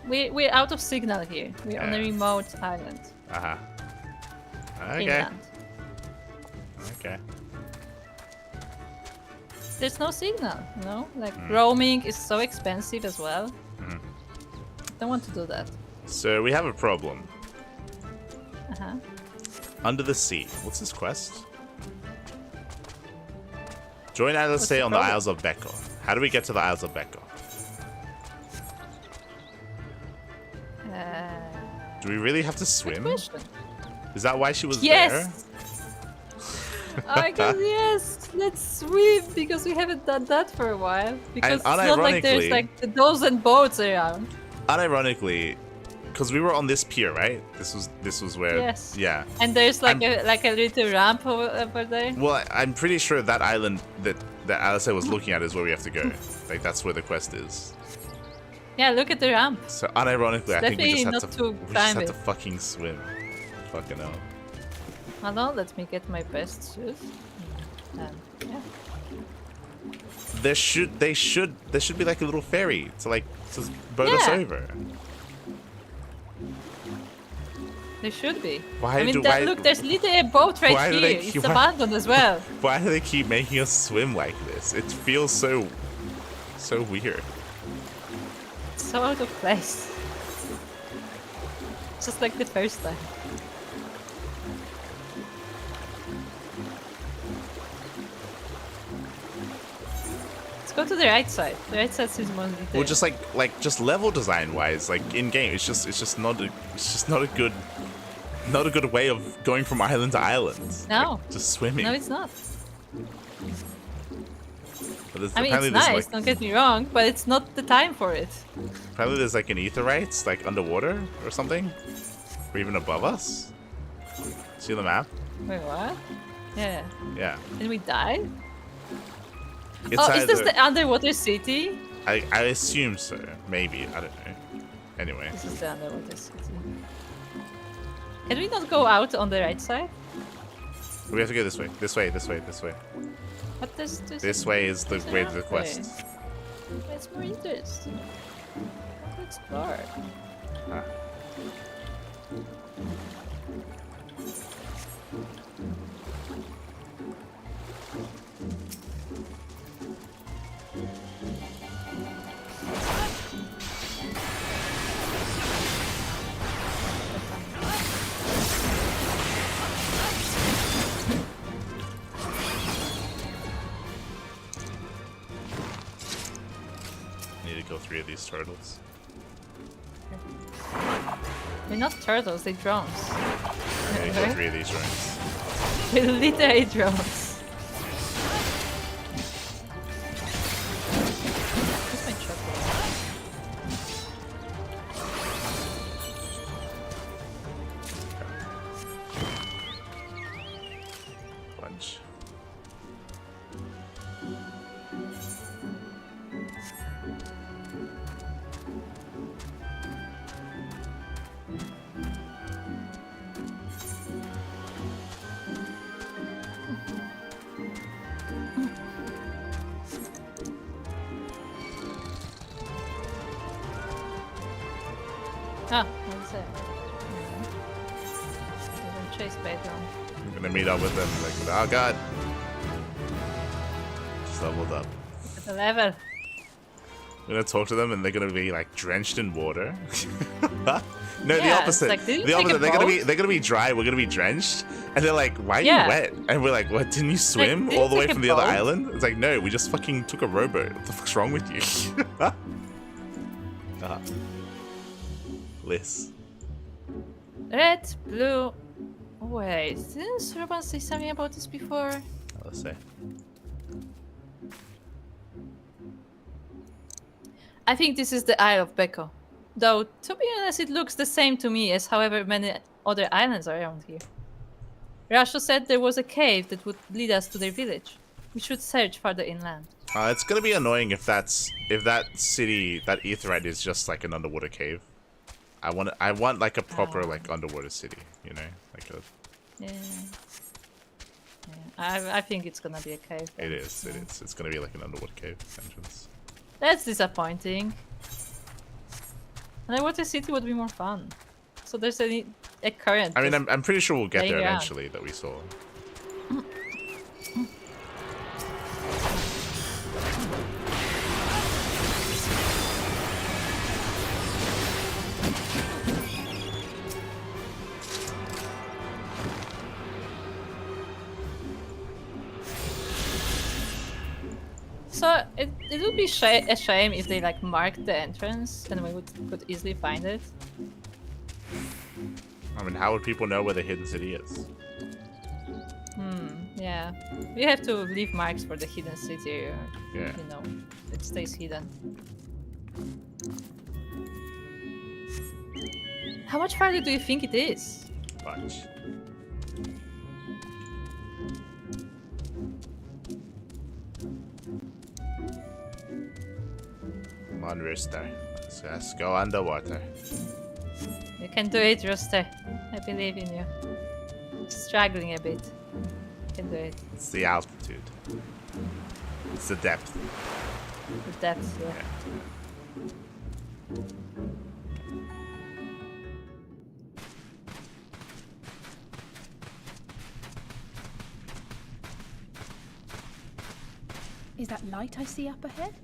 it. We're out of signal here. We're on a remote island. Okay. Inland. Okay. There's no signal, you know? Like, roaming is so expensive as well. Don't want to do that. So we have a problem. Uh-huh. Under the sea. What's this quest? Join Alistair on the problem? Isles of Beko. How do we get to the Isles of Beko? Do we really have to swim? Question. Is that why she was Yes. there? Oh my god, yes! Let's swim because we haven't done that for a while. Because it's not like there's like a dozen boats around. Unironically, because we were on this pier, right? This was where. Yes. Yeah. And there's like a little ramp over there. Well, I'm pretty sure that island that Alice was looking at is where we have to go. Like that's where the quest is. Yeah, look at the ramp. So unironically, I think we just have to fucking swim. Fucking hell. Hold on, let me get my best suit. Yeah. There should be like a little ferry to boat us over. There should be. Why look, there's literally a boat right here. It's abandoned as well. Why do they keep making us swim like this? It feels so weird. It's so out of place. Just like the first time. Go to the right side. The right side is more detailed. Well, just level design wise, like in game, it's just not a good way of going from island to island. No, like, just swimming. No, it's not. I mean, it's nice. Don't get me wrong, but it's not the time for it. Probably there's like an aetherytes like underwater or something, or even above us. See the map? Wait, what? Yeah. Yeah. Did we die? It's is this the underwater city? I assume so. Maybe. I don't know. Anyway. This is the underwater city. Can we not go out on the right side? We have to go this way. This way. But this way is the way to the quest. It's more interesting. Let's explore. Ah. Kill 3 of these turtles. They're not turtles, they're drones. Yeah, kill 3 of these drones. They're literally drones. Where's my truck? Bunch. Ah, what's that? Chase bedroom. I'm gonna meet up with them like, oh god. Just leveled up. At the level. I'm gonna talk to them and they're gonna be like drenched in water. No, Yeah, the opposite. like, The opposite. They're gonna be dry. We're gonna be drenched, and they're like, "Why are you wet?" And we're like, "What? Didn't you swim didn't all the way take a from the other boat? island?" It's like, "No, we just fucking took a rowboat. What the fuck's wrong with you?" Liz. Red, blue. Wait, didn't Serban say something about this before? Let's say. I think this is the Isle of Beko. Though, to be honest, it looks the same to me as however many other islands are around here. Rasho said there was a cave that would lead us to their village. We should search farther inland. It's gonna be annoying if that city, that aetherite is just like an underwater cave. I want like a proper like underwater city, you know, like a. Yeah. I think it's gonna be a cave. It is. It's gonna be like an underwater cave entrance. That's disappointing. Underwater city would be more fun. So there's a current. I mean, I'm pretty sure we'll get there around. eventually. That we saw. So it would be a shame if they like marked the entrance and we could easily find it. I mean, how would people know where the hidden city is? Yeah. We have to leave marks for the hidden city, or, Yeah. you know, it stays hidden. How much farther do you think it is? Bunch. Come on, Rooster. Let's go underwater. You can do it, Rooster. I believe in you. Struggling a bit. You can do it. It's the altitude. It's the depth. The depth, yeah. Is that light I see up ahead?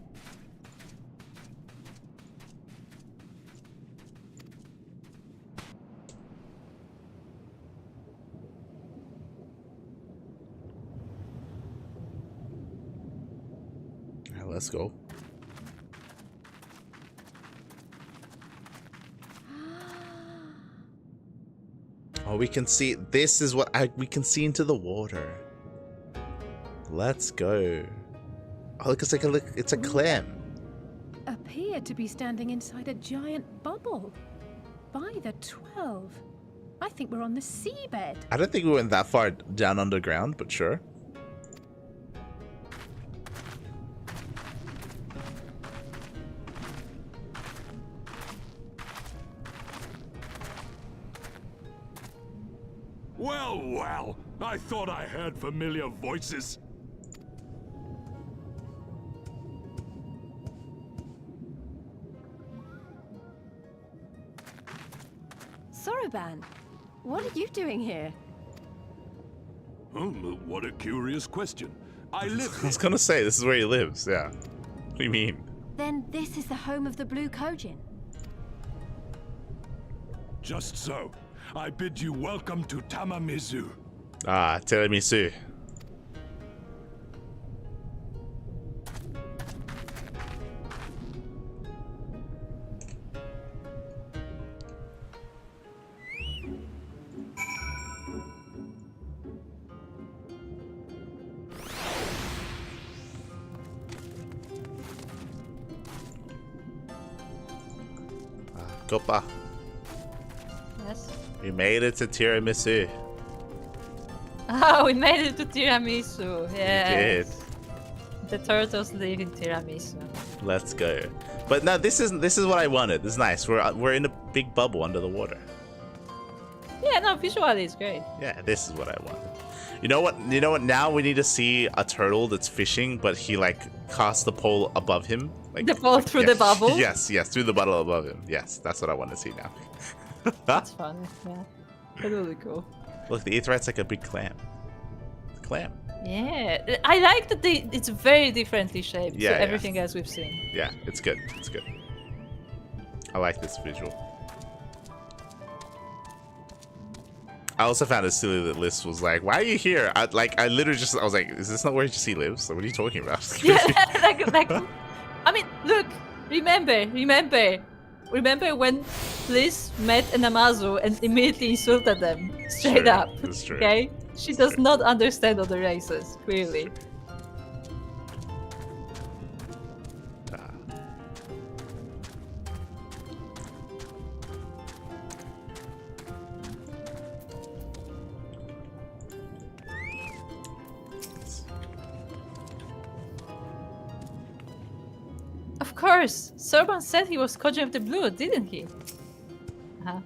Yeah, let's go. Oh, we can see. This is what we can see into the water. Let's go. Oh, look, it's a clam. Appear to be standing inside a giant bubble. By the 12. I think we're on the seabed. I don't think we went that far down underground, but sure. Well, well, I thought I heard familiar voices. Soroban, what are you doing here? What a curious question. I live I was gonna say, this is where he lives, yeah. What do you mean? Then this is the home of the Blue Kojin. Just so. I bid you welcome to Tamamizu. Ah, tiramisu. Gopa. Yes. We made it to tiramisu. Oh, we made it to tiramisu. Yes. The turtles live in tiramisu. Let's go. But no, this is what I wanted. This is nice. We're in a big bubble under the water. Yeah, no, visually it's great. Yeah, this is what I wanted. You know what? Now we need to see a turtle that's fishing, but he like casts the pole above him. Like the pole through the bubble? Yes, through the bubble above him. Yes, that's what I want to see now. That's funny, yeah. That's really cool. Look, the aetheryte's like a big clam. Clam. Yeah, I like that it's very differently shaped to everything else we've seen. Yeah, it's good. It's good. I like this visual. I also found it silly that Liz was like, "Why are you here?" I literally just, I was like, "Is this not where he lives? Like, what are you talking about?" Yeah, like, I mean, look, remember when Liz met an Amazu and immediately insulted them straight up. That's true. Okay, she does not understand other races, clearly. Of course! Sorban said he was Kojin of the Blue, didn't he?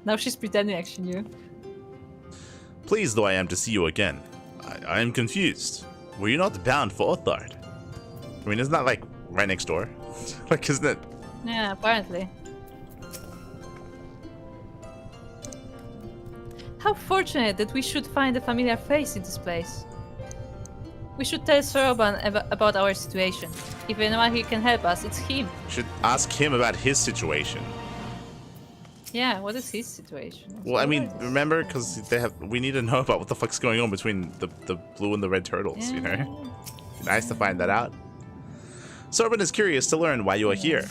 Now she's pretending like she knew. Pleased though I am to see you again. I am confused. Were you not bound for Othard? I mean, isn't that like right next door? Like, isn't it? Yeah, apparently. How fortunate that we should find a familiar face in this place. We should tell Soroban about our situation. If anyone here can help us, it's him. Should ask him about his situation. Yeah, what is his situation? Well, I mean, remember, because we need to know about what the fuck's going on between the blue and the red turtles, you know? Nice to find that out. Soroban is curious to learn why you are here.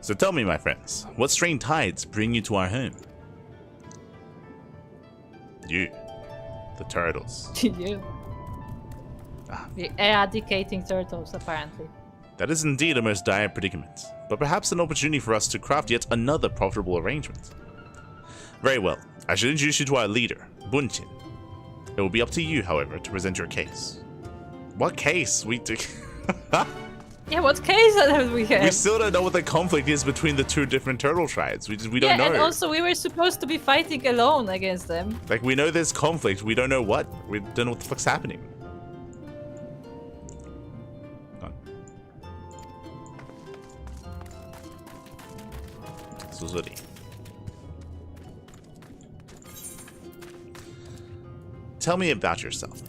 So tell me, my friends, what strange tides bring you to our home? You. The turtles. You. We're eradicating turtles, apparently. That is indeed a most dire predicament, but perhaps an opportunity for us to craft yet another profitable arrangement. Very well. I should introduce you to our leader, Bunchin. It will be up to you, however, to present your case. What case? We do. Yeah, what case have we had? We still don't know what the conflict is between the two different turtle tribes. We don't know. Yeah, and also we were supposed to be fighting alone against them. Like, we know there's conflict. We don't know what. We don't know what the fuck's happening. Suzuri. Tell me about yourself.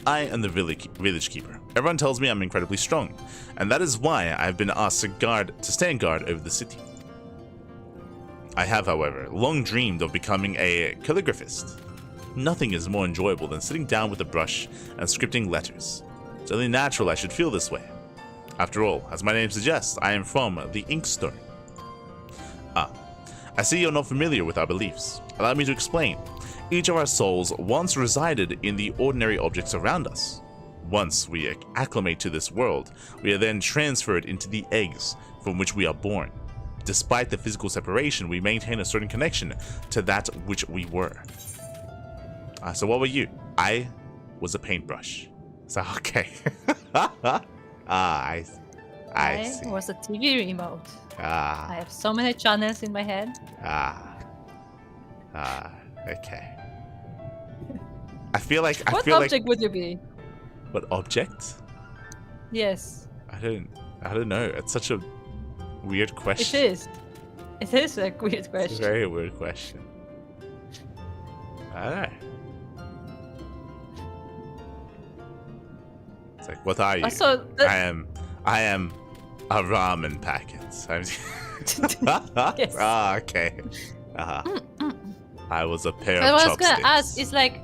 I am the village keeper. Everyone tells me I'm incredibly strong, and that is why I've been asked to stand guard over the city. I have, however, long dreamed of becoming a calligraphist. Nothing is more enjoyable than sitting down with a brush and scripting letters. It's only natural I should feel this way. After all, as my name suggests, I am from the Inkstone. I see you're not familiar with our beliefs. Allow me to explain. Each of our souls once resided in the ordinary objects around us. Once we acclimate to this world, we are then transferred into the eggs from which we are born. Despite the physical separation, we maintain a certain connection to that which we were. So what were you? I was a paintbrush. So, okay. I see. Was a TV remote. I have so many channels in my head. Okay. I feel like what object would you be? What object? Yes. I don't know. It's such a weird question. It is. It is a weird question. It's a very weird question. I don't know. It's like, what are you? I am a ramen packet. Yes. Okay. I was a pair of I was chopsticks. gonna ask, it's like,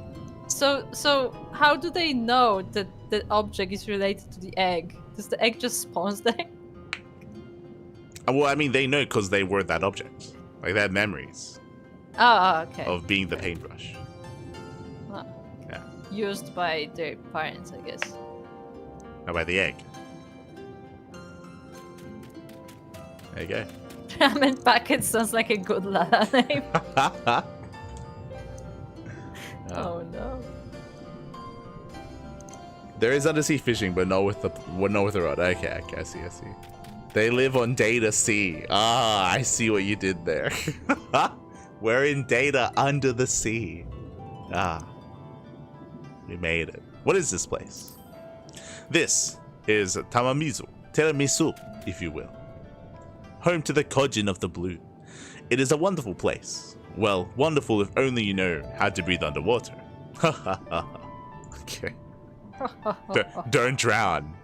so how do they know that the object is related to the egg? Does the egg just spawns there? Well, I mean, they know because they were that object. Like, they had memories. Oh, okay. Of being the paintbrush. Huh. Yeah. Used by their parents, I guess. No, by the egg. There you go. Ramen packet sounds like a good Lala name. Oh no. There is undersea fishing, but not with the rod. Okay, I see. They live on Data Sea. I see what you did there. We're in Data under the sea. We made it. What is this place? This is Tiramisu, if you will. Home to the Kojin of the Blue. It is a wonderful place. Well, wonderful if only you know how to breathe underwater. Okay. Don't drown.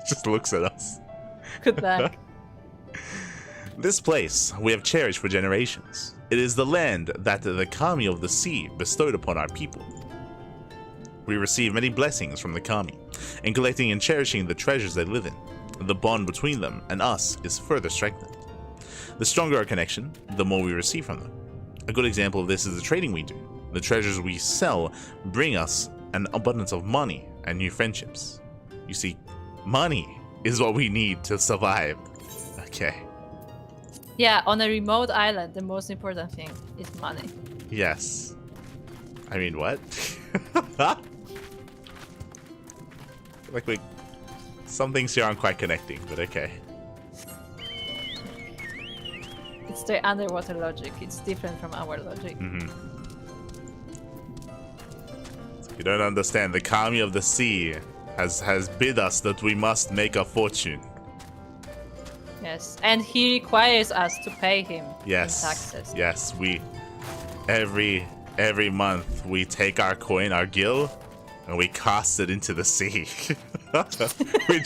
Just looks at us. Good luck. This place we have cherished for generations. It is the land that the Kami of the sea bestowed upon our people. We receive many blessings from the Kami, in collecting and cherishing the treasures they live in. The bond between them and us is further strengthened. The stronger our connection, the more we receive from them. A good example of this is the trading we do. The treasures we sell bring us an abundance of money and new friendships. You see, money is what we need to survive. Okay. Yeah, on a remote island, the most important thing is money. Yes. I mean, what? Like, some things here aren't quite connecting, but okay. It's their underwater logic. It's different from our logic. You don't understand. The Kami of the sea has bid us that we must make a fortune. Yes, and he requires us to pay him yes. in taxes. Yes, we every month we take our coin, our gil, and we cast it into the sea. we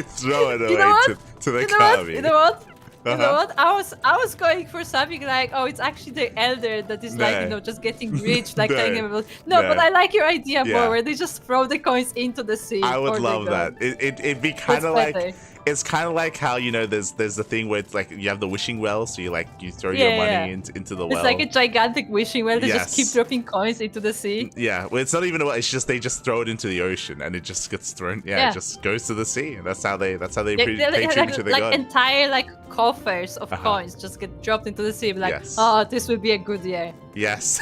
throw it away to the Kami. You know what? You know what? I was going for something like, oh, it's actually the elder that is like, just getting rich, like telling him about. No, but I like your idea more, where they just throw the coins into the sea. I would love that. It'd be kind of like it's kind of like how, you know, there's the thing where it's like you have the wishing well, so you throw your money into the well. It's like a gigantic wishing well. They just keep dropping coins into the sea. Yeah, well, it's not even a well. It's just they just throw it into the ocean and it just gets thrown. Yeah, it just goes to the sea. And that's how they pay tribute to the god. Entire coffers of coins just get dropped into the sea. Like, oh, this would be a good year. Yes.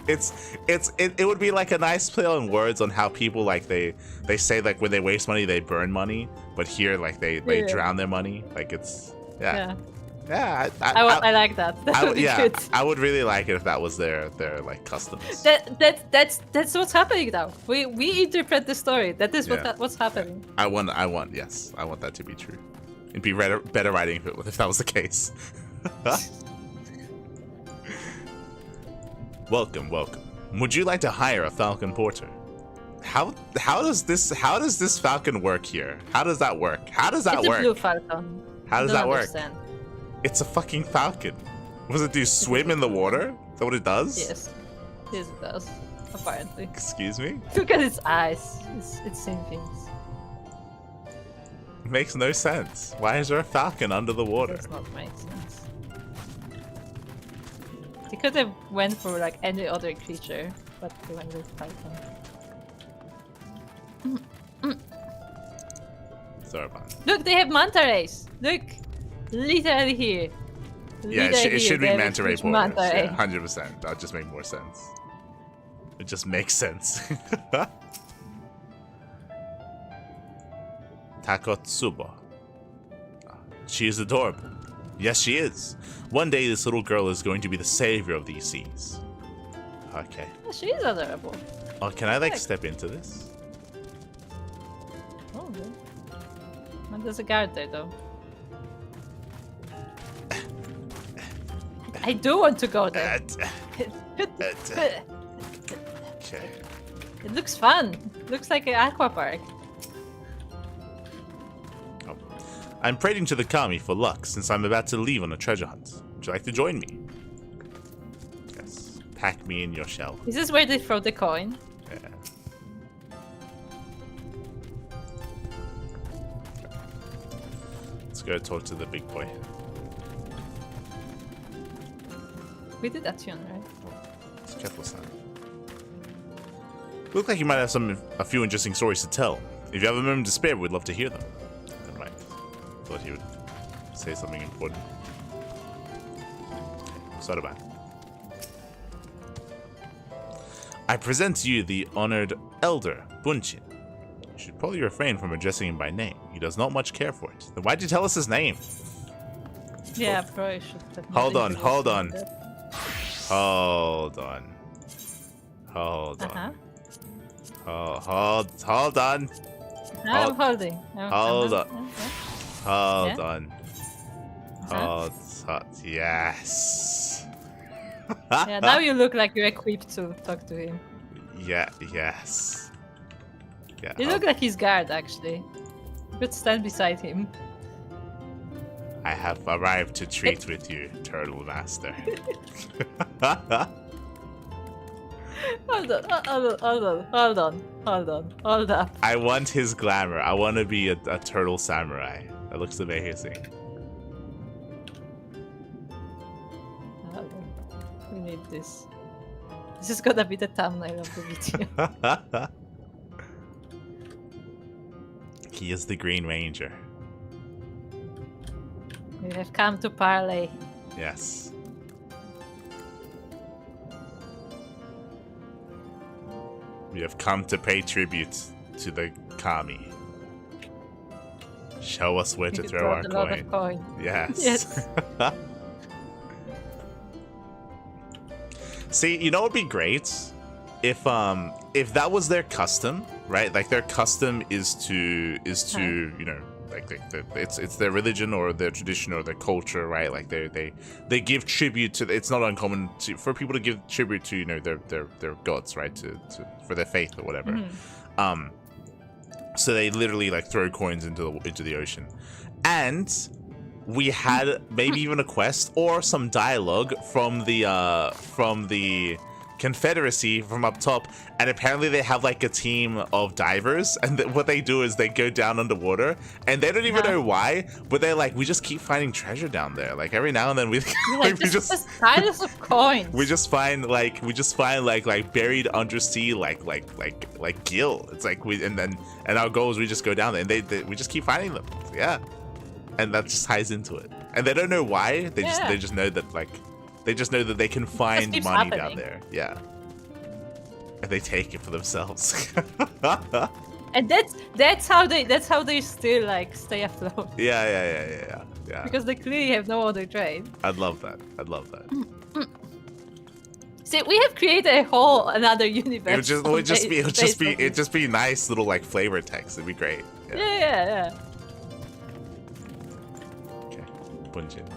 It would be like a nice play on words on how people like they say like when they waste money they burn money, but here like they drown their mony. Like it's I like that. That would be good. I would really like it if that was their like customs. That's what's happening now. We interpret the story. That is what's happening. I want that to be true. It'd be better writing if that was the case. Welcome. Would you like to hire a Falcon Porter? How does this Falcon work here? How does that work? It's a blue Falcon. How does that work? It's a fucking Falcon. What does it do? Swim in the water? Is that what it does? Yes, it does. Apparently. Excuse me? Look at its eyes. It's seeing things. It makes no sense. Why is there a Falcon under the water? It does not make sense. They could have went for like any other creature, but they went with Falcon. Sorry about it. Look, they have manta rays. Look, literally here. It should be manta ray porters. Yeah, 100%. That'll just make more sense. It just makes sense. Takotsuba. She is adorable. Yes, she is. One day, this little girl is going to be the savior of these seas. Okay. Oh, she is adorable. Oh, can I like step into this? Oh, good. Well, there's a guard there, though. I do want to go there. Okay. It looks fun. Looks like an aqua park. I'm praying to the kami for luck since I'm about to leave on a treasure hunt. Would you like to join me? Yes. Pack me in your shell. Is this where they throw the coin? Yeah. Let's go talk to the big boy. We did that tune, right? It's careful, son. Look like you might have a few interesting stories to tell. If you have a moment to spare, we'd love to hear them. Thought he would say something important. Sorry about it. I present to you the honored Elder Bunchin. You should probably refrain from addressing him by name. He does not much care for it. Then why'd you tell us his name? Yeah, probably should have. Hold on. Hold on. I'm holding. Hold on. Yes. Yeah, now you look like you're equipped to talk to him. Yeah, yes. Yeah. You look like his guard, actually. You could stand beside him. I have arrived to treat with you, Turtle Master. Hold on. I want his glamour. I want to be a turtle samurai. That looks amazing. We need this. This is gonna be the thumbnail of the video. He is the Green Ranger. We have come to parley. Yes. We have come to pay tribute to the kami. Show us where to throw our coin. Yes. See, you know what would be great? If that was their custom, right? Like their custom is to you know, like it's their religion or their tradition or their culture, right? Like they give tribute to. It's not uncommon for people to give tribute to, you know, their gods, right? For their faith or whatever. Mm-hmm. So they literally like throw coins into the ocean, and we had maybe even a quest or some dialogue from the Confederacy from up top, and apparently they have like a team of divers, and what they do is they go down underwater, and they don't even know why, but they're like, we just keep finding treasure down there. Like every now and then we like, we just piles of coins. we just find like buried undersea like gill. It's like and our goal is we just go down there, and we just keep finding them. Yeah, and that just ties into it, and they don't know why. They just know that like. They just know that they can find money down there. Yeah. And they take it for themselves. And that's how they still like stay afloat. Yeah. Because they clearly have no other trade. I'd love that. See, we have created another universe. It would just be nice little like flavor text. It'd be great. Yeah. Okay. Bunjin.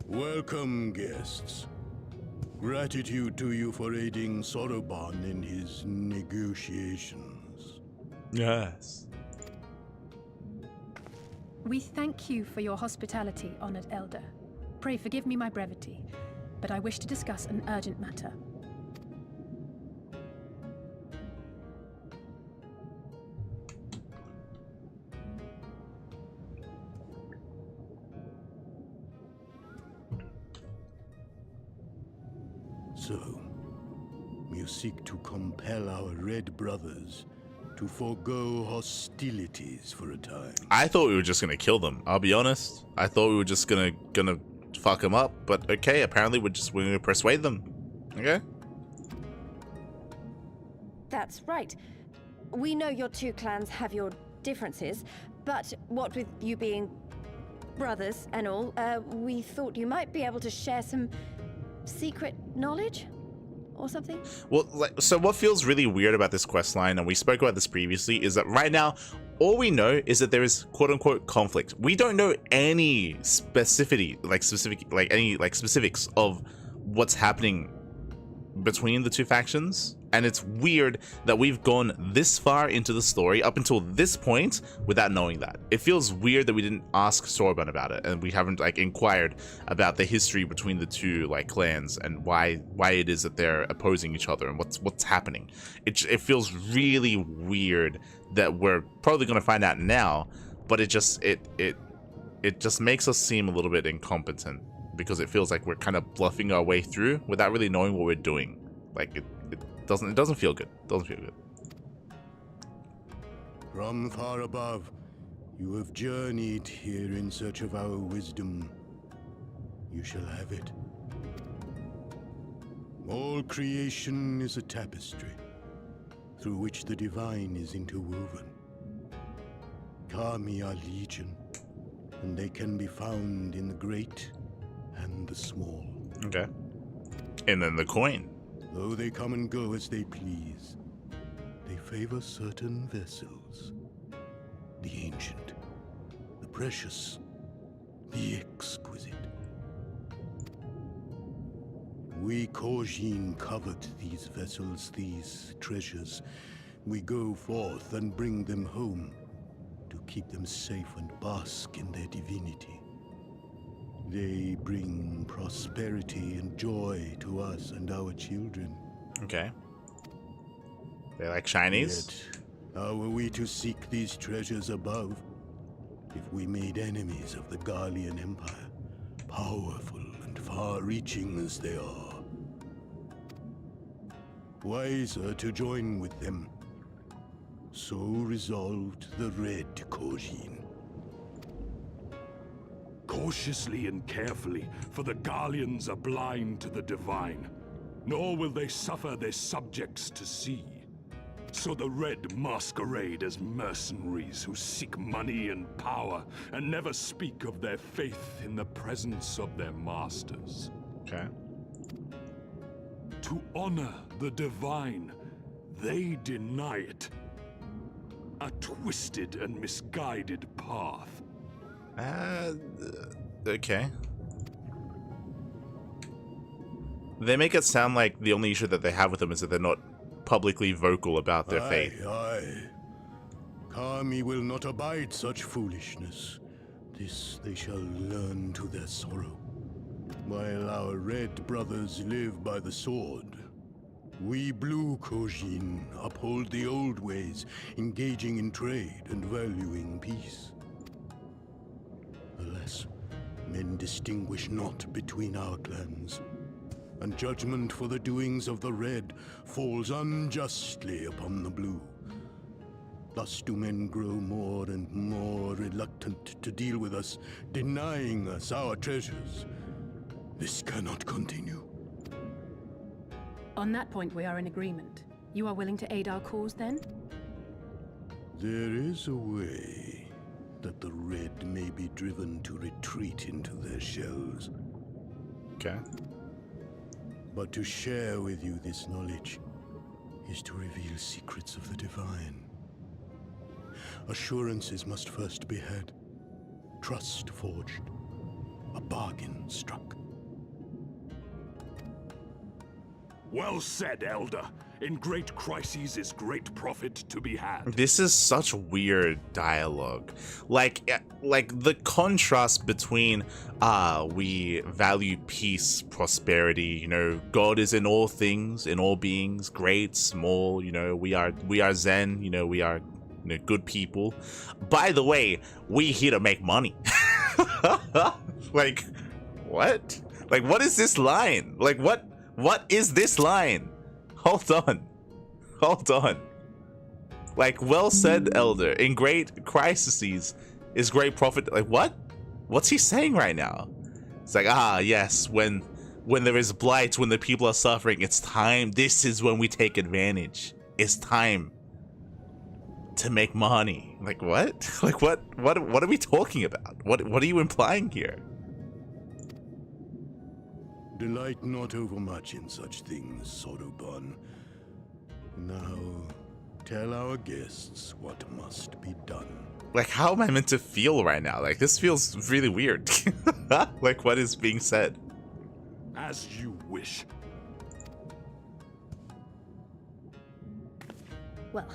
Welcome, guests. Gratitude to you for aiding Soroban in his negotiations. Yes. We thank you for your hospitality, honored elder. Pray forgive me my brevity, but I wish to discuss an urgent matter. So, you seek to compel our red brothers to forego hostilities for a time. I thought we were just gonna kill them. I'll be honest. I thought we were just gonna fuck them up. But okay, apparently we're gonna persuade them. Okay. That's right. We know your two clans have your differences, but what with you being brothers and all, we thought you might be able to share some secret knowledge or something. Well, so what feels really weird about this quest line, and we spoke about this previously, is that right now all we know is that there is quote-unquote conflict. We don't know any specifics of what's happening between the two factions, and it's weird that we've gone this far into the story up until this point without knowing that. It feels weird that we didn't ask Stormblood about it, and we haven't like inquired about the history between the two like clans and why it is that they're opposing each other and what's happening. It feels really weird that we're probably going to find out now, but it just makes us seem a little bit incompetent, because it feels like we're kind of bluffing our way through without really knowing what we're doing. Like it doesn't feel good. From far above, you have journeyed here in search of our wisdom. You shall have it. All creation is a tapestry, through which the divine is interwoven. Kami are legion, and they can be found in the great and the small. Okay. And then the coin. Though they come and go as they please, they favor certain vessels. The ancient, the precious, the exquisite. We Kojin covet these vessels, these treasures. We go forth and bring them home to keep them safe and bask in their divinity. They bring prosperity and joy to us and our children. Okay. They like shinies? Yet, how are we to seek these treasures above if we made enemies of the Garlean Empire, powerful and far-reaching as they are? Wiser to join with them. So resolved the Red Kojin. Cautiously and carefully, for the Garleans are blind to the divine, nor will they suffer their subjects to see. So the Red masquerade as mercenaries who seek money and power, and never speak of their faith in the presence of their masters. Okay. To honor the divine, they deny it. A twisted and misguided path. Okay. They make it sound like the only issue that they have with them is that they're not publicly vocal about their faith. Aye. Kami will not abide such foolishness. This they shall learn to their sorrow. While our red brothers live by the sword, we blue Kojin uphold the old ways, engaging in trade and valuing peace. Alas, men distinguish not between our clans, and judgment for the doings of the red falls unjustly upon the blue. Thus do men grow more and more reluctant to deal with us, denying us our treasures. This cannot continue. On that point, we are in agreement. You are willing to aid our cause, then? There is a way that the red may be driven to retreat into their shells. Okay. But to share with you this knowledge is to reveal secrets of the divine. Assurances must first be had, trust forged, a bargain struck. Well said, Elder. In great crises is great profit to be had. This is such weird dialogue. Like the contrast between we value peace, prosperity, you know, God is in all things, in all beings, great, small, you know, we are Zen, you know, we are, you know, good people. By the way, we here to make money. Like, what? Like, what is this line? Like, what is this line? Hold on. Like, well said, Elder. In great crises is great profit. Like, what? What's he saying right now? It's like, yes, when there is blight, when the people are suffering, it's time. This is when we take advantage. It's time to make money. Like, what? Like, what are we talking about? What are you implying here? Delight not overmuch in such things, Soroban. Now, tell our guests what must be done. Like, how am I meant to feel right now? Like, this feels really weird. Like, what is being said? As you wish. Well,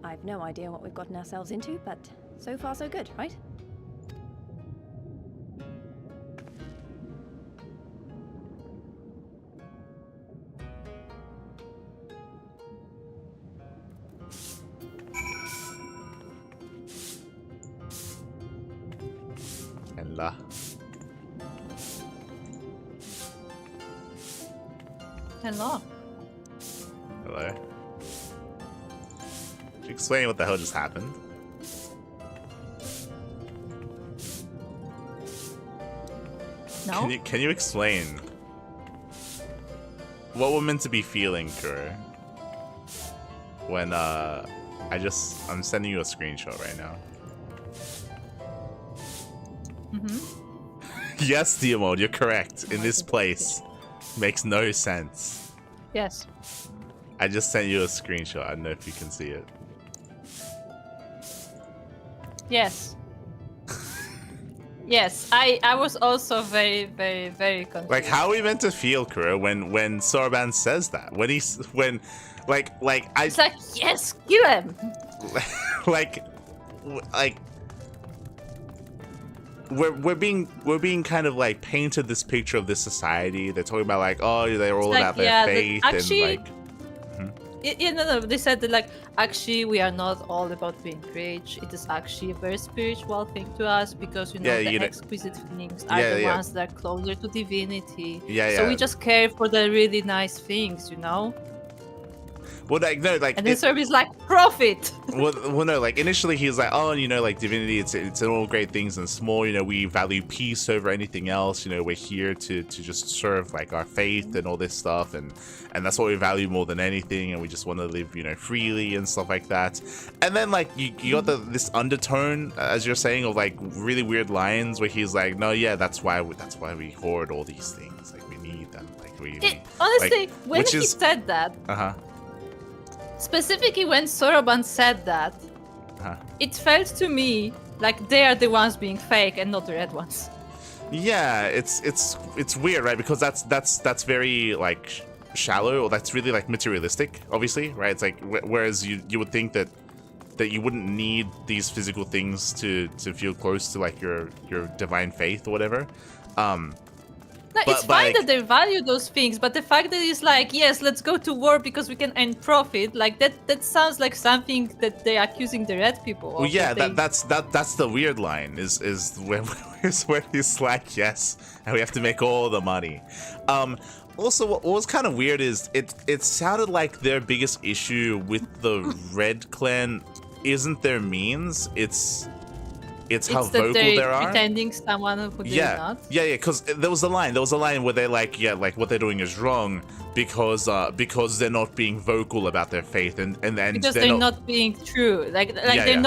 I've no idea what we've gotten ourselves into, but so far so good, right? Hello. Hello. Hello. Could you explain what the hell just happened? No? Can you explain what we're meant to be feeling, Kura? When I'm sending you a screenshot right now. Yes, Diamond, you're correct. In this place. Makes no sense. Yes. I just sent you a screenshot. I don't know if you can see it. Yes. Yes, I was also very, very, very confused. Like, how are we meant to feel, Kura, when Soroban says that? It's like, yes, kill him. like we're being kind of like painted this picture of this society. They're talking about like, oh, they're all about their faith actually, and like. No, they said that like actually we are not all about being rich. It is actually a very spiritual thing to us because the exquisite things are the ones that are closer to divinity. So we just care for the really nice things, you know. Well, like, no, like, and then Serb is like, profit. well, no, like, initially he was like, oh, you know, like, divinity, it's in all great things and small, you know, we value peace over anything else, you know, we're here to just serve, like, our faith and all this stuff, and that's what we value more than anything, and we just want to live, you know, freely and stuff like that. And then, like, you got this undertone, as you're saying, of, like, really weird lines where he's like, no, yeah, that's why we hoard all these things, like, we need them, like, honestly, like, when he said that, specifically when Soroban said that, it felt to me like they are the ones being fake and not the red ones. Yeah, it's weird, right? Because that's very like shallow, or that's really like materialistic, obviously, right? It's like whereas you would think that that you wouldn't need these physical things to feel close to like your divine faith or whatever. No, it's fine that they value those things, but the fact that it's like, yes, let's go to war because we can earn profit, like that sounds like something that they're accusing the red people of. Well, yeah, that's the weird line is where it's like, yes, and we have to make all the money. Also, what was kind of weird is it sounded like their biggest issue with the Red Clan isn't their means, it's how vocal they are. Pretending someone who they're not. Yeah, because there was a line where they're like, yeah, like what they're doing is wrong because they're not being vocal about their faith and because they're not being true. Like they're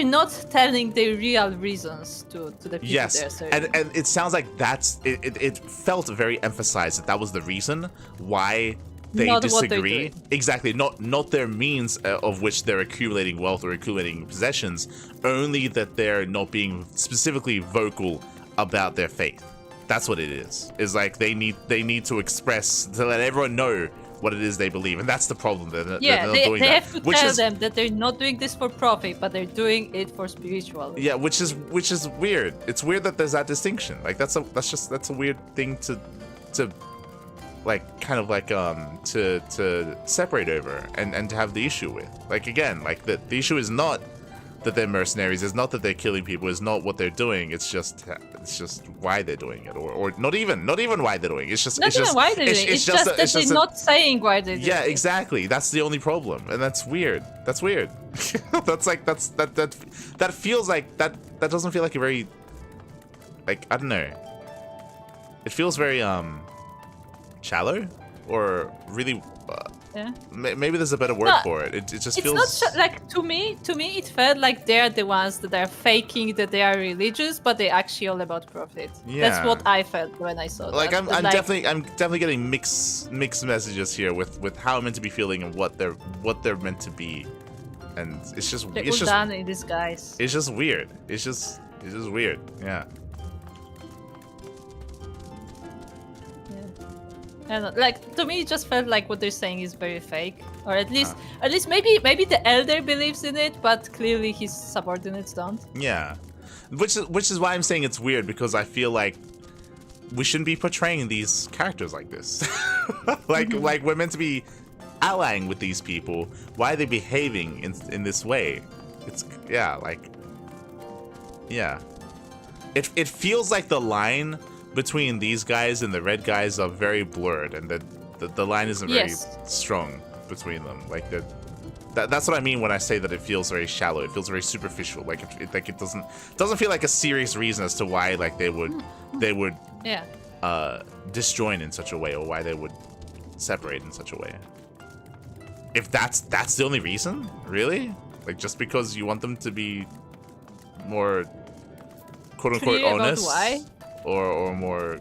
not telling the real reasons to the people there. So. And it sounds like it felt very emphasized that was the reason why they disagree. Exactly, not their means of which they're accumulating wealth or accumulating possessions, only that they're not being specifically vocal about their faith. That's what it is. Is like they need to express, to let everyone know what it is they believe, and that's the problem. They're not doing they that. have to tell them that they're not doing this for profit, but they're doing it for spiritual. Yeah, which is weird. It's weird that there's that distinction. Like that's a weird thing to like kind of like to separate over and to have the issue with. Like again, like the issue is not that they're mercenaries, it's not that they're killing people, it's not what they're doing, it's just why they're doing it, or not even why they're doing it. It's just why they're doing it. It's just that they're not saying why they're doing it. Yeah, exactly. That's the only problem, and that's weird. That's weird. that feels like that doesn't feel like a very, like, I don't know. It feels very shallow, or really. Yeah. Maybe there's a better word for it. It just feels. It's not like to me. it felt like they're the ones that are faking that they are religious, but they're actually all about profit. Yeah. That's what I felt when I saw like, that. I'm definitely getting mixed messages here with how I'm meant to be feeling and what they're meant to be, and it's just done in disguise. It's just weird. It's just weird. Yeah. And like to me, it just felt like what they're saying is very fake, or at least maybe the elder believes in it, but clearly his subordinates don't. Yeah, which is why I'm saying it's weird, because I feel like we shouldn't be portraying these characters like this. like we're meant to be allying with these people. Why are they behaving in this way? It's It feels like the line between these guys and the red guys are very blurred, and the line isn't very strong between them. Like that's what I mean when I say that it feels very shallow. It feels very superficial. Like it doesn't feel like a serious reason as to why like they would disjoin in such a way, or why they would separate in such a way. If that's the only reason, really, like just because you want them to be more quote unquote honest. Why? Or more,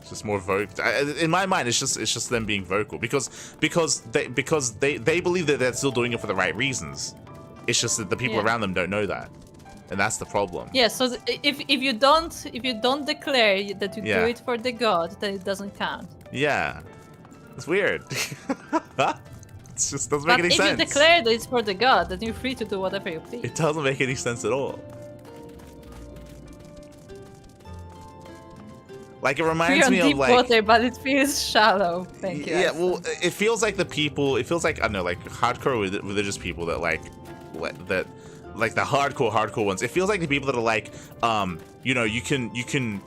just more vocal. In my mind, it's just them being vocal because they believe that they're still doing it for the right reasons. It's just that the people around them don't know that, and that's the problem. Yeah. So if you don't declare that you do it for the god, then it doesn't count. Yeah, it's weird. It just doesn't make any sense. If you declare that it's for the god, then you're free to do whatever you please. It doesn't make any sense at all. Like, it reminds me of, like... deep water, but it feels shallow. Thank you. Yeah, well, it feels like the people... It feels like, I don't know, like, hardcore religious people that, like the hardcore ones. It feels like the people that are like, you know, you can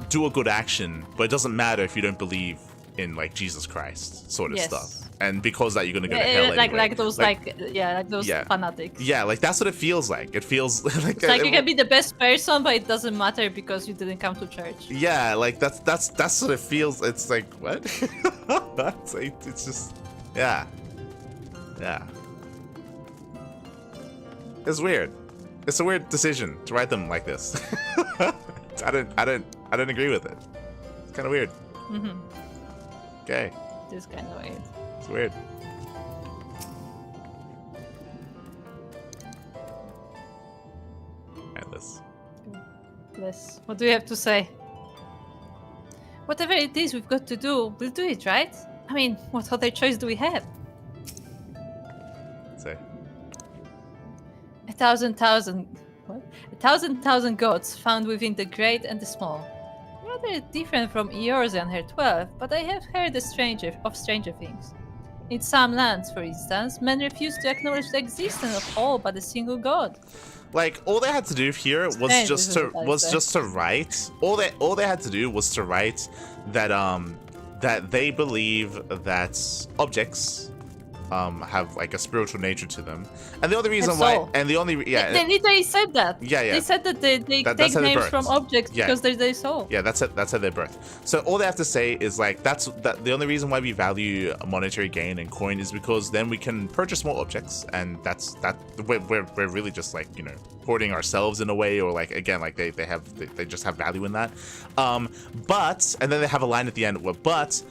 do a good action, but it doesn't matter if you don't believe in, like, Jesus Christ sort of stuff. And because that, you're gonna go to hell anyway. Like those fanatics. Yeah, like that's what it feels like. It feels like it's like you can be the best person, but it doesn't matter because you didn't come to church. Yeah, like that's what it feels. It's like, what? It's just, yeah. It's weird. It's a weird decision to write them like this. I don't agree with it. It's kind of weird. Okay. It is kind of weird. It's weird. Bless. What do you have to say? Whatever it is we've got to do, we'll do it, right? I mean, what other choice do we have? Say. 1,000 gods found within the great and the small. Rather different from Eorze and her 12, but I have heard of stranger things. In some lands, for instance, men refuse to acknowledge the existence of all but a single god. Like, all they had to do here was just to write. All they had to do was to write that that they believe that objects have like a spiritual nature to them, and the only reason why, and the only they literally said that. Yeah. They said that they take names from objects because they're their soul. Yeah, that's it. That's how they're birth. So all they have to say is like the only reason why we value monetary gain and coin is because then we can purchase more objects, and we're really just like, you know, hoarding ourselves in a way, or like, again, like they just have value in that. But and then they have a line at the end, but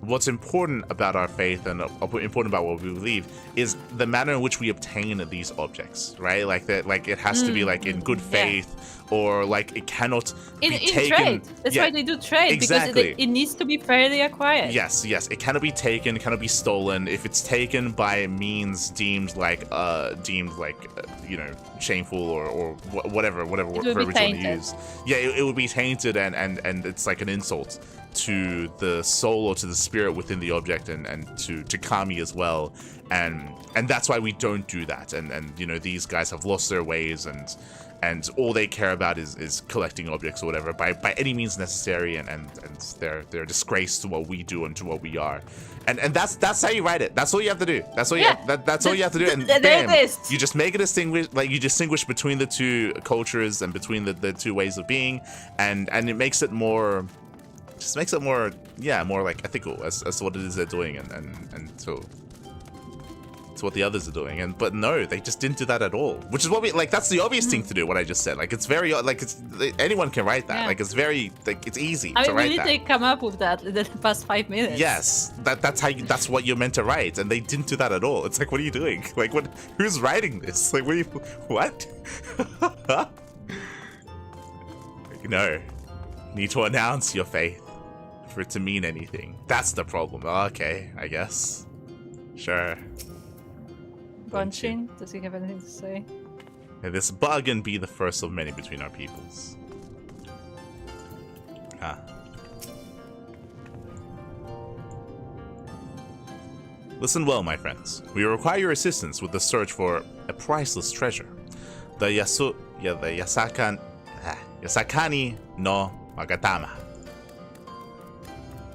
what's important about our faith and important about what we believe is the manner in which we obtain these objects, right? Like that, like it has to be like in good faith, or like it cannot be taken. Trade. That's why they do trade, exactly. Because it needs to be fairly acquired. Yes, it cannot be taken, cannot be stolen. If it's taken by means deemed like you know, shameful or whatever verbiage you want to use. Yeah, it would be tainted, and it's like an insult to the soul or to the spirit within the object, and to Kami as well, and that's why we don't do that, and you know, these guys have lost their ways, and all they care about is collecting objects or whatever by any means necessary, and they're a disgrace to what we do and to what we are, and that's how you write it. That's all you have to do. That's all that's all you have to do, and bam, you just make a distinguish between the two cultures and between the two ways of being, and it makes it more. Just makes it more, more like ethical as to what it is they're doing, and to what the others are doing. But no, they just didn't do that at all. Which is what we like. That's the obvious thing to do. What I just said. Like, it's very like anyone can write that. Like, it's very it's easy to write that. They come up with that in the past 5 minutes. Yes, that's what you're meant to write, and they didn't do that at all. It's like, what are you doing? Like, who's writing this? Like, what? No, you need to announce your faith for it to mean anything. That's the problem. Okay, I guess. Sure. Bunchin, does he have anything to say? May this bargain be the first of many between our peoples. Listen well, my friends. We require your assistance with the search for a priceless treasure. The Yasakani no Magatama.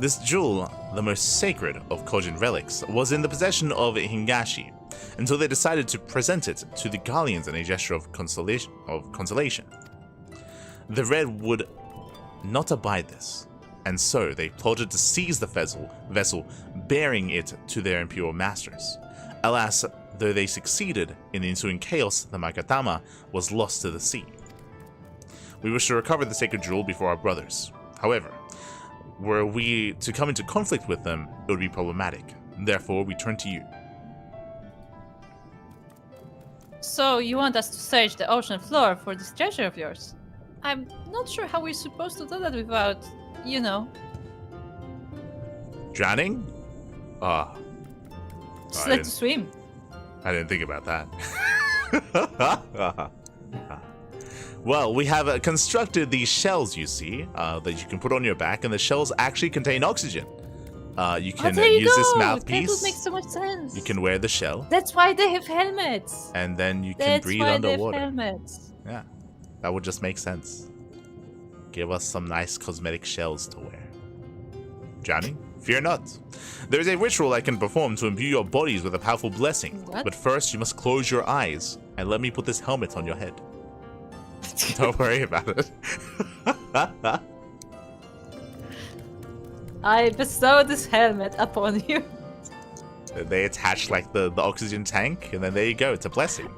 This jewel, the most sacred of Kojin relics, was in the possession of Hingashi until they decided to present it to the Gallians in a gesture of consolation. The Red would not abide this, and so they plotted to seize the vessel, bearing it to their imperial masters. Alas, though they succeeded in the ensuing chaos, the Magatama was lost to the sea. We wish to recover the sacred jewel before our brothers. However, were we to come into conflict with them, it would be problematic. Therefore, we turn to you. So, you want us to search the ocean floor for this treasure of yours? I'm not sure how we're supposed to do that without, you know... Drowning? Just let to swim. I didn't think about that. Well, we have constructed these shells, you see, that you can put on your back, and the shells actually contain oxygen. You can use this mouthpiece. That would make so much sense. You can wear the shell. That's why they have helmets. And then you can breathe underwater. They have helmets. Yeah, that would just make sense. Give us some nice cosmetic shells to wear. Drowning? Fear not. There is a ritual I can perform to imbue your bodies with a powerful blessing. What? But first, you must close your eyes and let me put this helmet on your head. Don't worry about it. I bestow this helmet upon you. They attach like the oxygen tank, and then there you go. It's a blessing.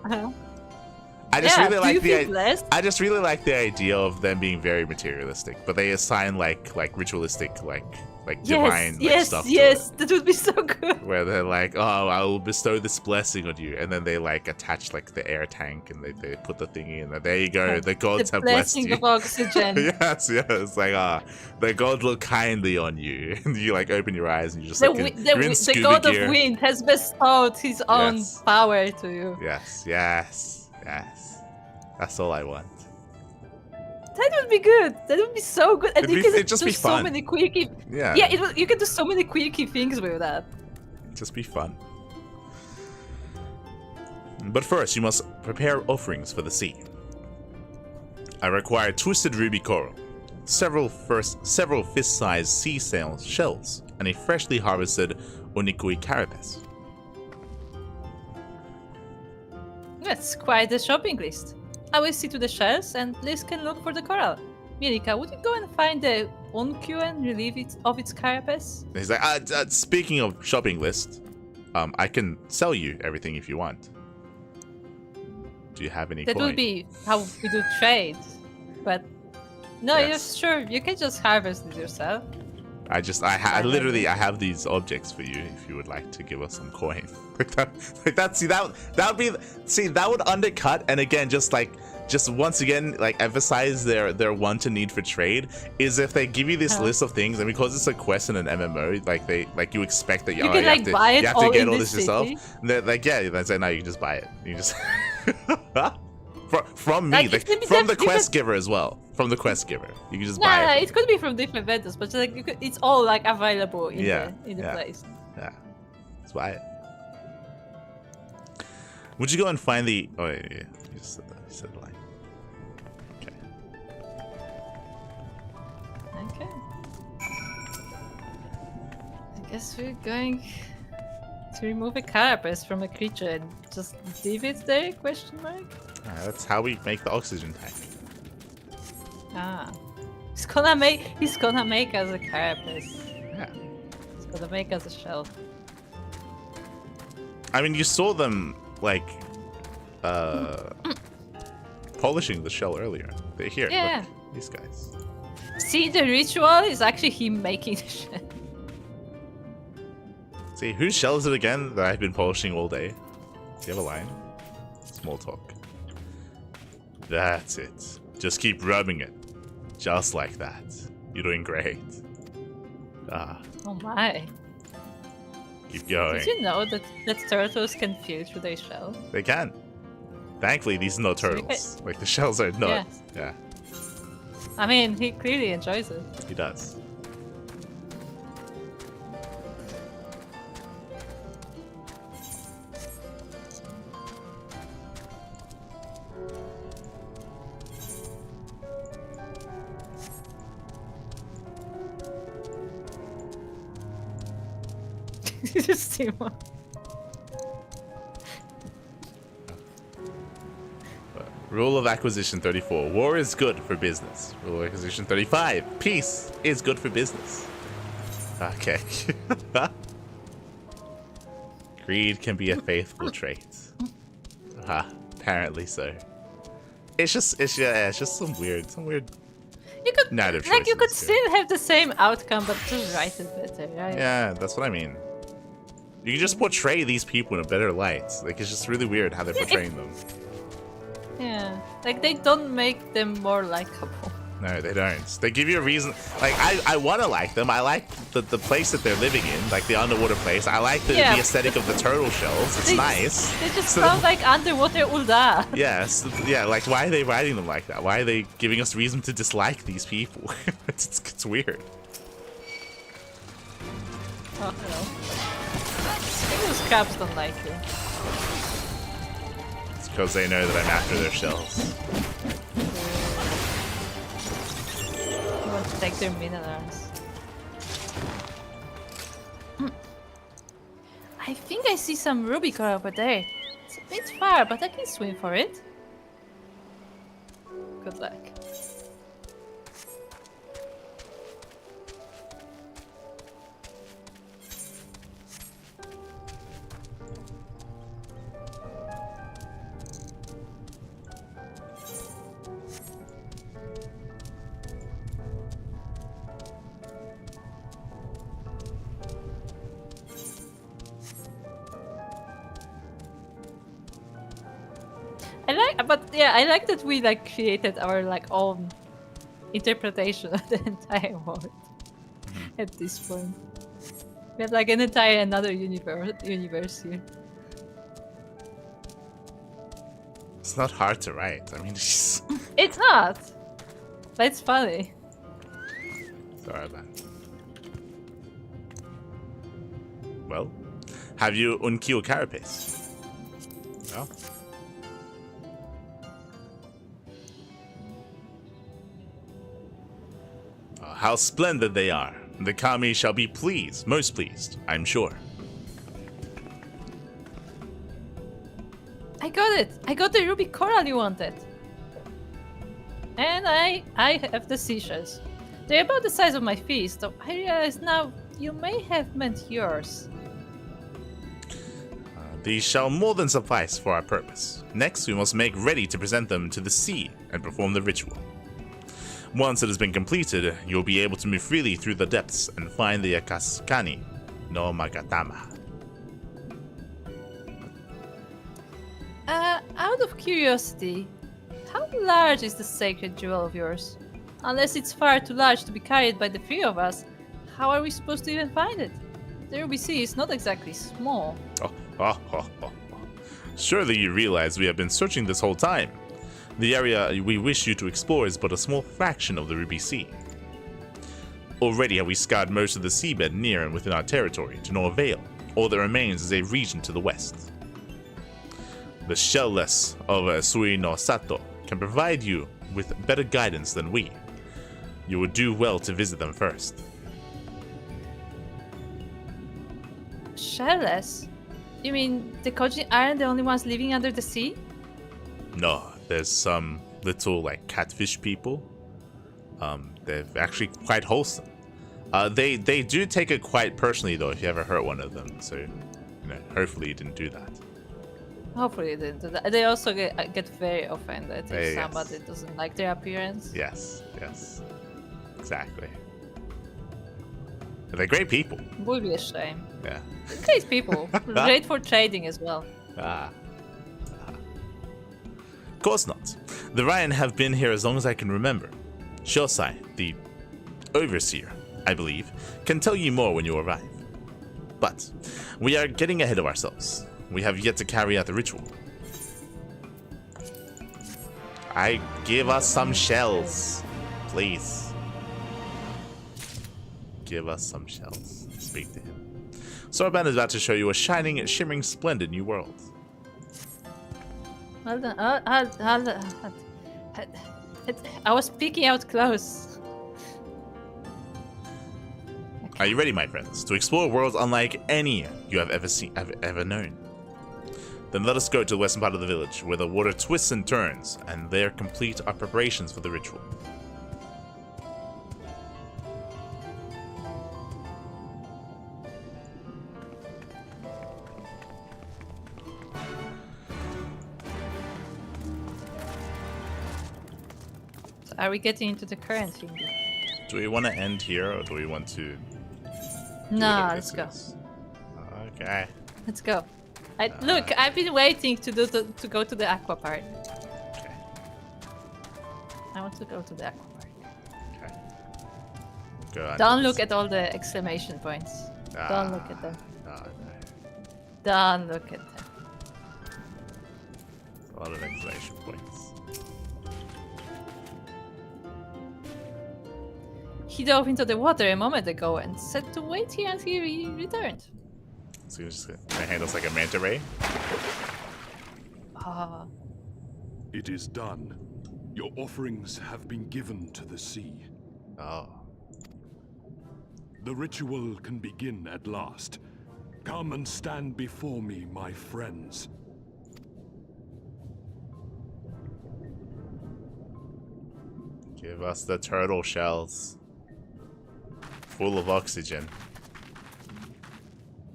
I just really like the idea of them being very materialistic, but they assign like ritualistic like divine stuff. Yes, that would be so good. Where they're like, oh, I will bestow this blessing on you, and then they like attach like the air tank, and they put the thingy in there. There you go. The gods have blessed you. The blessing of oxygen. yes. It's like the god look kindly on you, and you like open your eyes and you just the god of wind has bestowed his own power to you. Yes. Yes. That's all I want. That would be good. That would be so good. And you can just do be so fun. many quirky. Yeah. Yeah, you can do so many quirky things with that. Just be fun. But first, you must prepare offerings for the sea. I require twisted ruby coral, several fist-sized sea shells, and a freshly harvested onikoi carapace. That's quite a shopping list. I will see to the shells, and Liz can look for the coral. Mirika, would you go and find the onkyo and relieve it of its carapace? He's like, speaking of shopping list, I can sell you everything if you want. Do you have any That coin? would be how we do trade. But no, Yes. you're sure you can just harvest it yourself. I have these objects for you if you would like to give us some coin. that would undercut and again just once again like emphasize their want and need for trade is if they give you this list of things and because it's a quest in an MMO like you expect that you have to get all this yourself. They're like they say no, you can just buy it. You just from me, from the quest giver as well. From the quest giver, you can just buy it. It could be from different vendors, but like it's all like available in the place. Yeah, let's buy it. Would you go and find the? Oh yeah, you just said that. You said the line. Okay. I guess we're going to remove a carapace from a creature and just leave it there? Question mark. That's how we make the oxygen tank. Ah, he's gonna make us a carapace. Yeah. He's gonna make us a shell. I mean, you saw them like polishing the shell earlier. They're here. Yeah. Look, these guys. See, the ritual is actually him making the shell. See, whose shell is it again that I've been polishing all day? Do you have a line? Small talk. That's it. Just keep rubbing it. Just like that. You're doing great. Ah. Oh my. Keep going. Did you know that turtles can feel through their shell? They can. Thankfully, these are not turtles. Like, the shells are not. Yeah. I mean, he clearly enjoys it. He does. Just see one. Rule of Acquisition 34. War is good for business. Rule of Acquisition 35. Peace is good for business. Okay. Greed can be a faithful trait. Apparently so. It's just some weird You could narrative like you could choices, still have the same outcome, but just write it better, right? Yeah, that's what I mean. You can just portray these people in a better light. Like, it's just really weird how they're portraying them. Yeah, like they don't make them more likable. No, they don't. They give you a reason. Like, I want to like them. I like the place that they're living in, like the underwater place. I like the aesthetic of the turtle shells. It's nice. They just sound like underwater Ulda. Yes, yeah. Like, why are they writing them like that? Why are they giving us reason to dislike these people? it's weird. Oh, hello. Those crabs don't like you. It's because they know that I'm after their shells. You want to take their minerals. I think I see some ruby core over there. It's a bit far, but I can swim for it. Good luck. I like that we like created our like own interpretation of the entire world at this point. We have like an entire another universe here. It's not hard to write. I mean, it's It's not. But it's funny. Sorry, man. Well, have you unkilled carapace? No? How splendid they are. The kami shall be pleased, most pleased, I'm sure. I got it. I got the ruby coral you wanted. And I have the seashells. They're about the size of my fist, though I realize now you may have meant yours. These shall more than suffice for our purpose. Next, we must make ready to present them to the sea and perform the ritual. Once it has been completed, you'll be able to move freely through the depths and find the Akasakani no Magatama. Out of curiosity, how large is the sacred jewel of yours? Unless it's far too large to be carried by the three of us, how are we supposed to even find it? The Ruby Sea is not exactly small. Surely you realize we have been searching this whole time. The area we wish you to explore is but a small fraction of the Ruby Sea. Already have we scoured most of the seabed near and within our territory, to no avail. All that remains is a region to the west. The shellless of Sui no Sato can provide you with better guidance than we. You would do well to visit them first. Shellless? You mean the Kojin aren't the only ones living under the sea? No, there's some little like catfish people. They're actually quite wholesome. They do take it quite personally though if you ever hurt one of them. So, hopefully you didn't do that. Hopefully you didn't do that. They also get very offended if Yes. somebody doesn't like their appearance. Yes, exactly. They're great people. Would be a shame. Yeah. Great people. Great for trading as well. Of course not. The Ryan have been here as long as I can remember. Shosai, the overseer, I believe, can tell you more when you arrive. But we are getting ahead of ourselves. We have yet to carry out the ritual. Give us some shells, please. Give us some shells. Speak to him. Sorban is about to show you a shining, shimmering, splendid new world. Hold on. I was peeking out close. Are you ready, my friends, to explore worlds unlike any you have ever known? Then let us go to the western part of the village, where the water twists and turns, and there complete our preparations for the ritual. So are we getting into the current thing? Do we want to end here, or do we want to... No, let's go. Okay. Let's go. Look, I've been waiting to go to the aqua part. Okay. I want to go to the aqua part. Okay. Go on. Don't look at all the exclamation points. Don't look at them. Don't look at them. A lot of exclamation points. He dove into the water a moment ago and said to wait here until he returned. So you're just gonna handle like a manta ray? It is done. Your offerings have been given to the sea. Oh. The ritual can begin at last. Come and stand before me, my friends. Give us the turtle shells. Full of oxygen.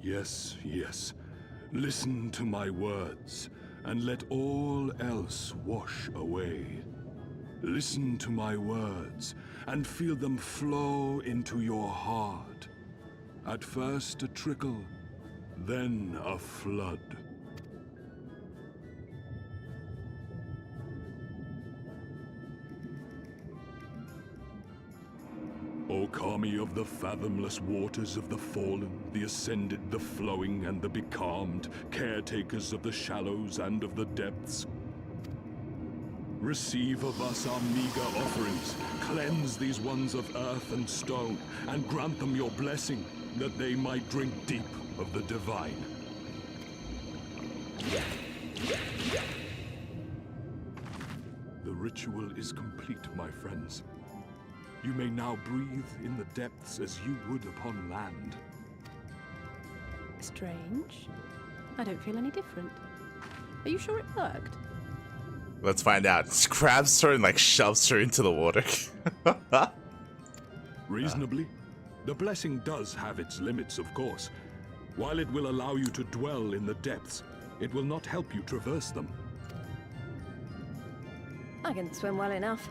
Yes, yes. Listen to my words, and let all else wash away. Listen to my words, and feel them flow into your heart. At first a trickle, then a flood. O Kami of the fathomless waters of the fallen, the ascended, the flowing, and the becalmed, caretakers of the shallows and of the depths, Receive of us our meager offerings, cleanse these ones of earth and stone, and grant them your blessing, that they might drink deep of the divine. The ritual is complete, my friends. You may now breathe in the depths as you would upon land. Strange. I don't feel any different. Are you sure it worked? Let's find out. Grabs her and like shoves her into the water. Reasonably. The blessing does have its limits, of course. While it will allow you to dwell in the depths, it will not help you traverse them. I can swim well enough.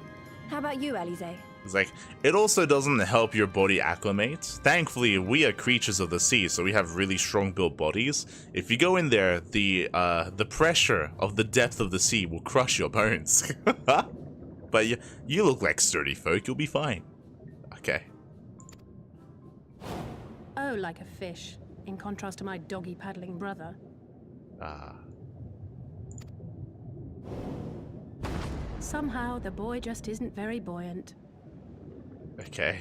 How about you, Alize? It's like, it also doesn't help your body acclimate. Thankfully, we are creatures of the sea, so we have really strong built bodies. If you go in there, the pressure of the depth of the sea will crush your bones. But you look like sturdy folk, you'll be fine. Okay. Oh, like a fish, in contrast to my doggy paddling brother. Somehow, the boy just isn't very buoyant. Okay.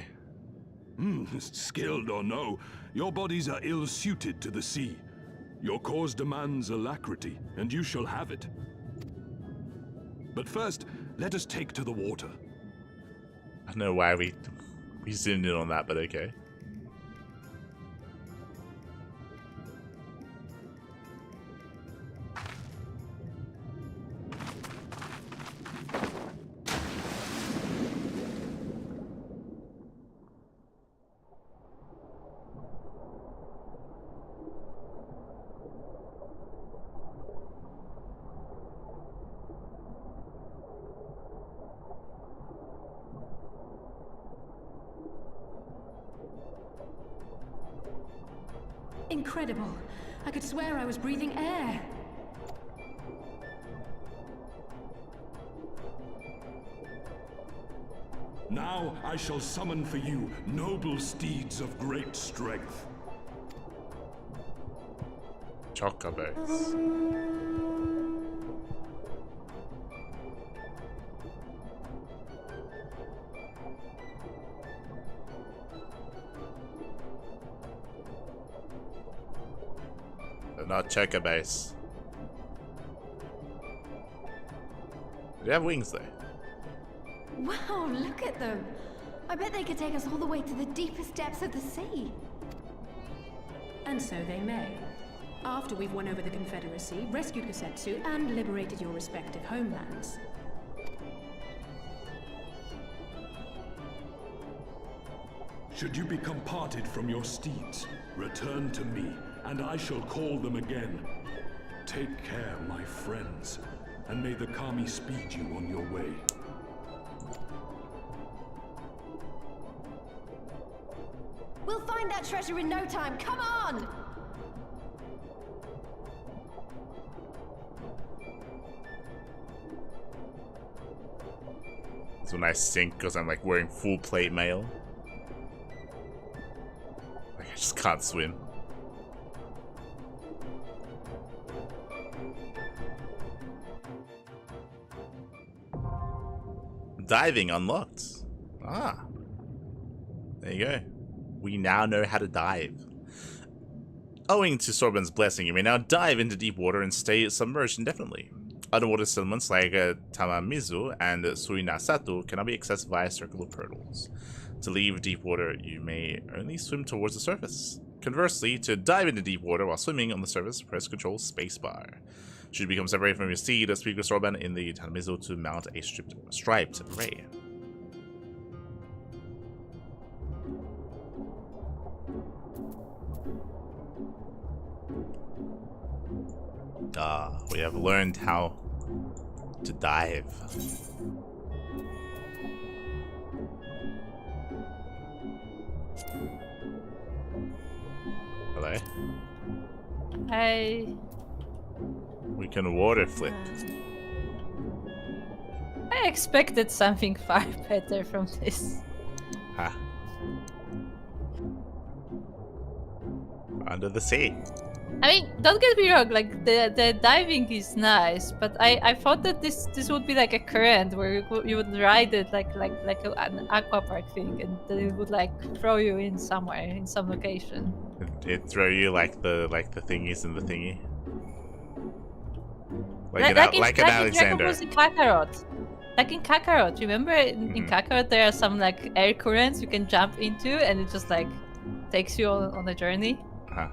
Skilled or no, your bodies are ill-suited to the sea. Your cause demands alacrity, and you shall have it. But first, let us take to the water. I don't know why we zoomed in on that, but okay. Incredible. I could swear I was breathing air. Now I shall summon for you noble steeds of great strength. Chocobos. They're not chocobos. They have wings though. Wow, look at them. I bet they could take us all the way to the deepest depths of the sea. And so they may. After we've won over the Confederacy, rescued Gosetsu, and liberated your respective homelands. Should you become parted from your steeds, return to me, and I shall call them again. Take care, my friends, and may the Kami speed you on your way. We'll find that treasure in no time. Come on! It's when I sink because I'm like wearing full plate mail. Like I just can't swim. Diving unlocked. Ah. There you go. We now know how to dive. Owing to Sorbon's blessing, you may now dive into deep water and stay submerged indefinitely. Underwater settlements like Tamamizu and Suinasatu cannot be accessed via circular portals. To leave deep water, you may only swim towards the surface. Conversely, to dive into deep water while swimming on the surface, press Control Spacebar. Should you become separated from your steed, speak with Sorban in the Tamamizu to mount a striped ray. We have learned how to dive. Hello? Hi. We can water flip. I expected something far better from this. Under the sea. I mean, don't get me wrong, like the diving is nice, but I thought that this would be like a current where you would ride it like an aqua park thing, and then it would like throw you in somewhere in some location. It throw you like the thingies in the thingy. Like an Alexander. In Kakarot. Like in Kakarot, remember in Kakarot there are some like air currents you can jump into, and it just like takes you on a journey. Huh.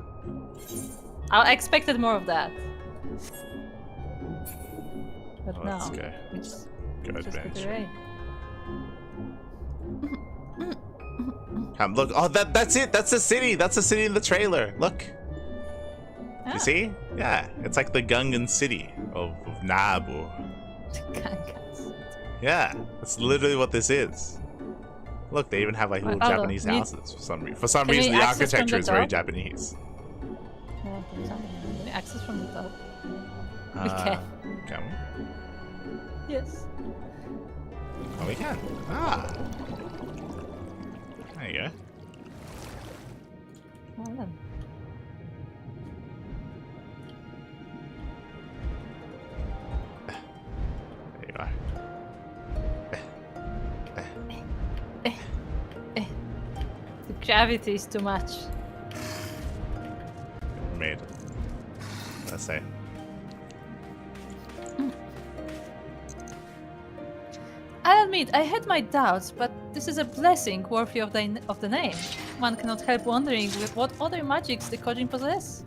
I expected more of that. But no. Let's go. Just adventure. Look, oh that's it. That's the city. That's the city in the trailer. Look. Ah. You see? Yeah, it's like the Gungan city of Nabu. Yeah, that's literally what this is. Look, they even have like little Japanese houses for some reason. For some reason, the architecture is very Japanese. Yeah, can we access from the top? We can. Can we? Yes. Oh, we can. Ah. There you go. Well then. There you are. The gravity is too much. Made. Let's say. I'll admit, I had my doubts, but this is a blessing worthy of the name. One cannot help wondering with what other magics the Kojin possess.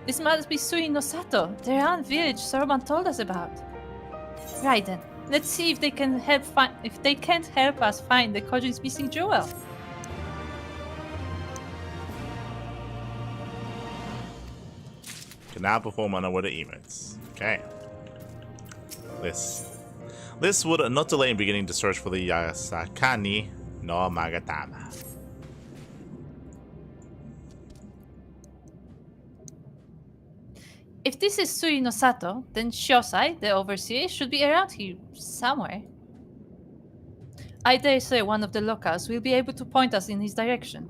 This must be Sui no Sato, the Ran village Soroban told us about. Right then, let's see if they can help can't help us find the Kojin's missing jewel. Can now perform underwater emotes. Okay. This would not delay in beginning to search for the Yasakani no Magatama. If this is Sui no Sato, then Shiosai, the overseer, should be around here somewhere. I dare say one of the locals will be able to point us in his direction.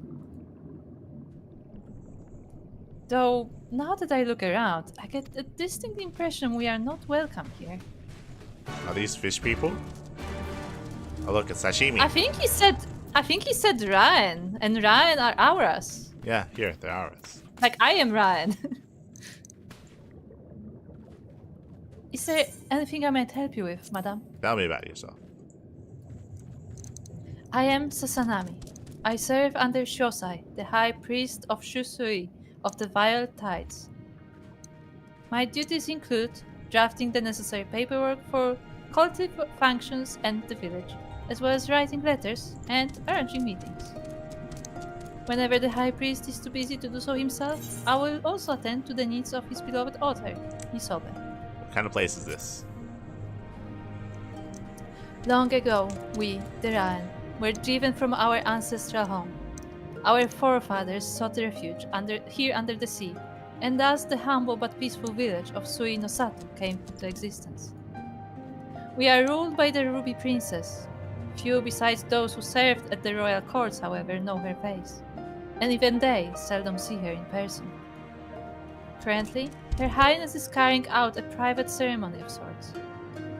Though, now that I look around, I get a distinct impression we are not welcome here. Are these fish people? Oh look, it's sashimi. I think he said Ryan, and Ryan are auras. Yeah, here, they're auras. Like I am Ryan. Is there anything I might help you with, madam? Tell me about yourself. I am Sasanami. I serve under Shiosai, the High Priest of Shusui of the Violet Tides. My duties include drafting the necessary paperwork for collective functions and the village, as well as writing letters and arranging meetings. Whenever the High Priest is too busy to do so himself, I will also attend to the needs of his beloved author, Nisobe. What kind of place is this? Long ago, we, the Raan, were driven from our ancestral home. Our forefathers sought refuge here under the sea, and thus the humble but peaceful village of Sui no Sato came into existence. We are ruled by the Ruby Princess. Few besides those who served at the royal courts, however, know her face, and even they seldom see her in person. Currently, Her Highness is carrying out a private ceremony of sorts.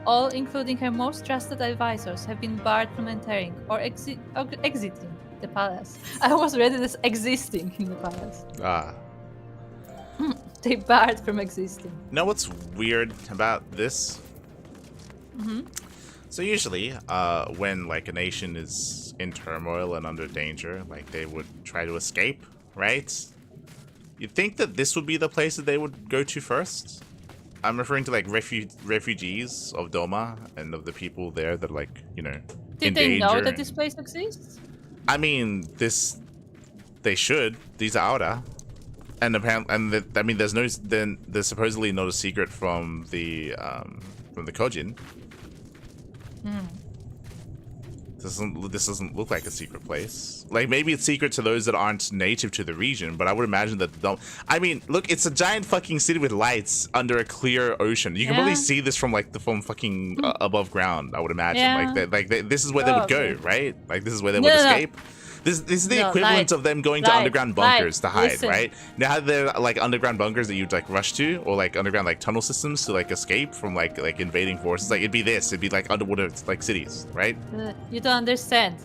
All, including her most trusted advisors, have been barred from entering or exiting the palace. I was read it as existing in the palace. Ah. They barred from existing. You know what's weird about this? So usually, when like a nation is in turmoil and under danger, like they would try to escape, right? You'd think that this would be the place that they would go to first. I'm referring to like refugees of Doma and of the people there that like, you know, Did they know that this place exists? I mean, they should. These are Aura. And apparently, I mean, there's supposedly not a secret from the Kojin. This doesn't look like a secret place. Like maybe it's secret to those that aren't native to the region, but I would imagine that I mean, look, it's a giant fucking city with lights under a clear ocean. You can probably see this from like from fucking above ground. I would imagine. Like this is where they would go, right? Like this is where they would escape. This is the equivalent of them going to underground bunkers to hide, right? Now how they're like underground bunkers that you'd like rush to, or like underground like tunnel systems to like escape from like invading forces. Like it'd be this. It'd be like underwater like cities, right? You don't understand.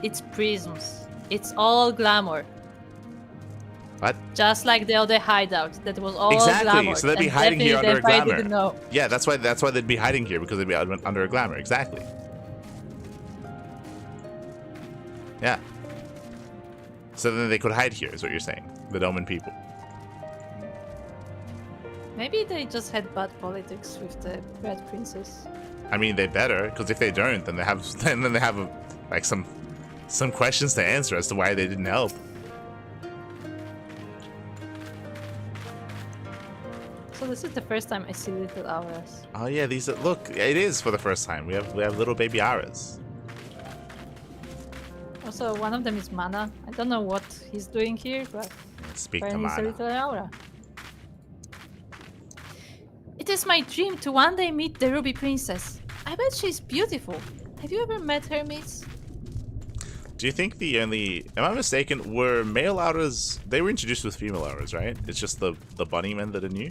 It's prisms. It's all glamour. What? Just like the other hideout, that was all exactly. glamour. So they'd be hiding here under a glamour. Yeah, that's why they'd be hiding here, because they'd be under a glamour. Exactly. Yeah. So then they could hide here, is what you're saying. The Doman people. Maybe they just had bad politics with the Red Princess. I mean, they better, because if they don't, then they have like some questions to answer as to why they didn't help. So this is the first time I see little auras. Oh yeah, these are, look, it is for the first time. We have little baby auras. Also, one of them is Mana. I don't know what he's doing here, but speak to he's a Mana. little aura. It is my dream to one day meet the Ruby Princess. I bet she's beautiful. Have you ever met her, Miss? Do you think the only... Am I mistaken? Were male auras... They were introduced with female auras, right? It's just the bunny men that are new?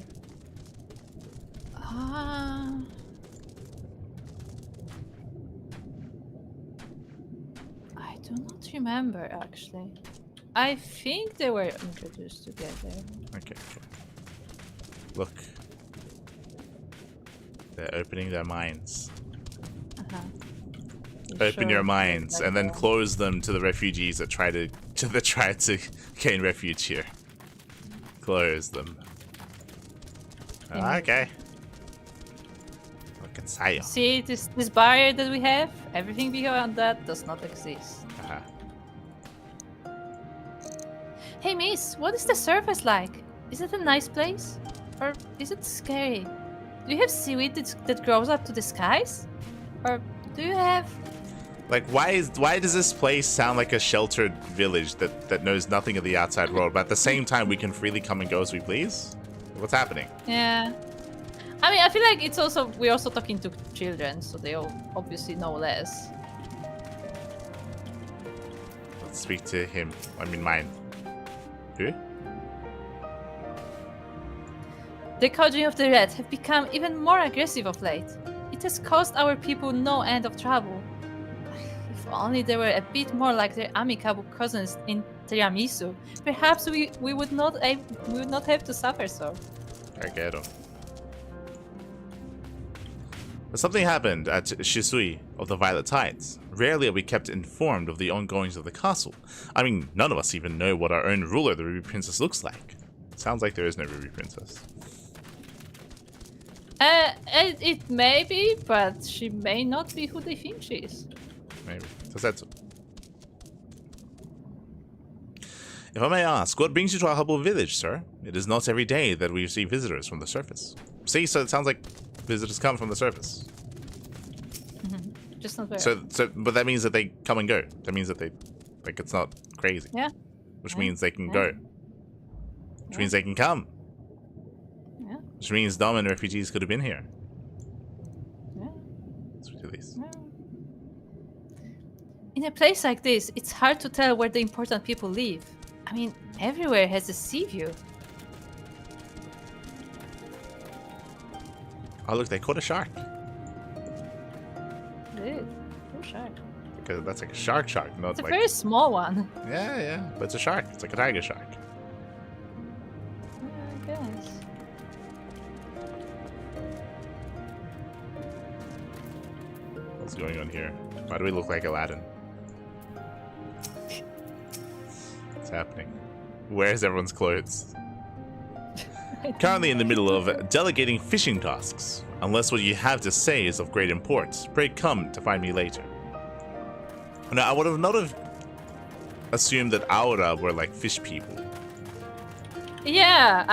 I do not remember, actually. I think they were introduced together. Okay. Look. They're opening their minds. Open your minds and then close them to the refugees that try to gain refuge here. Close them. Okay. What can say? See this barrier that we have? Everything beyond that does not exist. Hey Miss, what is the surface like? Is it a nice place? Or is it scary? Do you have seaweed that grows up to the skies? Or do you have... Like, why does this place sound like a sheltered village that knows nothing of the outside world, but at the same time we can freely come and go as we please? What's happening? Yeah. I mean, I feel like we're also talking to children, so they all obviously know less. Let's speak to him. I mean, mine. Who? The Conjuring of the Red have become even more aggressive of late. It has caused our people no end of trouble. If only they were a bit more like their amicable cousins in Tiramisu, perhaps we would not have to suffer so. I get it. But something happened at Shisui of the Violet Tides. Rarely are we kept informed of the ongoings of the castle. I mean, none of us even know what our own ruler, the Ruby Princess, looks like. Sounds like there is no Ruby Princess. It may be, but she may not be who they think she is. Maybe. Gosetsu. If I may ask, what brings you to our humble village, sir? It is not every day that we receive visitors from the surface. See, so it sounds like visitors come from the surface. Just not very. But that means that they come and go. That means that they, like, it's not crazy. Yeah. Which means they can go. Which means they can come. Yeah. Which means Doman refugees could have been here. Yeah. Let's do this. Yeah. In a place like this, it's hard to tell where the important people live. I mean, everywhere has a sea view. Oh look, they caught a shark. Dude, cool shark. Because that's like a shark, not it's a like... very small one. Yeah, but it's a shark. It's like a tiger shark. I guess. What's going on here? Why do we look like Aladdin? What's happening? Where's everyone's clothes? Currently in the middle of delegating fishing tasks. Unless what you have to say is of great import, pray come to find me later. Now, I would have not have assumed that Aura were like fish people. Yeah,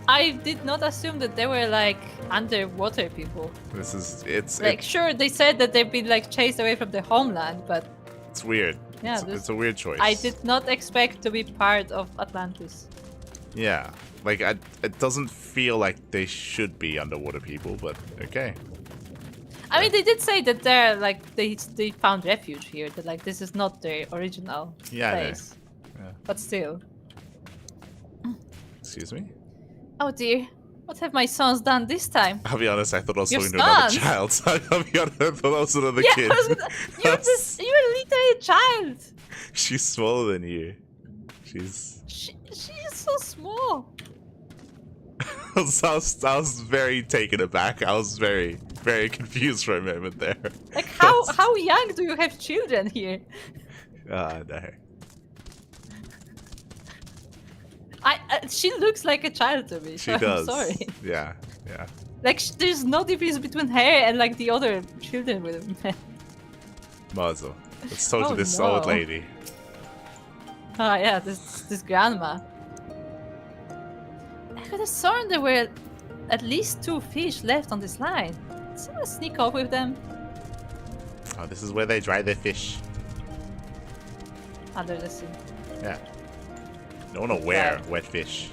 I did not assume that they were like underwater people. It's like, sure, they said that they've been like chased away from their homeland, but it's weird. Yeah, it's a weird choice. I did not expect to be part of Atlantis. Yeah, like it doesn't feel like they should be underwater people, but okay. I mean, they did say that they're like they found refuge here. That like this is not their original place. Yeah. But still. Excuse me? Oh dear. What have my sons done this time? I'll be honest, I thought I was Your talking to another sons? child. I'll be honest, I thought I was another kid. You're literally a child. She's smaller than you. She is so small. I was very taken aback. I was very, very confused for a moment there. Like how young do you have children here? No. She looks like a child to me. She so does. I'm sorry. Yeah. Like there's no difference between her and like the other children with me. Mazel. Let's talk to this old lady. Oh yeah, this grandma. I could have sworn there were at least 2 fish left on this line. Did someone sneak off with them? Oh, this is where they dry their fish. Under the sea. Yeah. Don't wanna wear wet fish.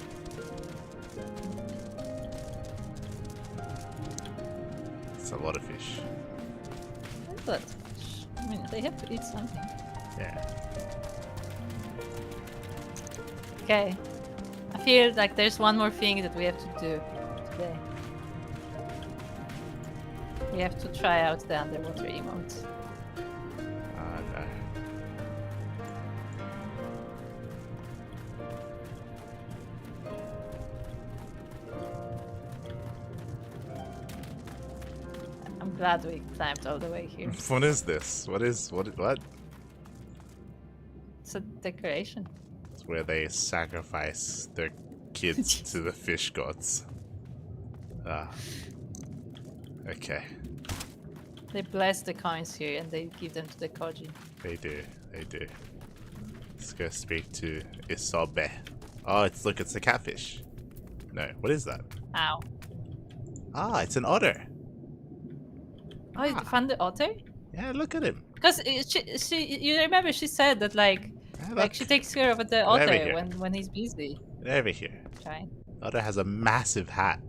It's a lot of fish. But I mean, they have to eat something. Yeah. Okay. I feel like there's one more thing that we have to do today. We have to try out the underwater emote. No. I'm glad we climbed all the way here. What is this? What? It's a decoration. It's where they sacrifice their kids to the fish gods. Ah. Okay. They bless the coins here and they give them to the Koji. They do. Let's go speak to Isobe. Oh, it's the catfish. No, what is that? Ow. Ah, it's an otter. Oh, you found the otter? Yeah, look at him. Because you remember she said that like she takes care of the otter when he's busy. Get over here. Trying. Otter has a massive hat.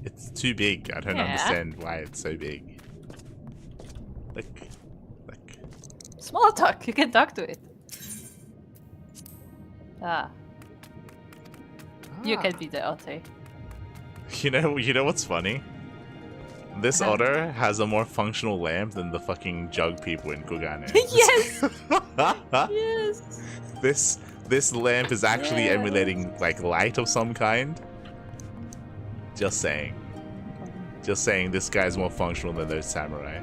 It's too big. I don't understand why it's so big. Look. Small talk. You can talk to it. You can be the otter. You know what's funny? This otter has a more functional lamp than the fucking jug people in Kugane. Yes. Yes. This lamp is actually emulating like light of some kind. Just saying. This guy's more functional than those samurai.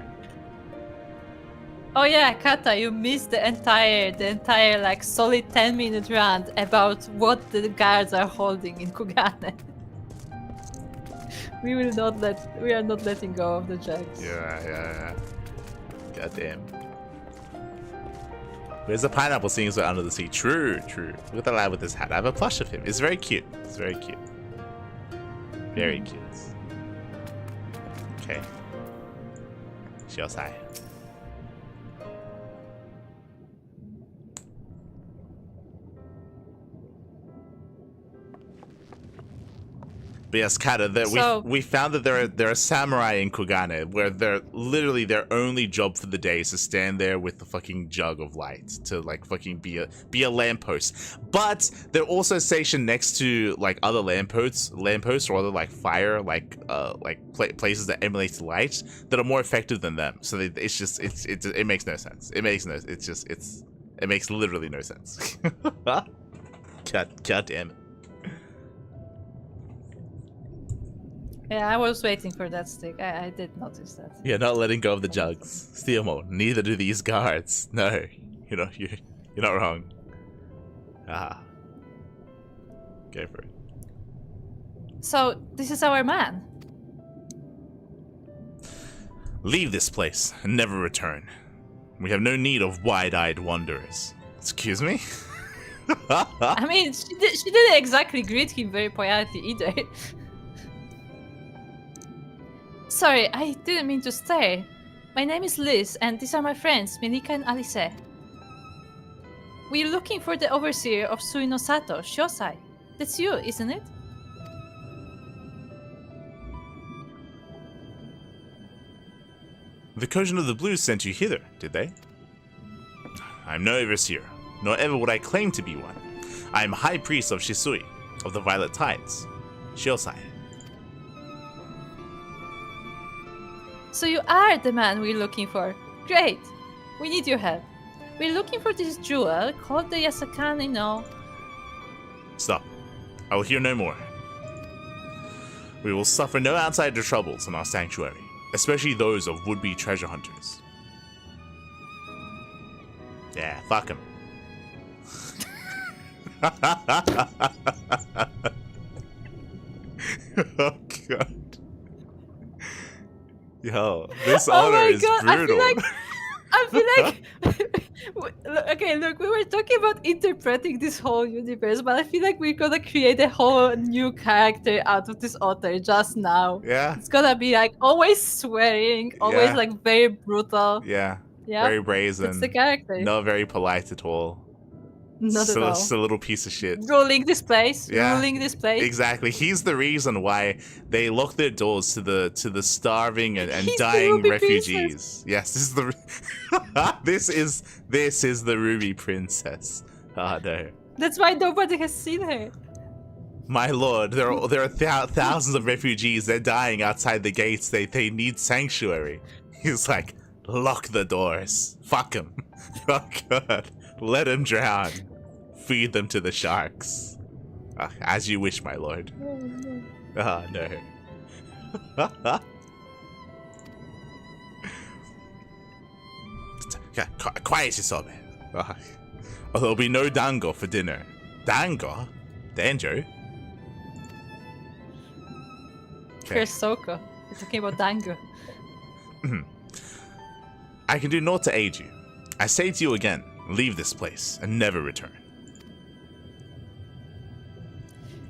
Oh yeah, Kata, you missed the entire like solid 10-minute rant about what the guards are holding in Kugane. We are not letting go of the jugs. Yeah. Goddamn. Where's the pineapple seeing as we're under the sea? True. Look at the lad with his hat. I have a plush of him. It's very cute. Very cute. Okay. Shiosai. But yes, Kata, we found that there are samurai in Kugane where their only job for the day is to stand there with the fucking jug of light to like fucking be a lamppost. But they're also stationed next to like other lampposts or other like fire places that emulate light that are more effective than them. So it makes no sense. It makes literally no sense. God damn it. Yeah, I was waiting for that stick. I did notice that. You're not letting go of the jugs. Steelmo, neither do these guards. No, you're not wrong. Go for it. So, this is our man. Leave this place and never return. We have no need of wide-eyed wanderers. Excuse me? I mean, she didn't exactly greet him very politely either. Sorry, I didn't mean to stare. My name is Liz, and these are my friends, Minika and Alice. We're looking for the overseer of Suinosato, Shiosai. That's you, isn't it? The Kojin of the Blues sent you hither, did they? I am no overseer, nor ever would I claim to be one. I am High Priest of Shisui, of the Violet Tides, Shiosai. So you are the man we're looking for. Great! We need your help. We're looking for this jewel called the Yasakani no... Stop. I will hear no more. We will suffer no outsider troubles in our sanctuary, especially those of would-be treasure hunters. Yeah, fuck him. Oh god. Yo, this honor is brutal. I feel like okay, look, we were talking about interpreting this whole universe, but I feel like we're gonna create a whole new character out of this author just now. Yeah. It's gonna be like always swearing, always like very brutal. Yeah. Yeah. Very brazen. It's the character. Not very polite at all. Not at all. Just a little piece of shit. Ruling this place. Yeah, ruling this place. Exactly. He's the reason why they lock their doors to the starving and dying refugees. Princess. Yes, this is the this is the Ruby Princess. Oh no. That's why nobody has seen her. My lord, there are thousands of refugees. They're dying outside the gates. They need sanctuary. He's like, lock the doors. Fuck them. Oh god. Let them drown. Feed them to the sharks. As you wish, my lord. Oh, no. Quiet yourself, man. There'll be no dango for dinner. Dango? Danger? First Soko. We're talking about dango. I can do naught to aid you. I say to you again, leave this place and never return.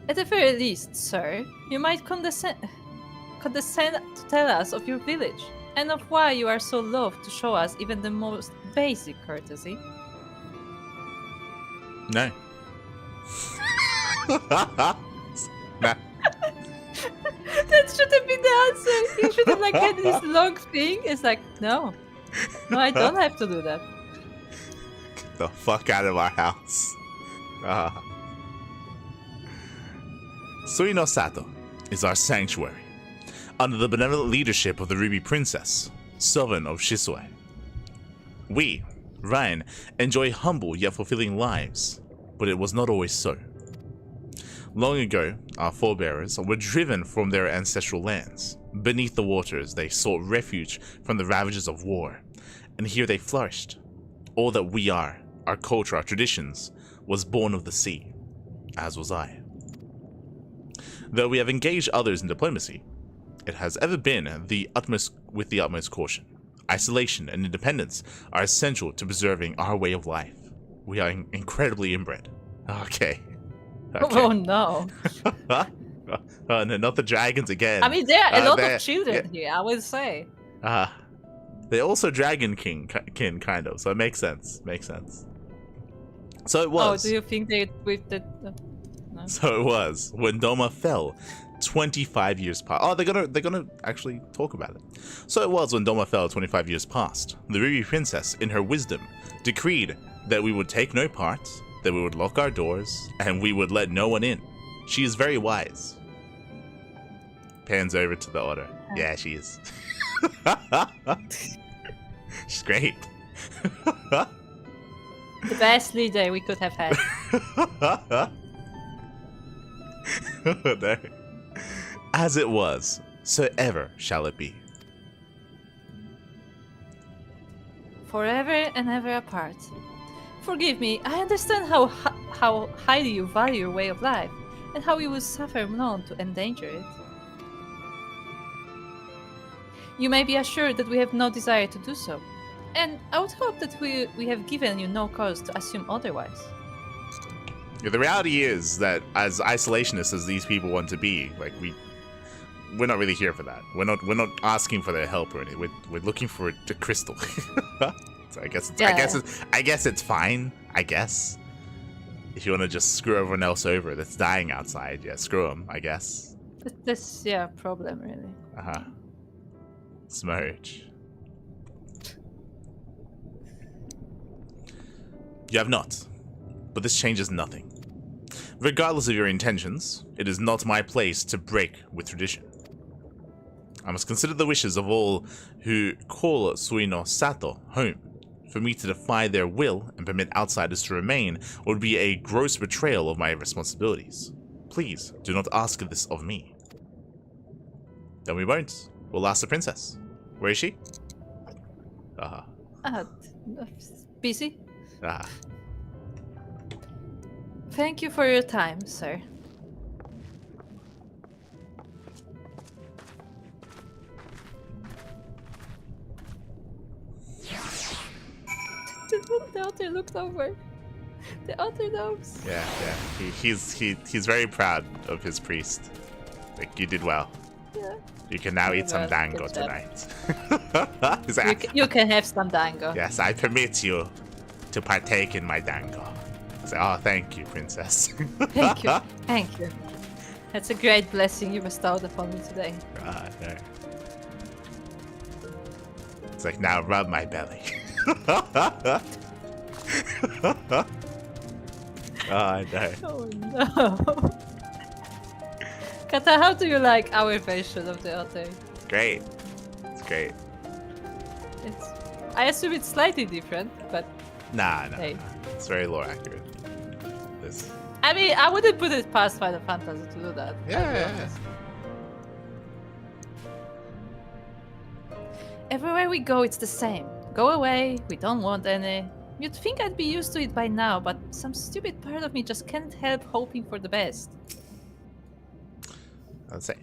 At the very least, sir, you might condescend to tell us of your village and of why you are so loath to show us even the most basic courtesy. No. Nah. That should have been the answer. You should have like had this long thing. It's like, no. No, I don't have to do that. Get the fuck out of our house. Suino Sato is our sanctuary, under the benevolent leadership of the Ruby Princess, Sovereign of Shisui. We, Ryan, enjoy humble yet fulfilling lives, but it was not always so. Long ago, our forebears were driven from their ancestral lands. Beneath the waters, they sought refuge from the ravages of war, and here they flourished. All that we are, our culture, our traditions, was born of the sea, as was I. Though we have engaged others in diplomacy, it has ever been with the utmost caution. Isolation and independence are essential to preserving our way of life. We are incredibly inbred. Okay. Oh no. Oh no, not the dragons again. I mean, there are a lot of children here, I would say. They're also dragon kin, kind of, so it makes sense. Makes sense. So it was. Oh, do you think they with the? No. So it was when Doma fell. 25 years past. Oh, they're gonna actually talk about it. So it was when Doma fell 25 years past. The Ruby Princess, in her wisdom, decreed that we would take no part, that we would lock our doors, and we would let no one in. She is very wise. Pans over to the order. Yeah, she is. She's great. The best leader we could have had. No. As it was, so ever shall it be. Forever and ever apart. Forgive me, I understand how highly you value your way of life, and how you would suffer none to endanger it. You may be assured that we have no desire to do so, and I would hope that we have given you no cause to assume otherwise. Yeah, the reality is that as isolationists as these people want to be, like we're not really here for that. We're not asking for their help or anything. We're looking for a crystal. So I guess it's fine. I guess if you want to just screw everyone else over that's dying outside, yeah, screw them. I guess. That's problem really. Smurge. You have not. But this changes nothing. Regardless of your intentions, it is not my place to break with tradition. I must consider the wishes of all who call Suino Sato home. For me to defy their will and permit outsiders to remain would be a gross betrayal of my responsibilities. Please, do not ask this of me. Then we won't. We'll ask the princess. Where is she? Busy? Ah. Thank you for your time, sir. The otter looked over. The otter knows. Yeah. He's very proud of his priest. Like, you did well. Yeah. You can now eat some dango tonight. He's like, You can have some dango. yes, I permit you to partake in my dango. He's like, oh, thank you, princess. Thank you. Thank you. That's a great blessing you bestowed upon me today. Ah, no. It's like, now rub my belly. Oh, no. Oh no. Kata, how do you like our version of the otter? Great. It's great. I assume it's slightly different, but Nah. hey. It's very lore accurate. This. I mean, I wouldn't put it past Final Fantasy to do that. Yeah. Everywhere we go, it's the same. Go away, we don't want any. You'd think I'd be used to it by now, but some stupid part of me just can't help hoping for the best. Let's say.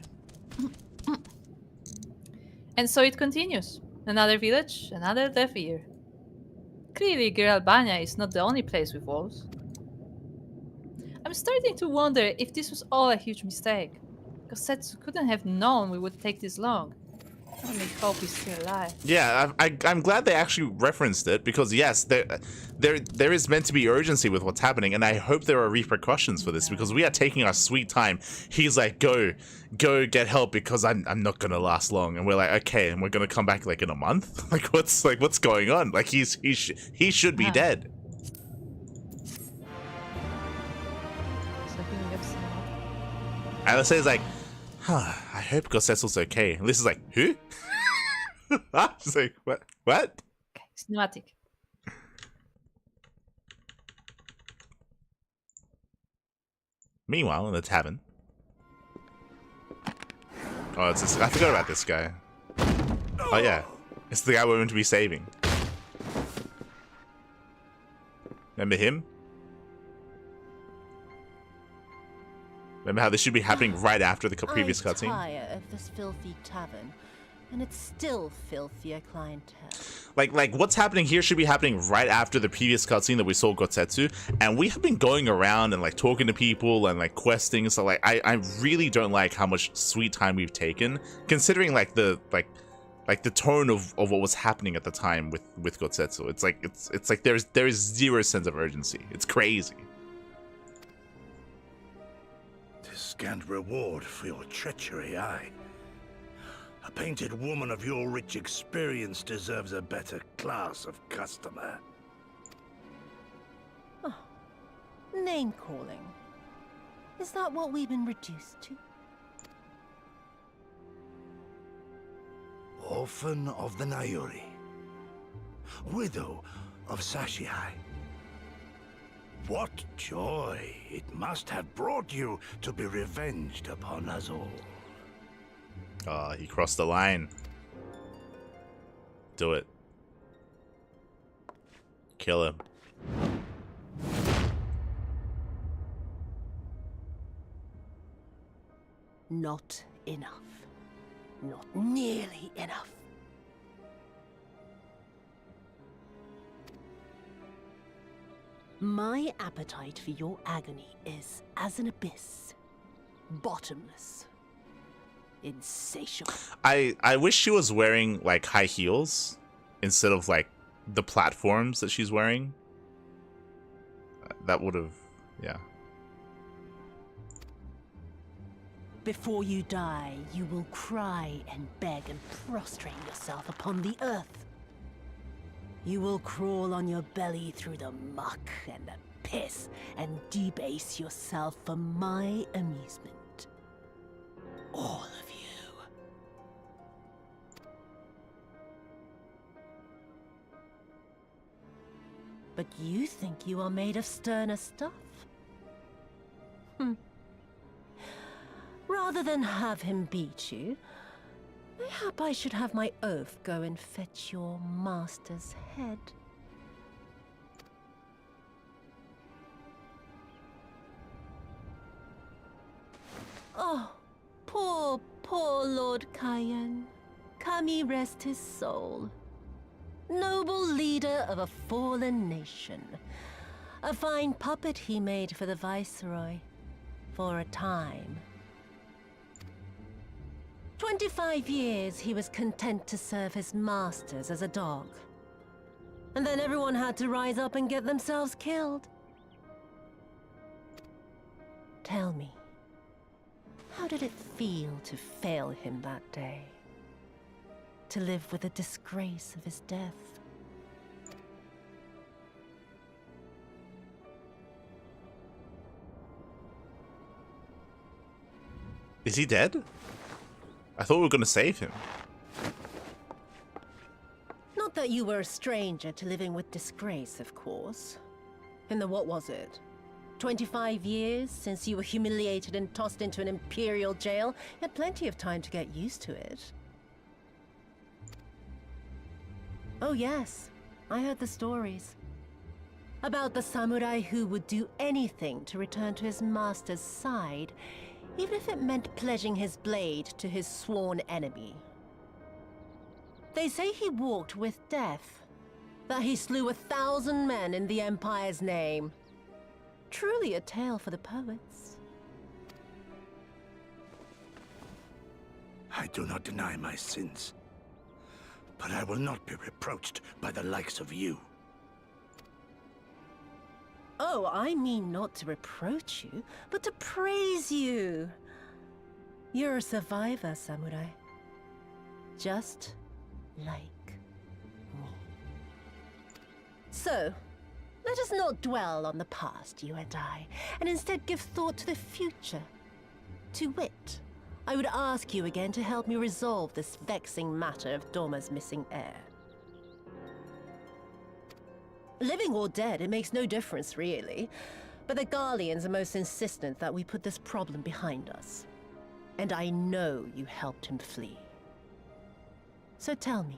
And so it continues. Another village, another death ear. Clearly, Giralbania is not the only place with wolves. I'm starting to wonder if this was all a huge mistake. Gosetsu couldn't have known we would take this long. I only hope he's still alive. Yeah, I'm glad they actually referenced it, because yes, there is meant to be urgency with what's happening, and I hope there are repercussions for this, because we are taking our sweet time. He's like, go get help, because I'm not gonna last long, and we're like, okay, and we're gonna come back like in a month. What's going on? Like he should be dead. Alice is like, I hope Gosetsu's okay. And Lisa's like, who? She's like, what? Okay, cinematic. Meanwhile, in the tavern. Oh, it's this, I forgot about this guy. Oh yeah, it's the guy we're meant to be saving. Remember him? Remember how this should be happening right after the previous cutscene? I'm tired of this filthy tavern, and it's still filthier clientele. Like what's happening here should be happening right after the previous cutscene that we saw Gosetsu, and we have been going around and like talking to people and like questing. So like I really don't like how much sweet time we've taken, considering like the tone of what was happening at the time with Gosetsu. It's like there is zero sense of urgency. It's crazy. Scant reward for your treachery, aye. A painted woman of your rich experience deserves a better class of customer. Oh, name calling. Is that what we've been reduced to? Orphan of the Nayuri. Widow of Sashihai. What joy it must have brought you to be revenged upon us all. Oh, he crossed the line. Do it. Kill him. Not enough. Not nearly enough. My appetite for your agony is as an abyss. Bottomless. Insatiable. I wish she was wearing like high heels instead of like the platforms that she's wearing. That would have, yeah. Before you die, you will cry and beg and prostrate yourself upon the earth. You will crawl on your belly through the muck and the piss and debase yourself for my amusement. All of you. But you think you are made of sterner stuff? Rather than have him beat you, mayhap I should have my oaf go and fetch your master's head. Oh, poor Lord Cayenne. Kami rest his soul. Noble leader of a fallen nation. A fine puppet he made for the Viceroy. For a time. 25 years he was content to serve his masters as a dog. And then everyone had to rise up and get themselves killed. Tell me, how did it feel to fail him that day? To live with the disgrace of his death? Is he dead? I thought we were going to save him. Not that you were a stranger to living with disgrace, of course. In the what was it? 25 years since you were humiliated and tossed into an imperial jail? You had plenty of time to get used to it. Oh yes, I heard the stories. About the samurai who would do anything to return to his master's side, even if it meant pledging his blade to his sworn enemy. They say he walked with death, that he slew 1,000 men in the Empire's name. Truly a tale for the poets. I do not deny my sins, but I will not be reproached by the likes of you. Oh, I mean not to reproach you, but to praise you. You're a survivor, samurai. Just like me. So, let us not dwell on the past, you and I, and instead give thought to the future. To wit, I would ask you again to help me resolve this vexing matter of Doma's missing heir. Living or dead, it makes no difference, really. But the Garleans are most insistent that we put this problem behind us. And I know you helped him flee. So tell me,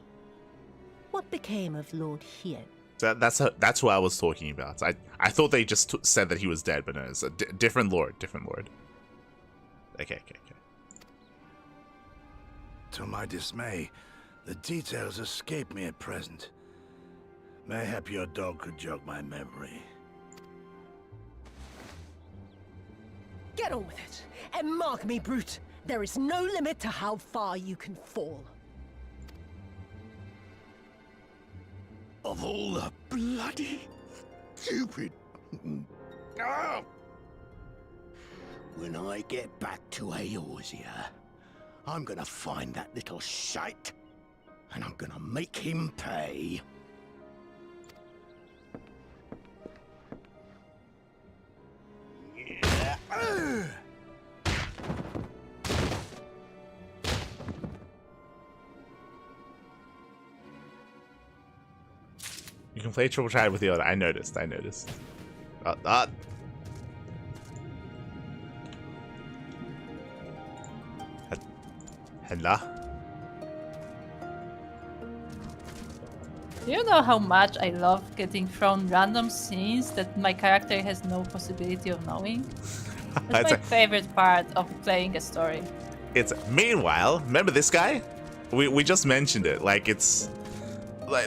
what became of Lord Hien? That's who I was talking about. I thought they just said that he was dead, but no, it's a different lord. Okay. To my dismay, the details escape me at present. Mayhap your dog could jog my memory. Get on with it, and mark me, brute. There is no limit to how far you can fall. Of all the bloody stupid... When I get back to Eorzea, I'm gonna find that little shite, and I'm gonna make him pay. You can play triple triad with the other. I noticed. Hello. Do you know how much I love getting thrown random scenes that my character has no possibility of knowing? That's my favorite part of playing a story. It's meanwhile, remember this guy? We just mentioned it. Like it's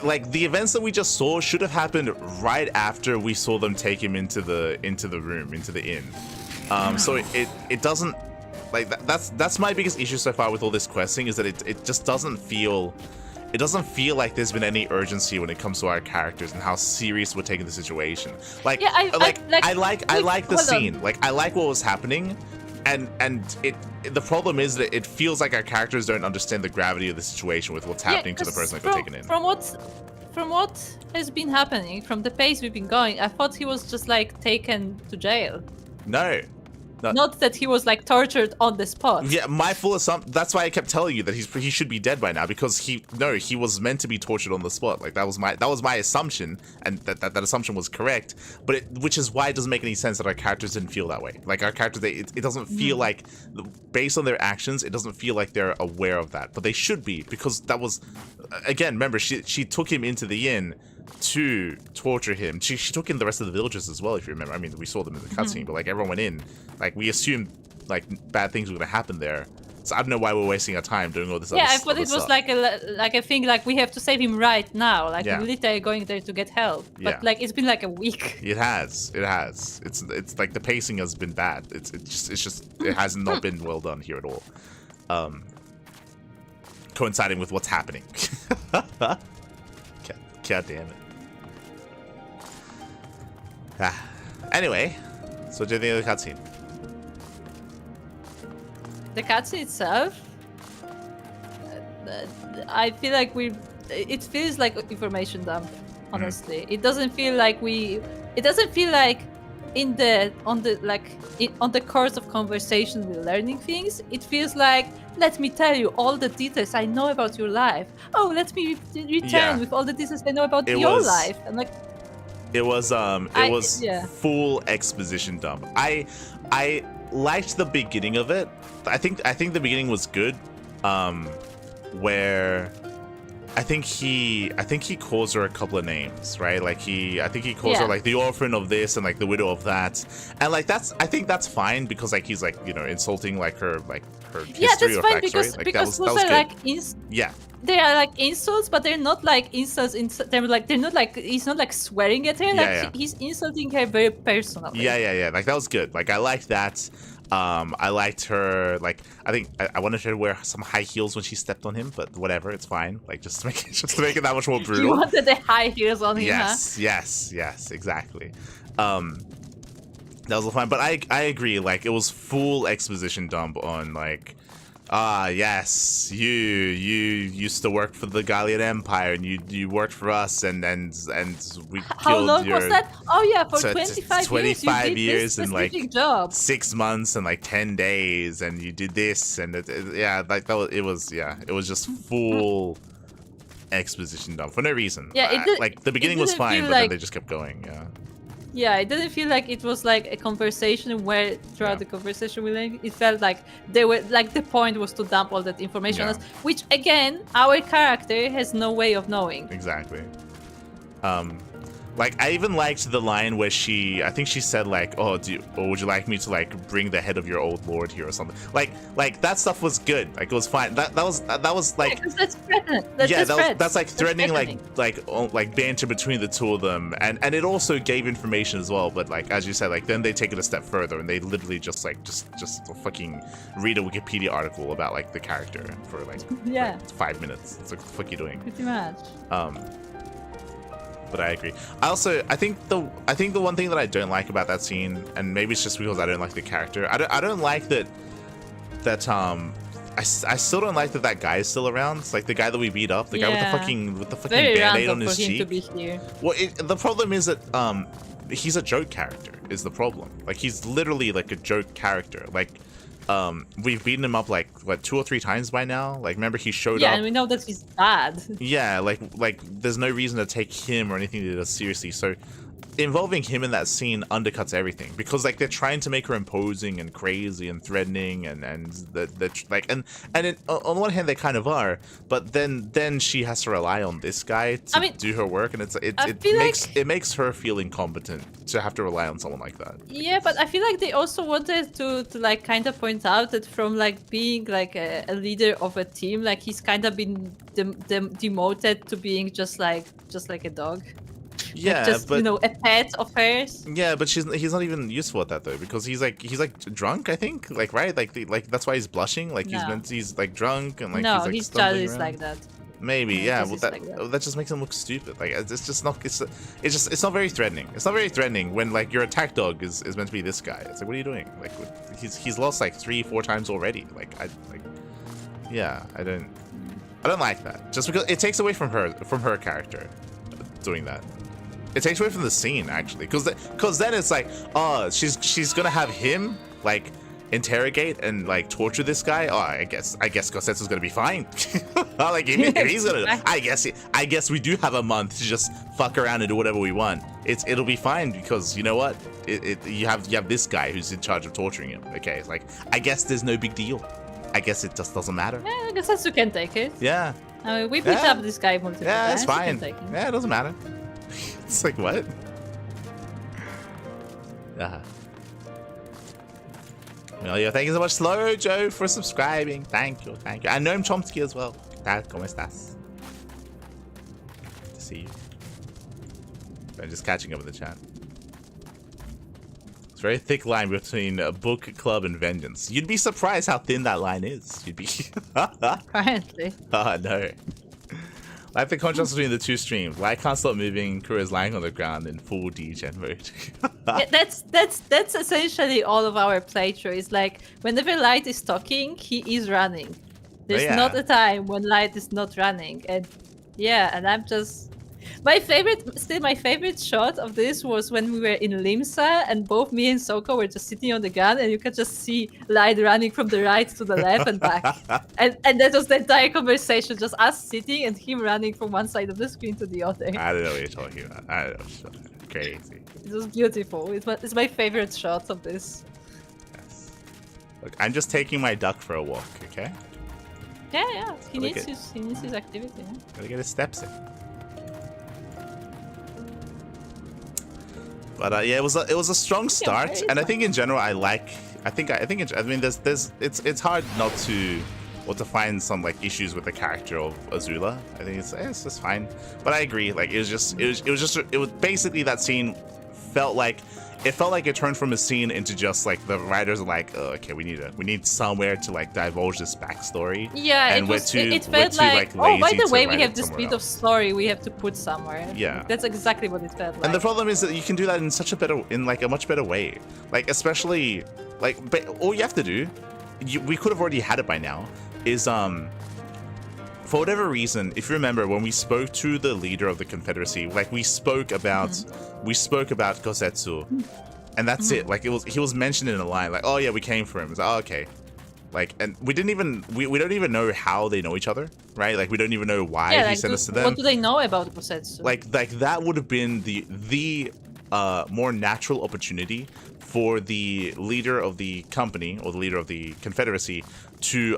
like the events that we just saw should have happened right after we saw them take him into the room, into the inn. So it doesn't like that's my biggest issue so far with all this questing, is that it just doesn't feel like there's been any urgency when it comes to our characters and how serious we're taking the situation. Like, yeah, I like the scene. Like, I like what was happening, and the problem is that it feels like our characters don't understand the gravity of the situation with what's happening to the person that got taken in. from what has been happening, from the pace we've been going, I thought he was just like taken to jail. No. Not that he was like tortured on the spot. Yeah, my full assumption. That's why I kept telling you that he should be dead by now, because he was meant to be tortured on the spot. Like that was my assumption, and that assumption was correct. But which is why it doesn't make any sense that our characters didn't feel that way. Like our characters, it doesn't feel like, based on their actions, it doesn't feel like they're aware of that. But they should be, because that was, again, remember she took him into the inn to torture him. She took in the rest of the villagers as well, if you remember. I mean, we saw them in the cutscene, but like everyone went in. Like we assumed like bad things were gonna happen there. So I don't know why we're wasting our time doing all this. Yeah, I thought it was like a thing like we have to save him right now. Like we're literally going there to get help. But like it's been like a week. It has. It's like the pacing has been bad. It's just it has not been well done here at all. Coinciding with what's happening. God damn it. Anyway, so what do you think of the cutscene? The cutscene itself, I feel like it feels like information dump, honestly. It doesn't feel like it doesn't feel like on the course of conversation we're learning things. It feels like, let me tell you all the details I know about your life. Oh, let me return with all the details I know about your life. And like, it was full exposition dump. I liked the beginning of it. I think the beginning was good. Where I think he calls her a couple of names, right? Like I think he calls her like the orphan of this and like the widow of that, and like I think that's fine, because like he's like, you know, insulting like her history or backstory. Because that was good. They are like insults, but they're not like insults. They're not like, he's not like swearing at her. Like he's insulting her very personally. Yeah. Like that was good. Like I liked that. I liked her. Like I think I wanted her to wear some high heels when she stepped on him, but whatever, it's fine. Like just to make it that much more brutal. You wanted the high heels on him, yes, exactly. That was fine, but I agree. Like it was full exposition dump on like, yes, you used to work for the Gallian Empire, and you worked for us, and we killed How long was that? Oh yeah, for so 25 years and like job. 6 months and like 10 days, and you did this, and like that was it was just full exposition dump for no reason. Yeah, like the beginning was fine, but then they just kept going. Yeah, it didn't feel like it was like a conversation where throughout the conversation it felt like they were like the point was to dump all that information on us, which again our character has no way of knowing. Exactly. Like I even liked the line where I think she said like, oh, would you like me to like bring the head of your old lord here or something? Like that stuff was good. Like it was fine. That was like, yeah, that's threatening. That's like threatening, like banter between the two of them, and it also gave information as well. But like as you said, like then they take it a step further and they literally just fucking read a Wikipedia article about like the character for like 5 minutes. It's like, what the fuck are you doing? Pretty much. But I agree. I think the one thing that I don't like about that scene, and maybe it's just because I don't like the character. I don't like that I still don't like that guy is still around. It's like the guy that we beat up, the guy with the fucking band-aid on his cheek. Well, the problem is that he's a joke character is the problem. Like he's literally like a joke character. Like we've beaten him up like what 2 or 3 times by now. Like remember he showed up. Yeah, and we know that he's bad. Yeah, like there's no reason to take him or anything to this seriously. So involving him in that scene undercuts everything, because like they're trying to make her imposing and crazy and threatening and on one hand they kind of are, but then she has to rely on this guy to do her work, and it makes her feel incompetent to have to rely on someone like that. Yeah, but I feel like they also wanted to like kind of point out that from like being like a leader of a team, like he's kind of been demoted to being just like a dog. Yeah, like just, but you know, a pet of hers. Yeah, but he's not even useful at that though, because he's like drunk, I think, like right, like that's why he's blushing, like he's like drunk and like his child is like that. Maybe, yeah. Well, that just makes him look stupid. Like it's not very threatening. It's not very threatening when like your attack dog is meant to be this guy. It's like, what are you doing? Like he's lost like 3-4 times already. I don't like that. Just because it takes away from her character. doing that. It takes away from the scene actually, because then it's like, oh, she's gonna have him like interrogate and like torture this guy. Oh, I guess Gosetsu's gonna be fine. Like if he's gonna, I guess we do have a month to just fuck around and do whatever we want. It'll be fine because you know what? You have this guy who's in charge of torturing him. Okay, it's like I guess there's no big deal. I guess it just doesn't matter. Yeah, Gosetsu can take it. Yeah. I mean, we beat up this guy multiple times. Yeah, it's fine. Yeah, it doesn't matter. It's like what? Well, yeah, thank you so much, Slow Joe, for subscribing. Thank you. And Noam Chomsky as well. ¿Cómo estás? Good to see you. I'm just catching up with the chat. It's a very thick line between book club and vengeance. You'd be surprised how thin that line is. You'd be. Apparently. Oh no. Like the contrast between the two streams. Light can't stop moving, Kuro is lying on the ground in full degen mode. Yeah, that's essentially all of our playthrough. It's like whenever Light is talking, he is running. There's not a time when Light is not running. And yeah, and I'm just my favorite shot of this was when we were in Limsa and both me and Soko were just sitting on the gun and you could just see Light running from the right to the left and back. and that was the entire conversation, just us sitting and him running from one side of the screen to the other. I don't know what you're talking about. I don't know. Crazy. It was beautiful. It's my favorite shot of this. Yes. Look, I'm just taking my duck for a walk, okay? Yeah. He needs his activity. Yeah? Gotta get his steps in. But yeah, it was a strong start, and I think in general I mean it's hard not to find some like issues with the character of Azula. I think it's just fine. But I agree, like it was basically that scene felt like it turned from a scene into just like the writers are like, oh, okay, we need somewhere to like divulge this backstory. Yeah, and it felt like oh, by the way, we have this bit of story we have to put somewhere. Yeah, that's exactly what it felt like. And the problem is that you can do that in a much better way. Like especially like, but all you have to do, we could have already had it by now, is for whatever reason, if you remember when we spoke to the leader of the Confederacy, like we spoke about Gosetsu, and that's it. Like he was mentioned in a line, like, oh yeah, we came for him. It's like, oh, okay. Like, and we don't even know how they know each other, right? Like we don't even know why he sent us to them. What do they know about Gosetsu? Like that would have been the more natural opportunity for the leader of the company or the leader of the Confederacy to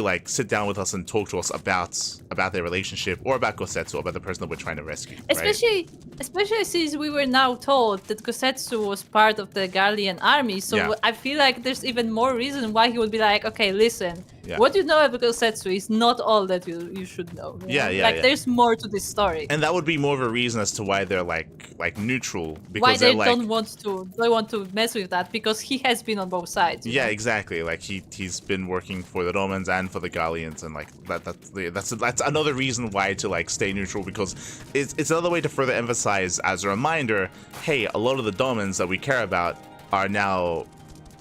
like sit down with us and talk to us about their relationship or about Gosetsu, about the person that we're trying to rescue. Especially since we were now told that Gosetsu was part of the Garlean army, so I feel like there's even more reason why he would be like, okay, listen, what you know about Gosetsu is not all that you should know. There's more to this story. And that would be more of a reason as to why they're like neutral, because why they don't want to mess with that, because he has been on both sides. Yeah, exactly. Like he's been working for the Romans and for the Gallians, and like that's another reason why to like stay neutral, because it's another way to further emphasize as a reminder, hey, a lot of the Domans that we care about are now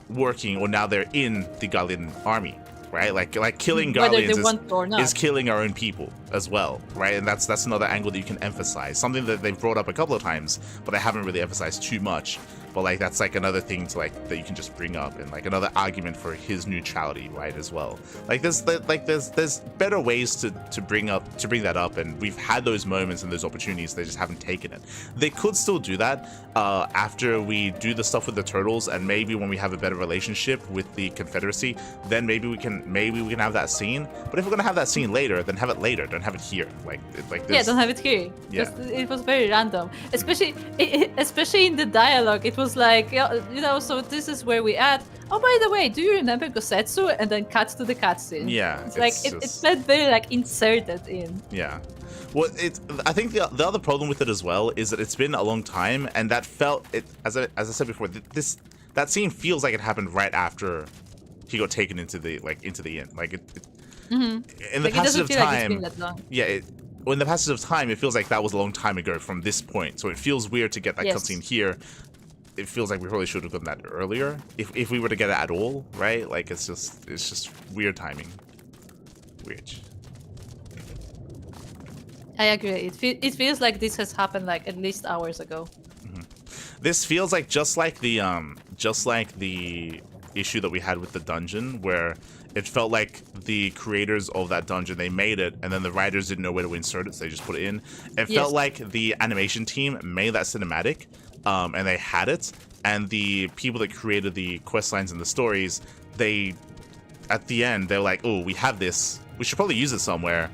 working, or now they're in the Gallian army, right? Like killing Gallians is killing our own people as well, right? And that's another angle that you can emphasize, something that they've brought up a couple of times, but I haven't really emphasized too much. But like that's like another thing to like that you can just bring up, and like another argument for his neutrality, right, as well. Like there's better ways to bring that up, and we've had those moments and those opportunities. They just haven't taken it. They could still do that after we do the stuff with the turtles, and maybe when we have a better relationship with the Confederacy, then maybe we can have that scene. But if we're gonna have that scene later, then have it later. Don't have it here. Don't have it here. Yeah. It was very random, especially in the dialogue. It was like, so this is where we at. Oh, by the way, do you remember Gosetsu? And then cut to the cutscene. Yeah, it's felt very like inserted in. Yeah. Well, I think the other problem with it as well is that it's been a long time, and that felt it as I said before. That scene feels like it happened right after he got taken into the inn. Like in the passage of time. In the passage of time, it feels like that was a long time ago from this point. So it feels weird to get that cutscene here. It feels like we probably should have done that earlier, if we were to get it at all, right? Like it's just weird timing. Weird. I agree. It feels like this has happened like at least hours ago. This feels like just like the issue that we had with the dungeon, where it felt like the creators of that dungeon, they made it, and then the writers didn't know where to insert it, so they just put it in. It felt like the animation team made that cinematic, and they had it, and the people that created the quest lines and the stories, they, at the end, they're like, oh, we have this, we should probably use it somewhere.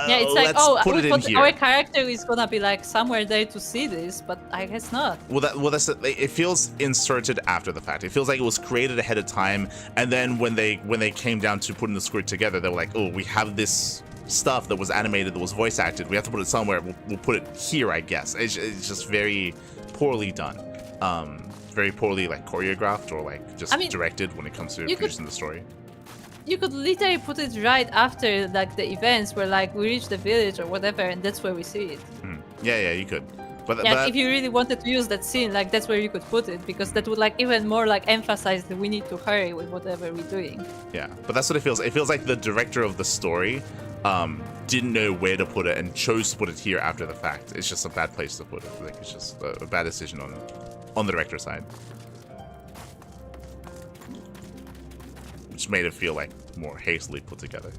Yeah, it's like, let's put it in here. Our character is gonna be like somewhere there to see this, but I guess not. Well, that's it. Feels inserted after the fact. It feels like it was created ahead of time, and then when they came down to putting the script together, they were like, oh, we have this stuff that was animated, that was voice acted. We have to put it somewhere. We'll put it here, I guess. It's just very poorly done. Very poorly like choreographed or like just directed when it comes to producing the story. You could literally put it right after like the events where like we reach the village or whatever, and that's where we see it. Yeah, you could. But if you really wanted to use that scene, like that's where you could put it, because that would like even more like emphasize that we need to hurry with whatever we're doing. Yeah, but that's what it feels. It feels like the director of the story didn't know where to put it and chose to put it here after the fact. It's just a bad place to put it. Like it's just a bad decision on the director's side. Which made it feel like more hastily put together.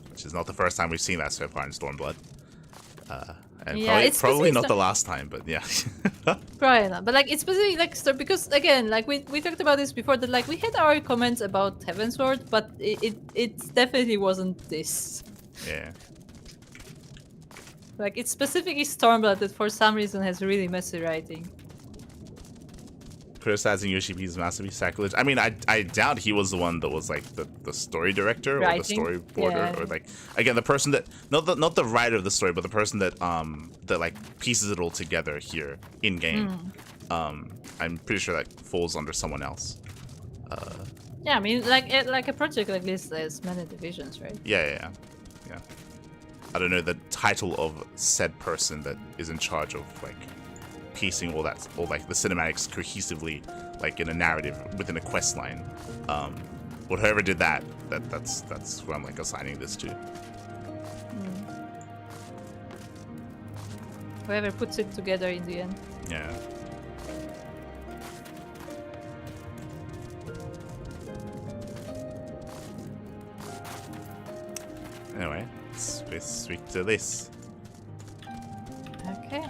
Which is not the first time we've seen that so far in Stormblood. And yeah, probably not the last time, but yeah. Probably not. But like it's specifically like because again, like we talked about this before, that like we had our comments about Heavensward, but it definitely wasn't this. Yeah. Like it's specifically Stormblood that for some reason has really messy writing. Criticizing Yoshipi's masterpiece sacrilege. I mean, I doubt he was the one that was like the story director or the storyboarder or like again the person that not the writer of the story, but the person that that like pieces it all together here in game. I'm pretty sure that falls under someone else. Yeah, I mean, like a project like this, there's many divisions, right? Yeah. I don't know the title of said person that is in charge of like piecing all like the cinematics cohesively, like in a narrative within a quest line. Whoever did that's who I'm like assigning this to. Whoever puts it together in the end. Yeah. Anyway, let's switch to this. Okay.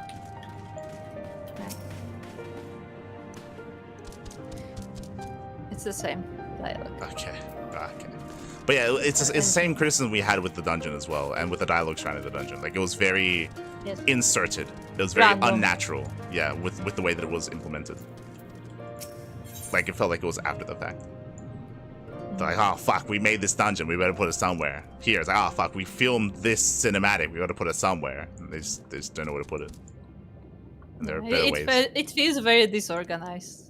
It's the same dialogue. Okay. But yeah, it's the same criticism we had with the dungeon as well, and with the dialogue shrine of the dungeon. Like it was very inserted. It was very unnatural. Yeah, with the way that it was implemented. Like it felt like it was after the fact. They're like, oh fuck, we made this dungeon, we better put it somewhere. Here, it's like, oh fuck, we filmed this cinematic, we gotta put it somewhere. And they just don't know where to put it. And there are better ways. It feels very disorganized.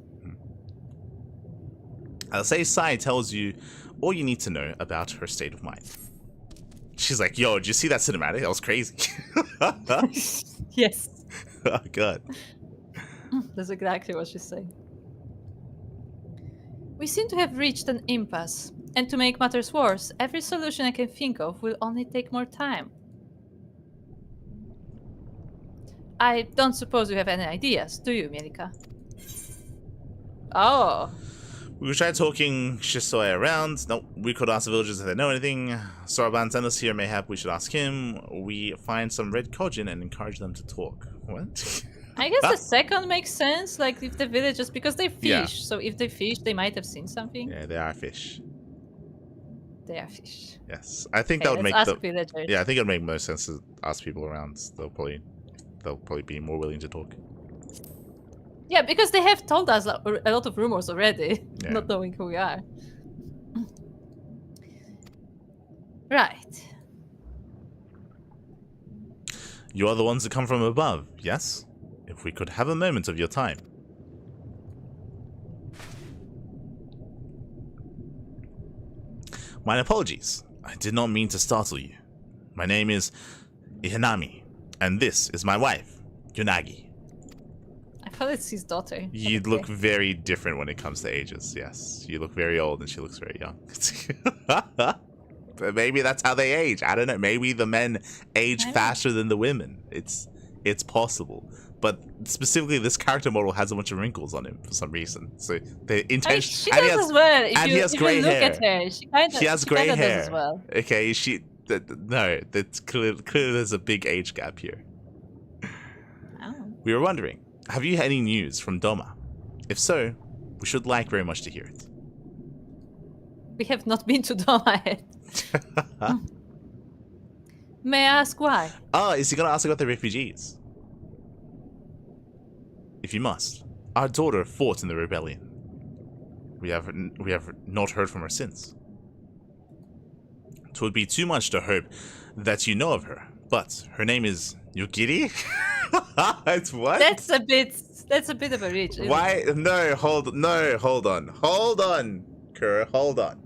I'll say Sai tells you all you need to know about her state of mind. She's like, yo, did you see that cinematic? That was crazy. Yes. Oh god. That's exactly what she's saying. We seem to have reached an impasse, and to make matters worse, every solution I can think of will only take more time. I don't suppose you have any ideas, do you, Mirika? Oh. We tried talking Shisoi around. Nope, we could ask the villagers if they know anything. Soroban sent us here, mayhap we should ask him. We find some red kojin and encourage them to talk. What? I guess the second makes sense, like if the villagers, because they fish, so if they fish, they might have seen something. Yeah, they are fish. They are fish. Yes, I think that would make I think it would make most sense to ask people around. They'll probably be more willing to talk. Yeah, because they have told us a lot of rumors already, not knowing who we are. Right. You are the ones that come from above, yes? If we could have a moment of your time. My apologies. I did not mean to startle you. My name is Ihanami, and this is my wife, Yunagi. I thought it's his daughter. You look very different when it comes to ages, yes. You look very old and she looks very young. Maybe that's how they age. I don't know. Maybe the men age faster than the women. It's possible. But specifically, this character model has a bunch of wrinkles on him for some reason. So the intention. She does as well. And he has gray hair. Look at her, she has gray hair as well. Okay, no, that's clearly there's a big age gap here. Oh. We were wondering, have you had any news from Doma? If so, we should like very much to hear it. We have not been to Doma yet. May I ask why? Oh, is he gonna ask about the refugees? If you must. Our daughter fought in the rebellion. We have not heard from her since. It would be too much to hope that you know of her, but her name is Yukiri? It's what? That's a bit of a reach. Why? No, hold on. Hold on, Kerr, hold on.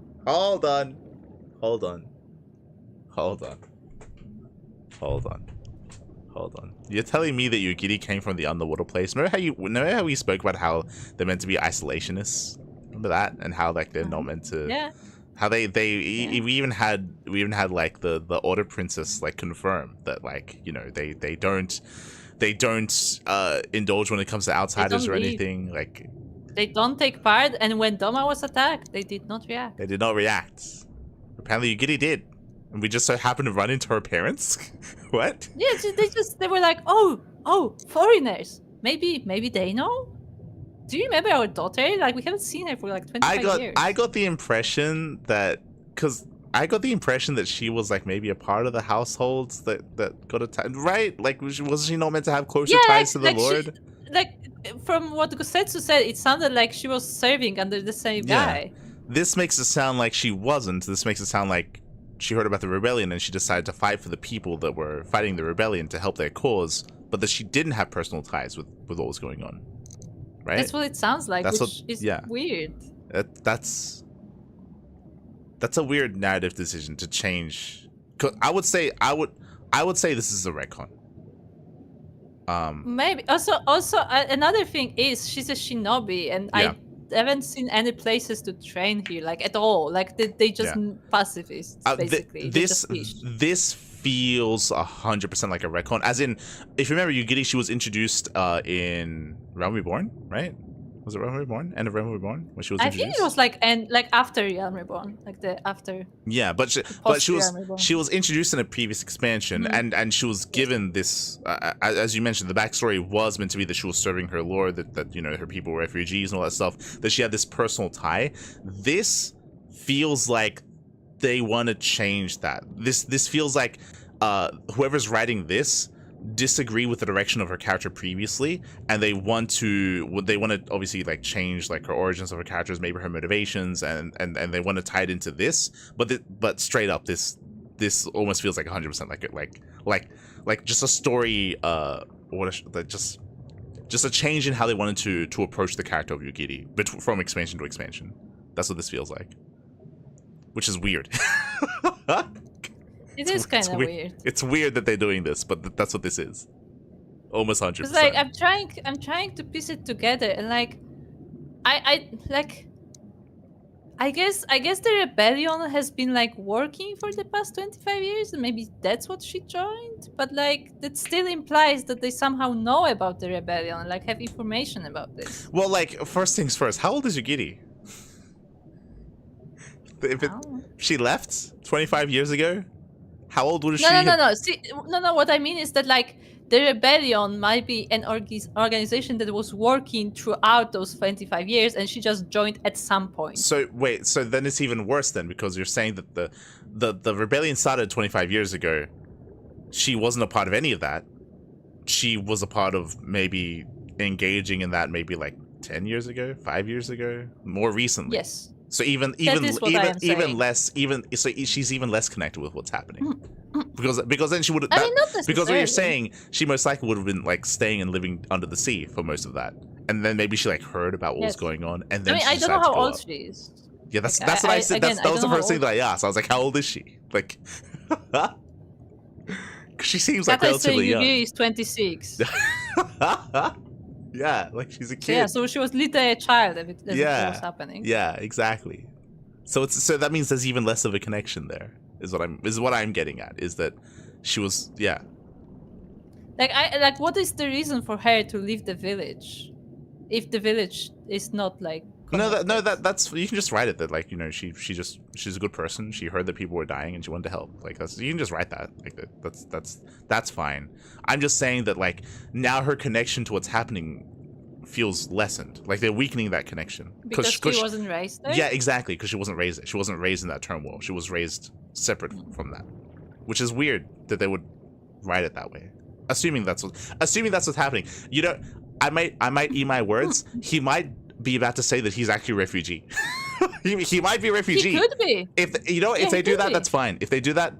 You're telling me that Yukiri came from the underwater place? Remember how we spoke about how they're meant to be isolationists? Remember that? And how like they're not meant to. Yeah. How we even had like the Order Princess like confirm that like, you know, they don't indulge when it comes to outsiders or anything. Like they don't take part, and when Doma was attacked, they did not react. They did not react. Apparently Yukiri did. And we just so happened to run into her parents? What? Yeah, they were like, oh, foreigners. Maybe they know? Do you remember our daughter? Like, we haven't seen her for like 25 years. I got the impression that, she was like maybe a part of the households that got attacked, right? Like, wasn't she not meant to have closer ties to the Lord? From what Gosetsu said, it sounded like she was serving under the same guy. This makes it sound like she wasn't. This makes it sound like she heard about the rebellion and she decided to fight for the people that were fighting the rebellion to help their cause, but that she didn't have personal ties with what was going on. Right? That's what it sounds like, which is weird. That's a weird narrative decision to change. I would say this is a retcon. Maybe also another thing is she's a shinobi, and I haven't seen any places to train here like at all. Like they just pacifists basically. This feels 100% like a retcon. As in, if you remember, Yugiri, she was introduced in Realm Reborn, right? Was it Realm Reborn? End of Realm Reborn when she was introduced? I think it was like after Realm Reborn, like the after. Yeah, but she was introduced in a previous expansion, and she was given this. As you mentioned, the backstory was meant to be that she was serving her lord, that you know her people were refugees and all that stuff. That she had this personal tie. This feels like they want to change that. This feels like whoever's writing this disagree with the direction of her character previously, and they want to obviously like change like her origins of her characters, maybe her motivations, and they want to tie it into this. But straight up, this almost feels like 100% like just a story. Just a change in how they wanted to approach the character of Yukiri, from expansion to expansion. That's what this feels like. Which is weird. It is kind of weird. It's weird that they're doing this, but that's what this is. Almost 100%. It's like I'm trying to piece it together, and like I guess the rebellion has been like working for the past 25 years, and maybe that's what she joined. But like that still implies that they somehow know about the rebellion, like have information about this. Well, like first things first, how old is Yugiri? If she left 25 years ago, how old would she? No. See, no. What I mean is that like the rebellion might be an organization that was working throughout those 25 years, and she just joined at some point. So wait, so then it's even worse then, because you're saying that the rebellion started 25 years ago. She wasn't a part of any of that. She was a part of maybe engaging in that maybe like 10 years ago, 5 years ago, more recently. Yes. So even less, so she's even less connected with what's happening, because then she would. Because what you're saying, she most likely would have been like staying and living under the sea for most of that, and then maybe she like heard about what was going on, and then I don't know how old she is. Yeah, that's what I said. That was the first thing that I asked. I was like, how old is she? Like, because she seems like relatively young. Yugiri is 26. Yeah, like she's a kid. Yeah, so she was literally a child as it was happening. Yeah, exactly. So that means there's even less of a connection there. Is what I'm getting at. Is that she was Like what is the reason for her to leave the village, if the village is not like connected? That's you can just write it that like she's a good person. She heard that people were dying and she wanted to help. Like you can just write that like that's fine. I'm just saying that like now her connection to what's happening feels lessened. Like they're weakening that connection because she wasn't raised there. Yeah, exactly. Because she wasn't raised there. She wasn't raised in that turmoil. She was raised separate from that, which is weird that they would write it that way. Assuming that's what's happening. You know, I might eat my words. He might be about to say that he's actually a refugee. he might be a refugee. He could be. If they do that, that's fine. If they do that,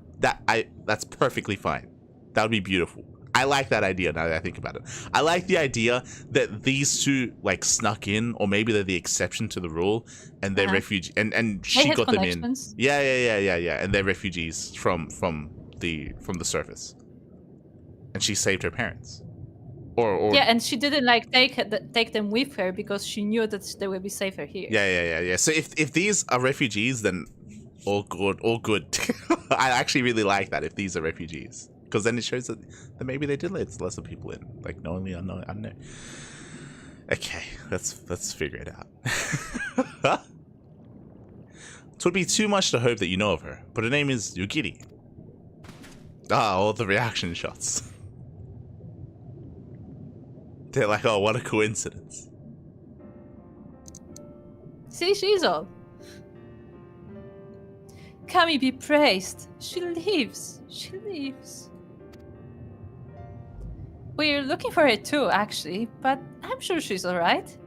that's perfectly fine. That would be beautiful. I like that idea now that I think about it. I like the idea that these two like snuck in, or maybe they're the exception to the rule, and they're refugee and she got them in. Yeah. And they're refugees from the surface. And she saved her parents. Or yeah, and she didn't like take them with her because she knew that they would be safer here. Yeah. So if these are refugees, then all good. I actually really like that if these are refugees, because then it shows that maybe they did let lesser people in, like knowingly, unknowing. I don't know. Okay, let's figure it out. It would be too much to hope that you know of her, but her name is Yugiri. All the reaction shots. They're like, oh, what a coincidence. See, she's all. Kami be praised. She lives. She lives. We're looking for her too, actually, but I'm sure she's alright.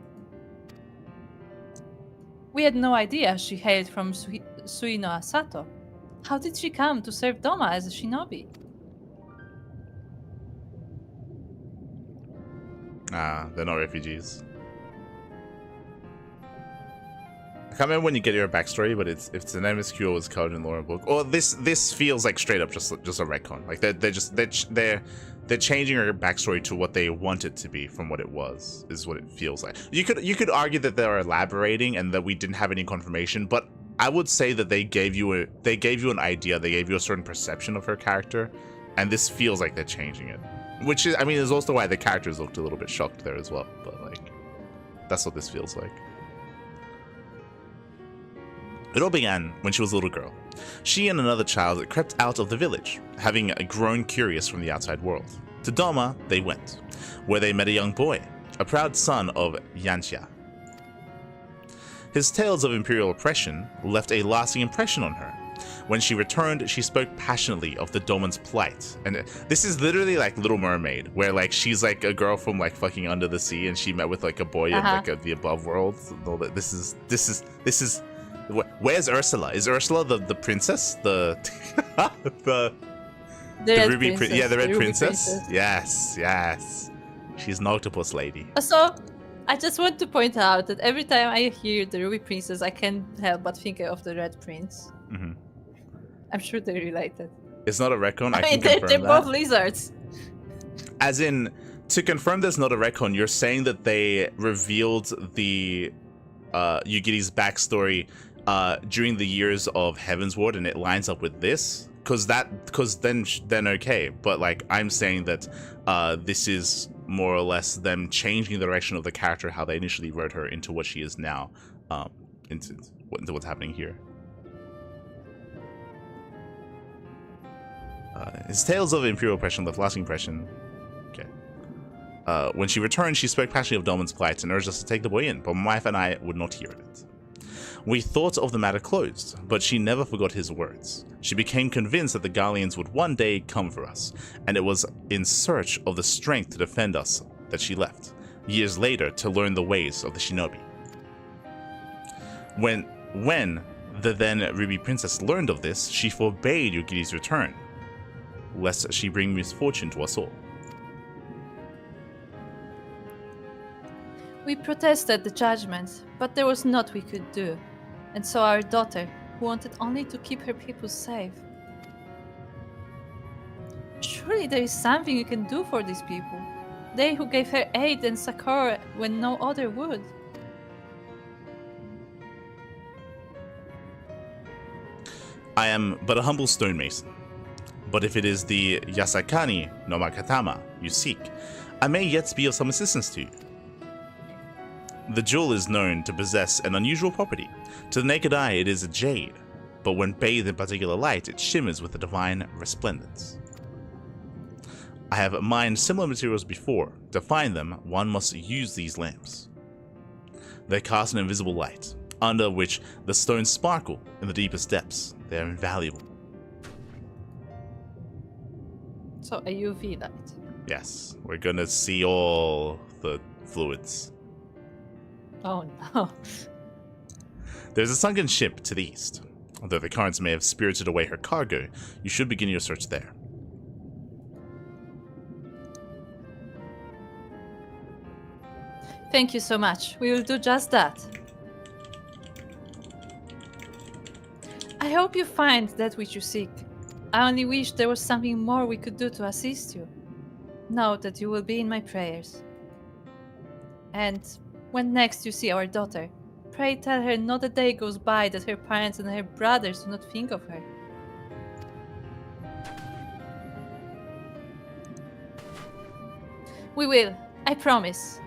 We had no idea she hailed from Suino Asato. How did she come to serve Doma as a shinobi? They're not refugees. I can't remember when you get your backstory, but it's an MSQ or was covered in lore book. Or this feels like straight up just a retcon. Like they're changing her backstory to what they want it to be from what it was. Is what it feels like. You could argue that they're elaborating and that we didn't have any confirmation, but I would say that they gave you an idea. They gave you a certain perception of her character, and this feels like they're changing it. Which is, I mean, is also why the characters looked a little bit shocked there as well. But like, that's what this feels like. It all began when she was a little girl. She and another child crept out of the village, having grown curious from the outside world. To Doma they went, where they met a young boy, a proud son of Yanxia. His tales of imperial oppression left a lasting impression on her. When she returned, she spoke passionately of the Doman's plight. And this is literally like Little Mermaid, where like she's like a girl from like fucking under the sea, and she met with like a boy of like the above world. This is. Where's Ursula? Is Ursula the princess? The ruby princess? Yeah, the red princess. Yes. She's an octopus lady. So, I just want to point out that every time I hear the ruby princess, I can't help but think of the red prince. Mm-hmm. I'm sure they're related. It's not a retcon. I mean, they're both lizards. As in, to confirm there's not a retcon, you're saying that they revealed the Yugiri's backstory during the years of Heaven's Ward, and it lines up with this? Because then okay. But like, I'm saying that this is more or less them changing the direction of the character, how they initially wrote her into what she is now, into what's happening here. His tales of imperial oppression left lasting impression. Okay. When she returned, she spoke passionately of Dolman's plight and urged us to take the boy in, but my wife and I would not hear of it. We thought of the matter closed, but she never forgot his words. She became convinced that the Gallians would one day come for us, and it was in search of the strength to defend us that she left, years later to learn the ways of the shinobi. When the then Ruby Princess learned of this, she forbade Yugiri's return, lest she bring misfortune to us all. We protested the judgment, but there was naught we could do. And so our daughter, who wanted only to keep her people safe. Surely there is something you can do for these people. They who gave her aid and succor when no other would. I am but a humble stonemason. But if it is the Yasakani no Makatama you seek, I may yet be of some assistance to you. The jewel is known to possess an unusual property. To the naked eye, it is a jade, but when bathed in particular light, it shimmers with a divine resplendence. I have mined similar materials before. To find them, one must use these lamps. They cast an invisible light, under which the stones sparkle in the deepest depths. They are invaluable. So a UV light. Yes, we're gonna see all the fluids. Oh no. There's a sunken ship to the east. Although the currents may have spirited away her cargo, you should begin your search there. Thank you so much. We will do just that. I hope you find that which you seek. I only wish there was something more we could do to assist you. Know that you will be in my prayers. And when next you see our daughter, pray tell her not a day goes by that her parents and her brothers do not think of her. We will, I promise.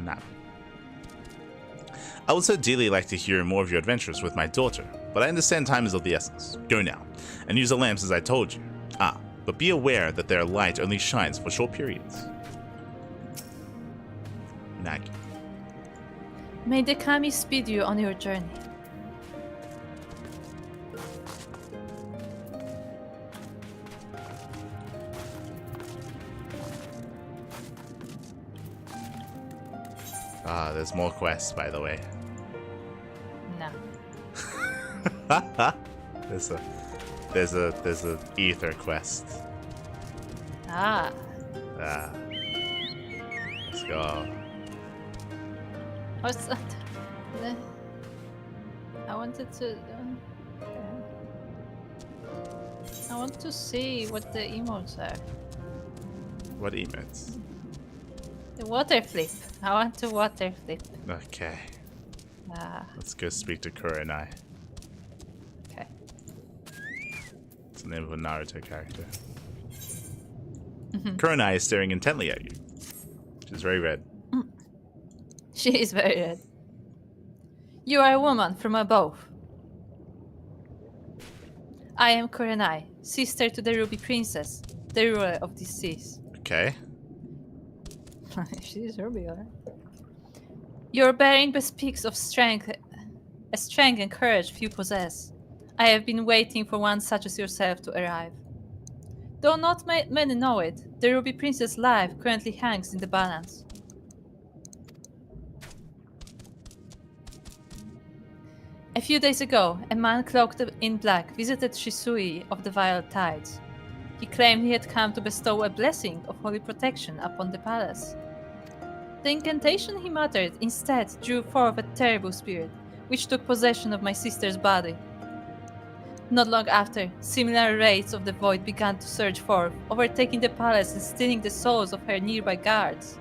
Now, I would so dearly like to hear more of your adventures with my daughter, but I understand time is of the essence. Go now, and use the lamps as I told you. Ah, but be aware that their light only shines for short periods. Nagi. May the kami speed you on your journey. Ah, there's more quests, by the way. No. there's a ether quest. Ah. Ah. Let's go. What's that? I wanted to. I want to see what the emotes are. What emotes? The water flip. I want to water flip. Okay. Ah. Let's go speak to Kurenai. Okay. It's the name of a Naruto character. Kurenai is staring intently at you. She's very red. She is very red. You are a woman from above. I am Kurenai, sister to the Ruby Princess, the ruler of these seas. Okay. She is Ruby, alright. Your bearing bespeaks of strength, a strength and courage few possess. I have been waiting for one such as yourself to arrive. Though not many know it, the Ruby Princess' life currently hangs in the balance. A few days ago, a man cloaked in black visited Shisui of the Violet Tides. He claimed he had come to bestow a blessing of holy protection upon the palace. The incantation he muttered instead drew forth a terrible spirit, which took possession of my sister's body. Not long after, similar wraiths of the void began to surge forth, overtaking the palace and stealing the souls of her nearby guards.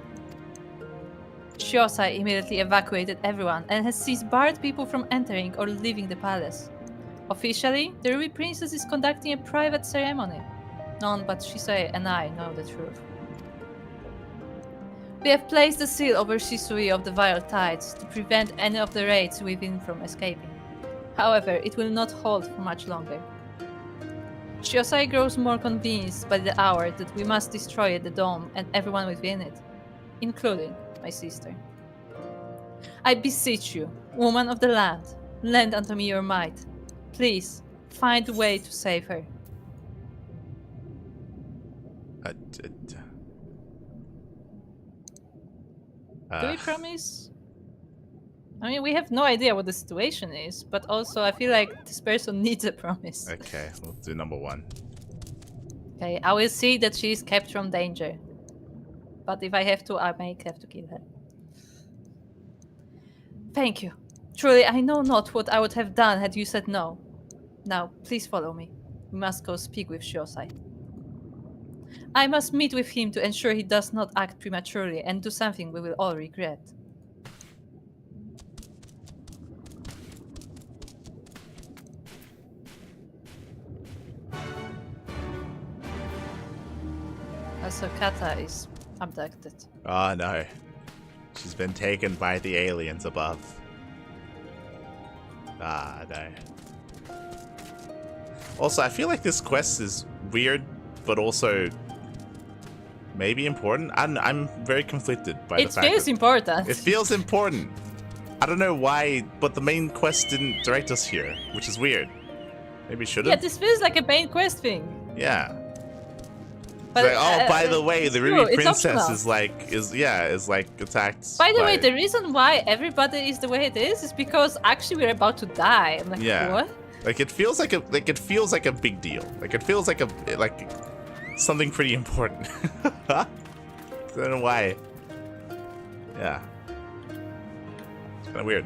Shiosai immediately evacuated everyone and has ceased barred people from entering or leaving the palace. Officially, the Ruby Princess is conducting a private ceremony. None but Shisui and I know the truth. We have placed the seal over Shisui of the Violet Tides to prevent any of the wraiths within from escaping. However, it will not hold for much longer. Shiosai grows more convinced by the hour that we must destroy the dome and everyone within it, including my sister. I beseech you, woman of the land, lend unto me your might. Please, find a way to save her. Do we promise? I mean, we have no idea what the situation is, but also I feel like this person needs a promise. Okay, we'll do number one. Okay, I will see that she is kept from danger. But if I have to, I may have to kill her. Thank you. Truly, I know not what I would have done had you said no. Now, please follow me. We must go speak with Shiosai. I must meet with him to ensure he does not act prematurely and do something we will all regret. Also, Kata is abducted. Oh no. She's been taken by the aliens above. Ah, no. Also, I feel like this quest is weird, but also maybe important. I'm very conflicted by the fact It feels important. It feels important. I don't know why, but the main quest didn't direct us here, which is weird. Maybe it should have. Yeah, this feels like a main quest thing. Yeah. But, like, oh, by the way, the Ruby Princess is attacked. By the way, the reason why everybody is the way it is because actually we're about to die. I'm like, yeah. What? Like it feels like a big deal. Like it feels like something pretty important. I don't know why. Yeah. It's kind of weird.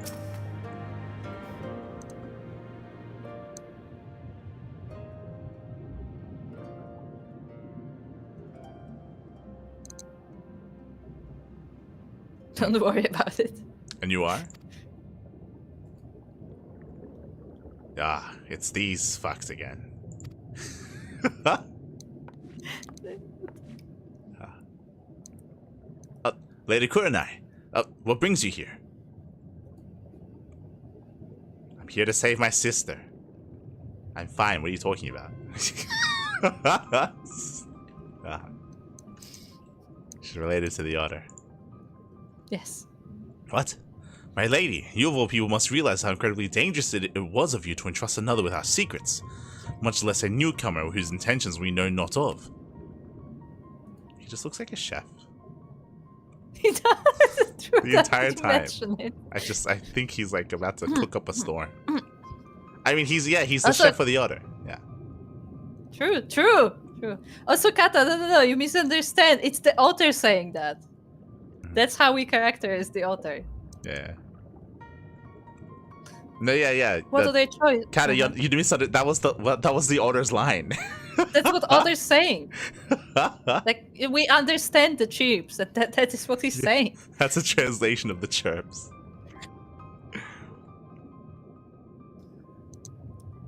Don't worry about it. And you are? Ah, it's these fucks again. Lady Kurenai, what brings you here? I'm here to save my sister. I'm fine, what are you talking about? She's related to the otter. Yes. What? My lady, you of all people must realize how incredibly dangerous it was of you to entrust another with our secrets, much less a newcomer whose intentions we know not of. He just looks like a chef. He does. True, the entire time. I think he's like about to cook up a storm. I mean, he's the also, chef of the otter. Yeah. True. Also, Kata, no, you misunderstand. It's the author saying that. That's how we characterize the author. Yeah. No, yeah. What other choice? Kata, you misunderstood. That was the author's line. That's what author's saying. Like we understand the chirps. That is what he's saying. That's a translation of the chirps.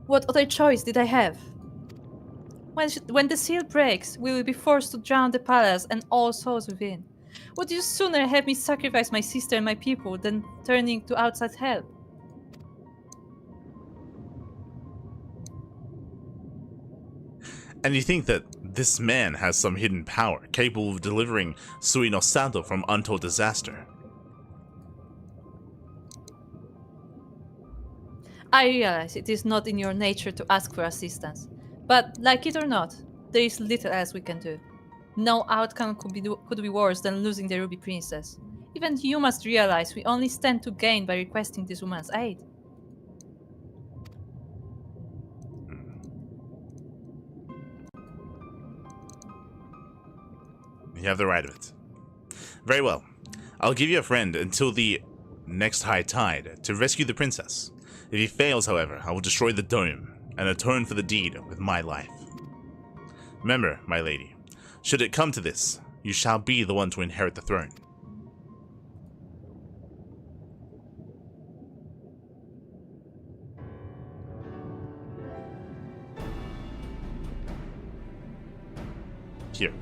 What other choice did I have? When the seal breaks, we will be forced to drown the palace and all souls within. Would you sooner have me sacrifice my sister and my people than turning to outside help? And you think that this man has some hidden power, capable of delivering Sui no Santo from untold disaster? I realize it is not in your nature to ask for assistance, but like it or not, there is little else we can do. No outcome could be worse than losing the Ruby Princess. Even you must realize we only stand to gain by requesting this woman's aid. You have the right of it. Very well. I'll give you a friend until the next high tide to rescue the princess. If he fails, however, I will destroy the dome and atone for the deed with my life. Remember, my lady, should it come to this, you shall be the one to inherit the throne. Here,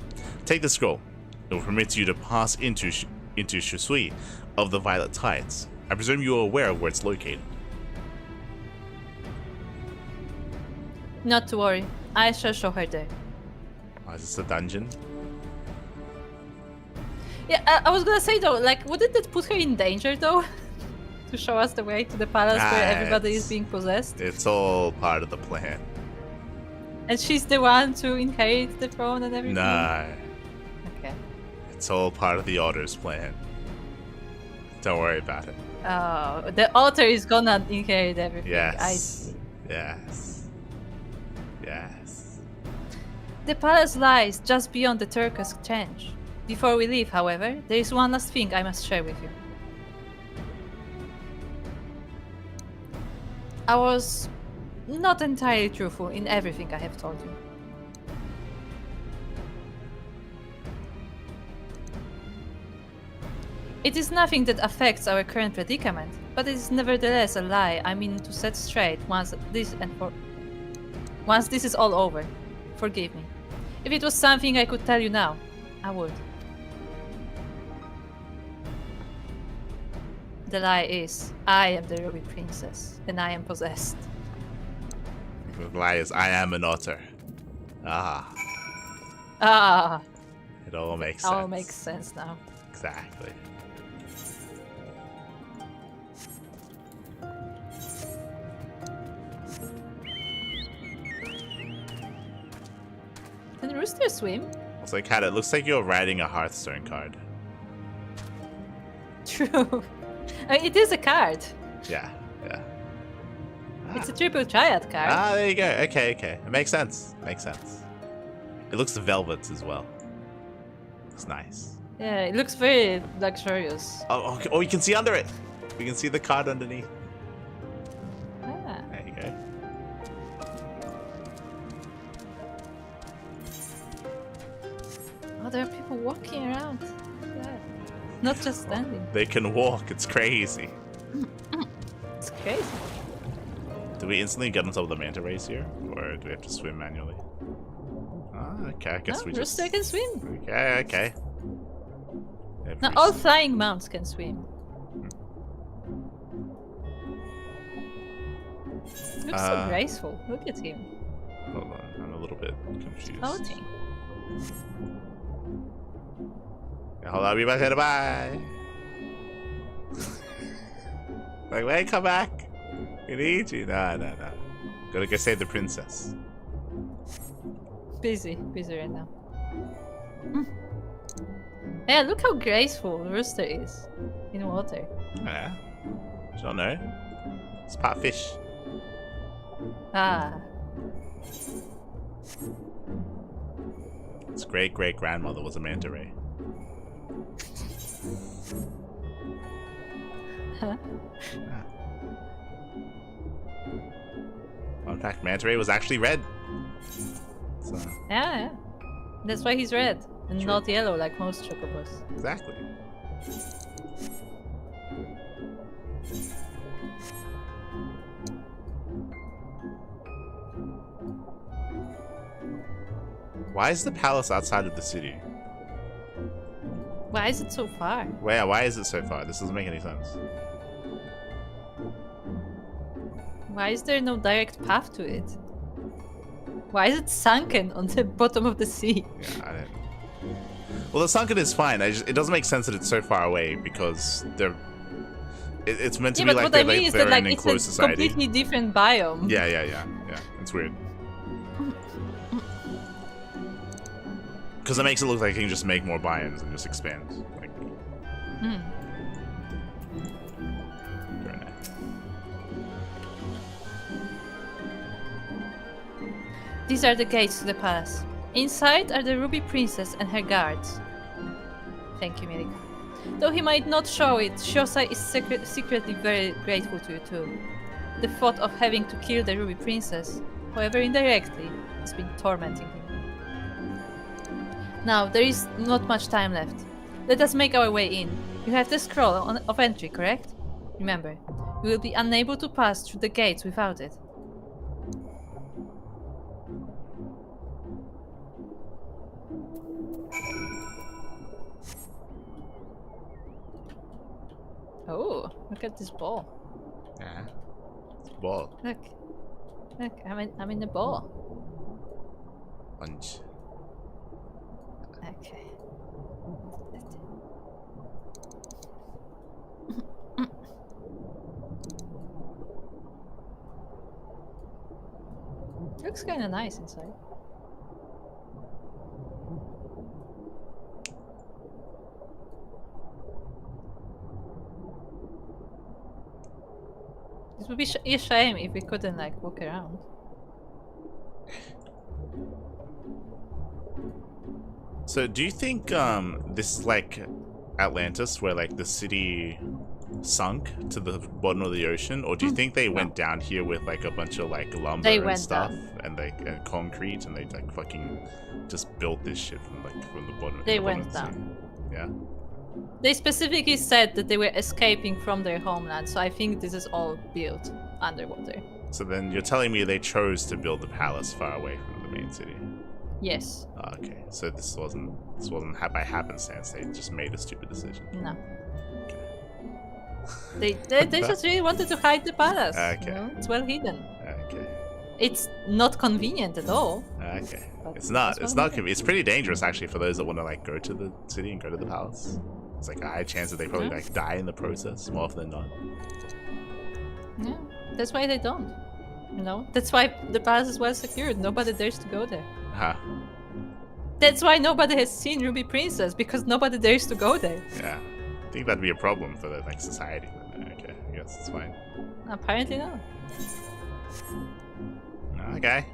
take the scroll. It will permit you to pass into Shisui of the Violet Tides. I presume you are aware of where it's located. Not to worry, I shall show her there. Oh, is this a dungeon? Yeah, I was gonna say though, like, wouldn't it put her in danger though? To show us the way to the palace where everybody is being possessed? It's all part of the plan. And she's the one to inherit the throne and everything? Nah. Okay. It's all part of the author's plan. Don't worry about it. Oh, the author is gonna inherit everything. Yes. I see. Yes. Yes. The palace lies just beyond the Turkish Exchange. Before we leave, however, there is one last thing I must share with you. I was not entirely truthful in everything I have told you. It is nothing that affects our current predicament, but it is nevertheless a lie I mean to set straight once this is all over. Forgive me. If it was something I could tell you now, I would. The lie is, I am the Ruby Princess, and I am possessed. The lie is, I am an otter. Ah. Ah. It all makes sense. All makes sense now. Exactly. Can Rooster swim? It's like, Kat, it looks like you're riding a Hearthstone card. True. It is a card. Yeah, yeah. It's a triple triad card. Ah, there you go. Okay, okay. It makes sense. Makes sense. It looks velvet as well. It's nice. Yeah, it looks very luxurious. Oh, okay. Oh, you can see under it. We can see the card underneath. Ah. There you go. Oh, there are people walking around. Yeah. Not just standing. They can walk. It's crazy. It's crazy. Do we instantly get on top of the manta rays here? Or do we have to swim manually? Ah, okay. I guess we just... Rooster can swim. Okay, okay. Now all flying mounts can swim. Looks so graceful. Look at him. Hold on. I'm a little bit confused. Floating. Hold on, I'll be back here. Bye. Like, wait, come back. We need you. No, no, no. Gotta go save the princess. Busy right now. Yeah, look how graceful Rooster is in water. Yeah. Don't know. It's part fish. Ah. Its great-great-grandmother was a manta ray. Huh? Fun fact, manta ray was actually red. So, Yeah. That's why he's red and True. not yellow like most chocobos. exactly. Why is the palace outside of the city? Why is it so far? Why is it so far? This doesn't make any sense. Why is there no direct path to it? Why is it sunken on the bottom of the sea? Yeah, I don't... Well, the sunken is fine. It doesn't make sense that it's so far away because they're... It's meant to be like they're, like, they're in an enclosed it's a society. completely different biome. Yeah. It's weird. Because it makes it look like you can just make more biomes and just expand. Like, very nice. These are the gates to the palace. Inside are the Ruby Princess and her guards. Thank you, Mirika. Though he might not show it, Shosai is secretly very grateful to you too. The thought of having to kill the Ruby Princess, however indirectly, has been tormenting him. Now, there is not much time left. Let us make our way in. You have the scroll of entry, correct? Remember, you will be unable to pass through the gates without it. Oh, look at this ball. Yeah. It's a ball. Look, I'm in the ball. Punch. Okay. Looks kind of nice inside. It would be a shame if we couldn't like walk around. So do you think this is like Atlantis where like the city sunk to the bottom of the ocean, or do you think they went down here with like a bunch of like lumber and stuff and concrete and they like fucking just built this shit from the bottom? They went down. Yeah. They specifically said that they were escaping from their homeland, so I think this is all built underwater. So then you're telling me they chose to build the palace far away from the main city? Yes. Oh, okay, so this wasn't by happenstance. They just made a stupid decision. No. They just really wanted to hide the palace. Okay. You know? It's well hidden. Okay. It's not convenient at all. Okay. It's not convenient. It's pretty dangerous actually for those that want to like go to the city and go to the palace. It's like a high chance that they probably like die in the process more often than not. Yeah. That's why they don't. You know? That's why the palace is well secured. Nobody dares to go there. Huh. That's why nobody has seen Ruby Princess, because nobody dares to go there. Yeah. I think that'd be a problem for the like society. Okay, I guess it's fine. Apparently not. Okay.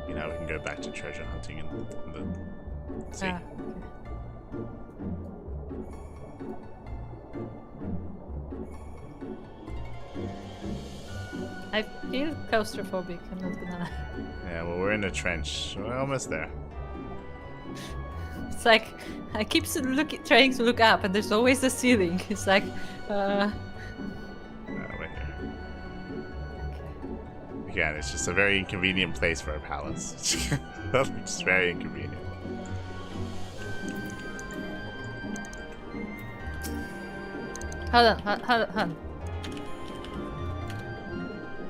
You know, we can go back to treasure hunting in the sea. Okay. I feel claustrophobic, I'm not gonna lie. Yeah, well, we're in a trench. We're almost there. It's like, I keep trying to look up and there's always the ceiling. It's like, We're here. Again, it's just a very inconvenient place for a palace. It's very inconvenient. Hold on.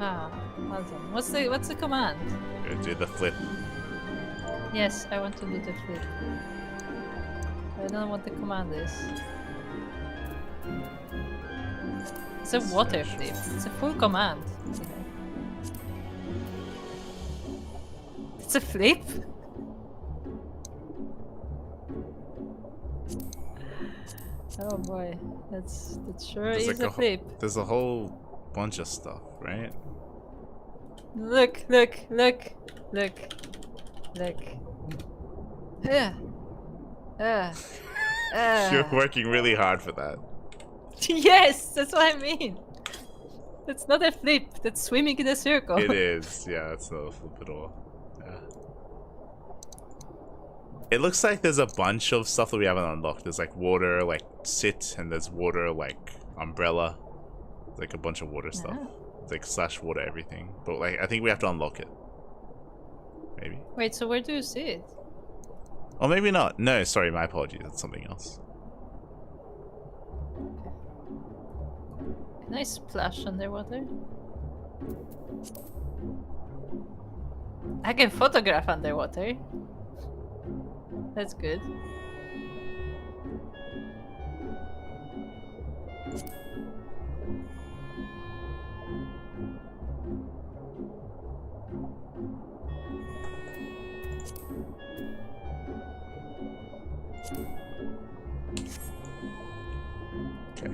Ah, hold on. What's the command? Go do the flip. Yes, I want to do the flip. I don't know what the command is. It's a water flip. It's a full command. It's a flip? Oh boy, that sure is a flip. There's a whole bunch of stuff, right? Look. You're working really hard for that. Yes, that's what I mean. That's not a flip, that's swimming in a circle. It is, yeah, it's not a flip at all. Yeah. It looks like there's a bunch of stuff that we haven't unlocked. There's like water, like sit, and there's water, like umbrella. It's like a bunch of water stuff. It's like slash water everything. But like, I think we have to unlock it. Maybe. Wait, so where do you see it? Or maybe not. No, sorry, my apologies. That's something else. Can I splash underwater? I can photograph underwater. That's good. Okay.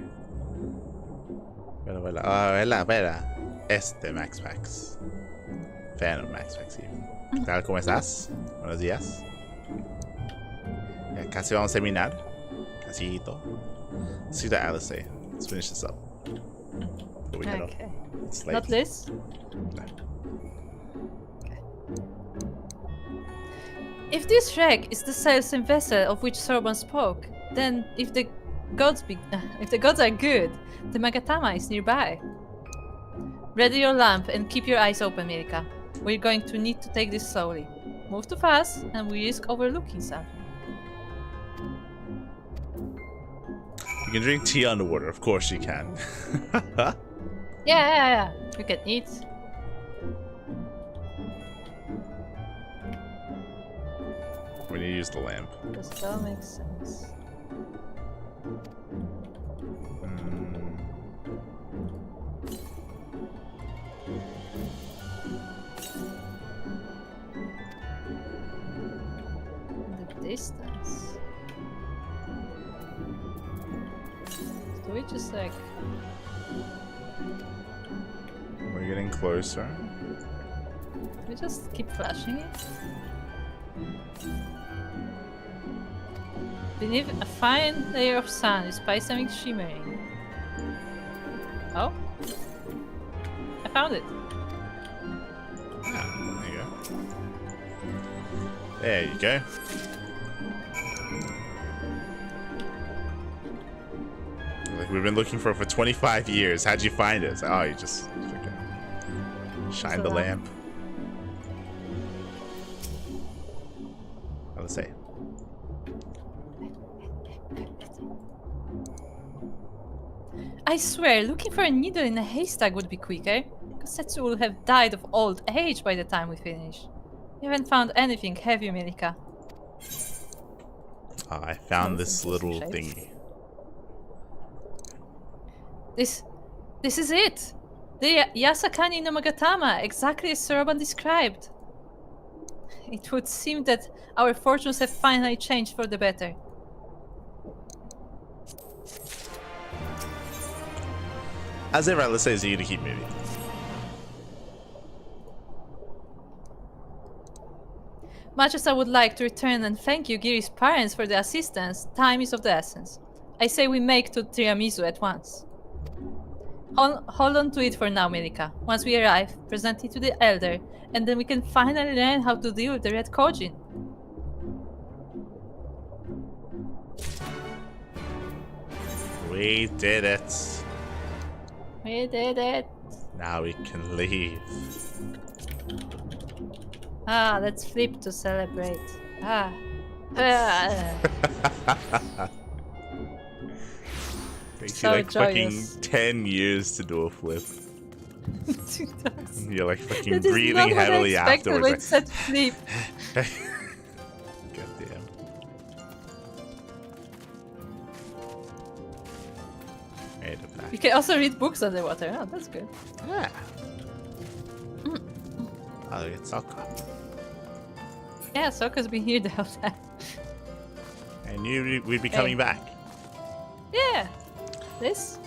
Bueno, vela. Max Pax. Fan of Max Pax even. ¿Qué tal? ¿Cómo estás? Buenos días. Ya casi vamos a terminar. Casito. See what Alice say. Let's finish this up. Before we head off. Okay. It's late. Not this? No. Okay. If this wreck is the selfsame vessel of which Sorban spoke, then if the gods are good, the Magatama is nearby. Ready your lamp and keep your eyes open, Mirka. We're going to need to take this slowly. Move too fast and we risk overlooking something. You can drink tea underwater, of course you can. Yeah. You can eat. We need to use the lamp. Does that make sense? The distance. Do we just like... We're getting closer. Do we just keep flashing it? Beneath a fine layer of sun, you spy something shimmering. Oh? I found it. Ah, there you go. There you go. Like we've been looking for 25 years. How'd you find us? Oh, you just freaking shine the lamp. I'll say. I swear, looking for a needle in a haystack would be quicker. Gosetsu will have died of old age by the time we finish. You haven't found anything, have you, Milika? Oh, I found this little thingy. This is it! The Yasakani no Magatama, exactly as Soroban described. It would seem that our fortunes have finally changed for the better. As ever, let's say it's you to keep moving. Much as I would like to return and thank you, Giri's parents, for the assistance, time is of the essence. I say we make to Tiramisu at once. Hold on to it for now, Milika. Once we arrive, present it to the Elder, and then we can finally learn how to deal with the Red Kojin. We did it. We did it. Now we can leave. Ah, let's flip to celebrate. Ah. Takes So you like joyous. fucking 10 years to do a flip. You're like fucking That is breathing not what I heavily expected afterwards. when Like, it said flip. goddamn. Right up back. You can also read books underwater. Oh, that's good. Yeah. Oh, it's Sokka. Yeah, Sokka's been here the whole time. I knew we'd be coming back. Yeah. This?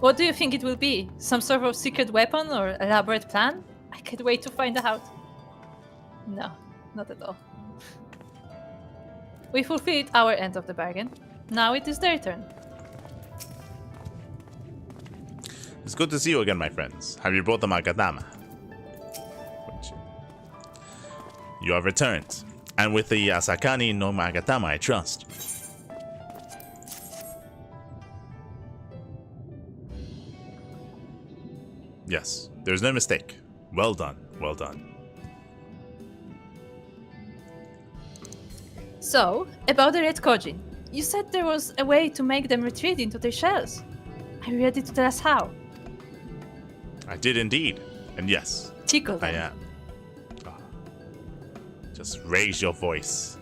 What do you think it will be? Some sort of secret weapon or elaborate plan? I can't wait to find out. No, not at all. We fulfilled our end of the bargain. Now it is their turn. It's good to see you again, my friends. Have you brought the Magatama? You have returned. And with the Yasakani no Magatama, I trust. Yes, there's no mistake. Well done, well done. So, about the Red Kojin. You said there was a way to make them retreat into their shells. Are you ready to tell us how? I did indeed. And yes, Tickle I them. am. Oh. Just raise your voice.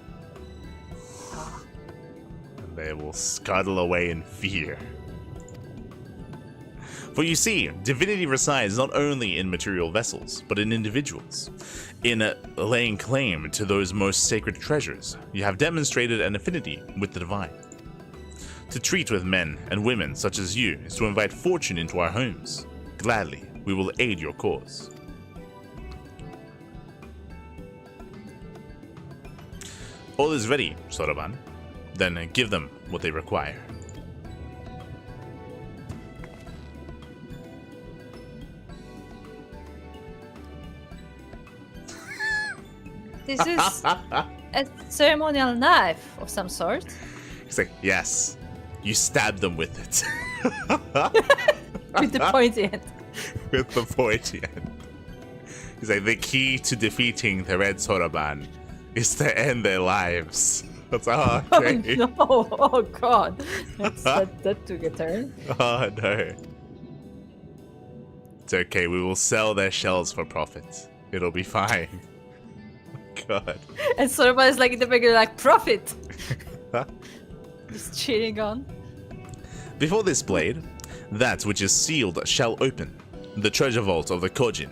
And they will scuttle away in fear. For you see, divinity resides not only in material vessels, but in individuals. In laying claim to those most sacred treasures, you have demonstrated an affinity with the divine. To treat with men and women such as you is to invite fortune into our homes. Gladly, we will aid your cause. All is ready, Soroban. Then give them what they require. This is a ceremonial knife of some sort. He's like, yes, you stab them with it. With the pointy end. With the pointy end. He's like, the key to defeating the Red Soroban is to end their lives. That's all. Okay. Oh no! Oh god! That took a turn. Oh no. It's okay, we will sell their shells for profit. It'll be fine. God. And Soroban is like in the background, like, profit! Just cheering on. Before this blade, that which is sealed shall open. The treasure vault of the Kojin,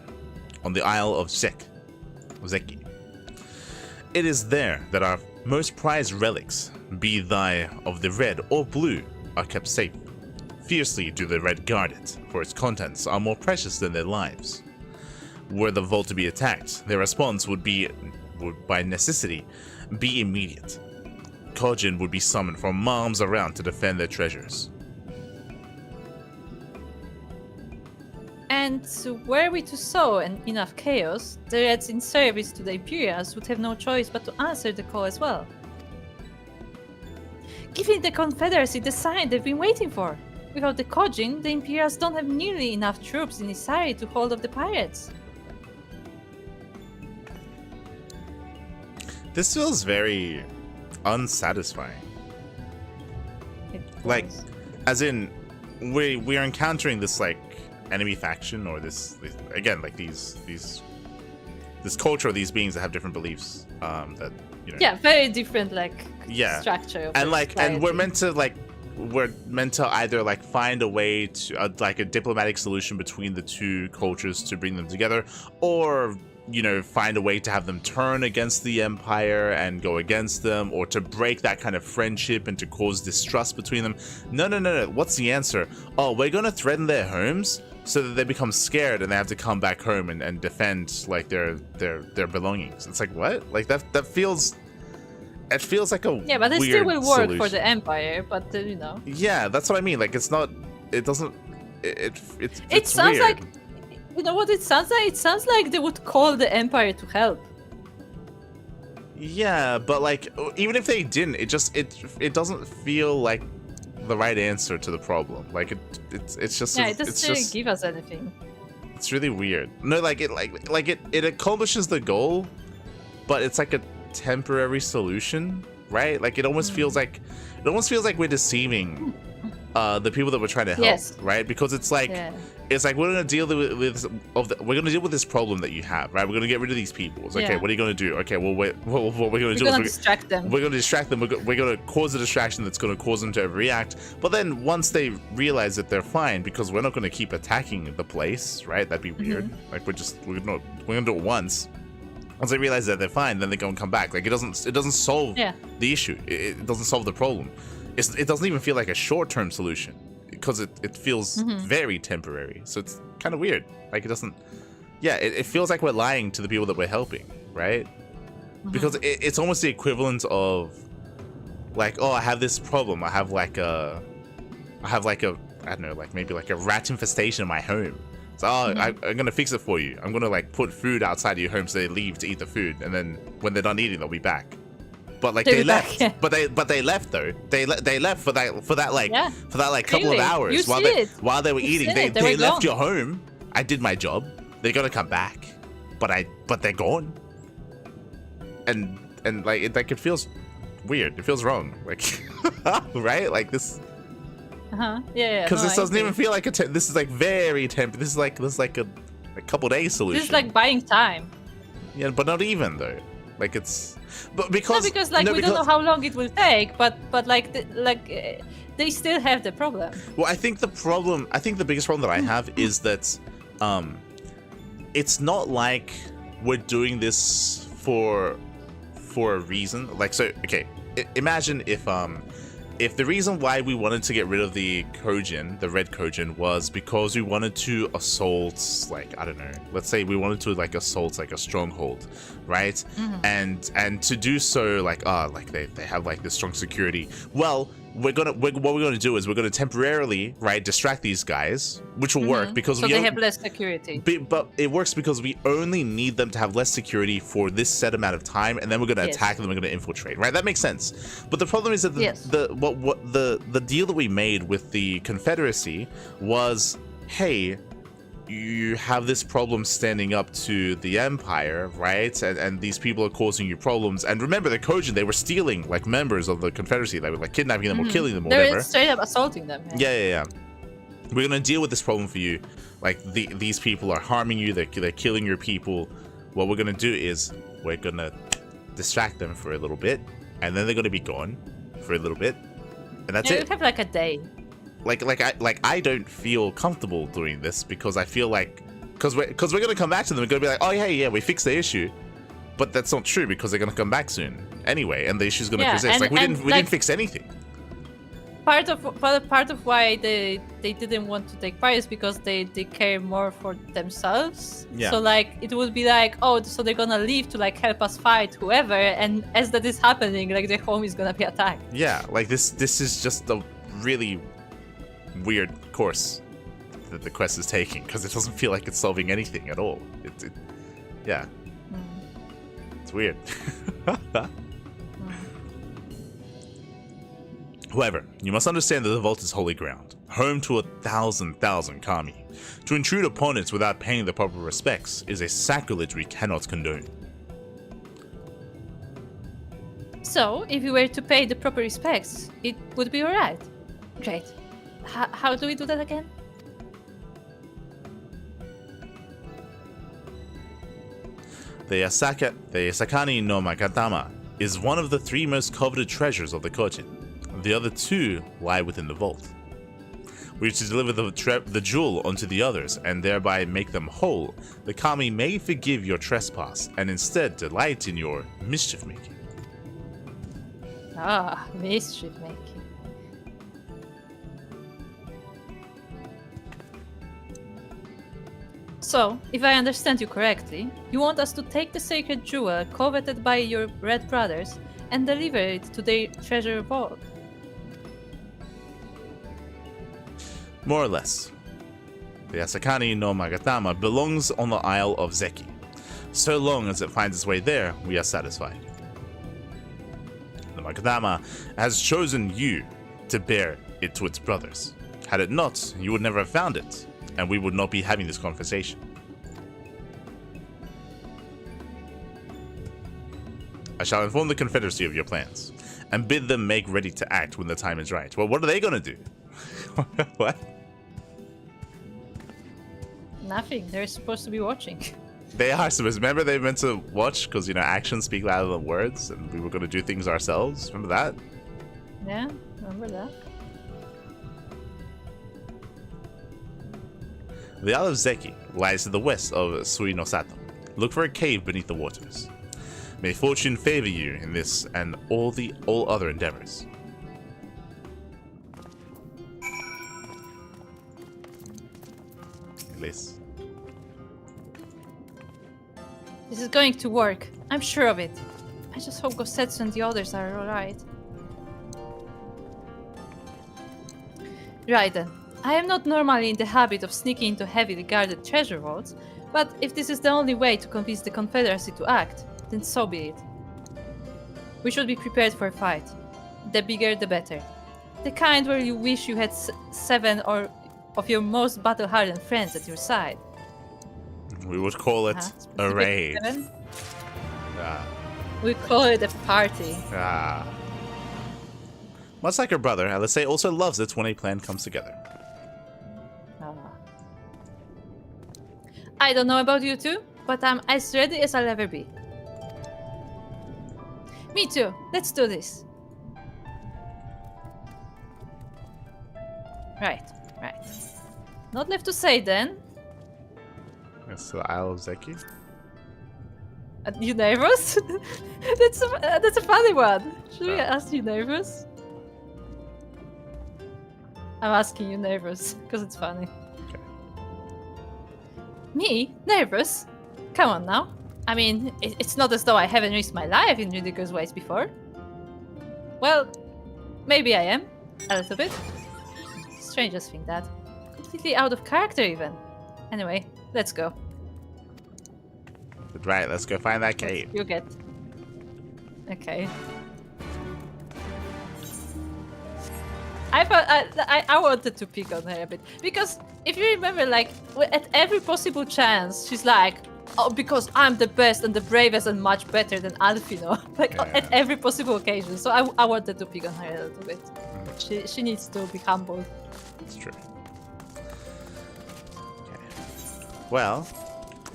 on the Isle of Zeki. It is there that our most prized relics, be they of the red or blue, are kept safe. Fiercely do the red guard it, for its contents are more precious than their lives. Were the vault to be attacked, their response would by necessity be immediate. Kojin would be summoned from miles around to defend their treasures. And were we to sow enough chaos, the Reds in service to the Imperials would have no choice but to answer the call as well. Giving the Confederacy the sign they've been waiting for. Without the Kojin, the Imperials don't have nearly enough troops in Isari to hold off the pirates. This feels very unsatisfying. Like, as in, we are encountering this like enemy faction, or this again, like this culture of these beings that have different beliefs. That, you know. Yeah, very different structure. And and we're meant to either like find a way to like a diplomatic solution between the two cultures to bring them together, or find a way to have them turn against the Empire and go against them, or to break that kind of friendship and to cause distrust between them. No. What's the answer? Oh, we're gonna threaten their homes so that they become scared and they have to come back home and defend like their belongings. It's like, what? Like that feels. It feels like a but it still will work solution for the Empire. But Yeah, that's what I mean. Like, it's not. It doesn't. It sounds weird. like. You know what it sounds like? It sounds like they would call the Empire to help. Yeah, but like, even if they didn't, it doesn't feel like the right answer to the problem. Like it's just it doesn't give us anything. It's really weird. No, it accomplishes the goal, but it's like a temporary solution, right? Like it almost feels like we're deceiving the people that we're trying to help, right? Because it's like we're gonna deal with this problem that you have, right? We're gonna get rid of these people. It's okay, what are you gonna do? Okay, well, what we're gonna do is distract them. We're gonna distract them. We're gonna cause a distraction that's gonna cause them to overreact. But then once they realize that they're fine, because we're not gonna keep attacking the place, right? That'd be weird. Like we're gonna do it once. Once they realize that they're fine, then they go and come back. Like it doesn't solve the issue. It doesn't solve the problem. It doesn't even feel like a short-term solution, because it feels very temporary. So it's kind of weird. Like it doesn't. Yeah, it feels like we're lying to the people that we're helping, right? Because it's almost the equivalent of like, oh, I have this problem. I have like a I don't know, like maybe like a rat infestation in my home. So I'm gonna fix it for you. I'm gonna like put food outside your home so they leave to eat the food, and then when they're done eating, they'll be back. But like they left, but they left though. They left for that couple of hours while they were eating. They left your home. I did my job. They're gonna come back, but they're gone. And like it feels weird. It feels wrong. Like right? Like this. Because this doesn't even feel like this is like very This is like a couple days solution. This is like buying time. Yeah, but not even though. Like it's. But we don't know how long it will take, but they still have the problem. Well, I think the biggest problem that I have is that it's not like we're doing this for a reason. Like, so okay, imagine if the reason why we wanted to get rid of the Kojin, the red Kojin, was because we wanted to assault, like, I don't know, let's say we wanted to like assault like a stronghold, right? And to do so, like they have like this strong security. Well, what we're gonna do is we're gonna temporarily, right, distract these guys, which will work because they have less security. But it works because we only need them to have less security for this set amount of time, and then we're gonna attack them. We're gonna infiltrate, right? That makes sense. But the problem is that the deal that we made with the Confederacy was, hey, you have this problem standing up to the Empire, right? And these people are causing you problems. And remember, the Kojin, they were stealing like members of the Confederacy. They were like kidnapping them or killing them or whatever. They're straight up assaulting them. Yeah. We're gonna deal with this problem for you. Like these people are harming you. They're killing your people. What we're gonna do is we're gonna distract them for a little bit, and then they're gonna be gone for a little bit, and that's it. You have like a day. I don't feel comfortable doing this because I feel like because we're gonna come back to them and gonna be like, oh yeah, we fixed the issue, but that's not true because they're gonna come back soon anyway, and the issue's gonna persist. Like we didn't fix anything. Part of why they didn't want to take part is because they care more for themselves. Yeah. So like it would be like, oh, so they're gonna leave to like help us fight whoever, and as that is happening, like their home is gonna be attacked. Yeah, like this is just a really weird course that the quest is taking, because it doesn't feel like it's solving anything at all. Yeah. It's weird. However, you must understand that the vault is holy ground, home to 1,000 kami. To intrude upon it without paying the proper respects is a sacrilege we cannot condone. So, if you were to pay the proper respects, it would be alright. Great. How do we do that again? The Yasakani no Makatama is one of the 3 most coveted treasures of the Kojin. The other 2 lie within the vault. We are to deliver the jewel onto the others and thereby make them whole. The kami may forgive your trespass and instead delight in your mischief making. Ah, mischief making. So, if I understand you correctly, you want us to take the sacred jewel coveted by your red brothers and deliver it to their treasure vault. More or less. The Asakani no Magatama belongs on the Isle of Zeki. So long as it finds its way there, we are satisfied. The Magatama has chosen you to bear it to its brothers. Had it not, you would never have found it, and we would not be having this conversation. I shall inform the Confederacy of your plans, and bid them make ready to act when the time is right. Well, what are they gonna do? What? Nothing. They're supposed to be watching. They are supposed. Remember, they meant to watch because actions speak louder than words, and we were going to do things ourselves. Remember that? Yeah, remember that. The Isle of Zeki lies to the west of Sui no Sato. Look for a cave beneath the waters. May fortune favor you in this and all other endeavors. Liz. This is going to work. I'm sure of it. I just hope Gosetsu and the others are alright. Right then. I am not normally in the habit of sneaking into heavily guarded treasure vaults, but if this is the only way to convince the Confederacy to act, then so be it. We should be prepared for a fight. The bigger, the better. The kind where you wish you had 7 or of your most battle-hardened friends at your side. We would call it a raid. We call it a party. Much like her brother, Alisei also loves it when a plan comes together. I don't know about you two, but I'm as ready as I'll ever be. Me too. Let's do this. Right. Not left to say then. It's the Isle of Zeki. You nervous? that's a funny one. Should we ask you nervous? I'm asking you nervous because it's funny. Okay. Me? Nervous? Come on now. I mean, it's not as though I haven't risked my life in ridiculous ways before. Well, maybe I am. A little bit. Strangers think that. Completely out of character even. Anyway, let's go. Right, let's go find that cave. You get. Okay. I thought I wanted to pick on her a bit because if you remember, like at every possible chance, she's like, "Oh, because I'm the best and the bravest and much better than Alfino." Like at every possible occasion. So I wanted to pick on her a little bit. She needs to be humble. That's true. Okay. Well,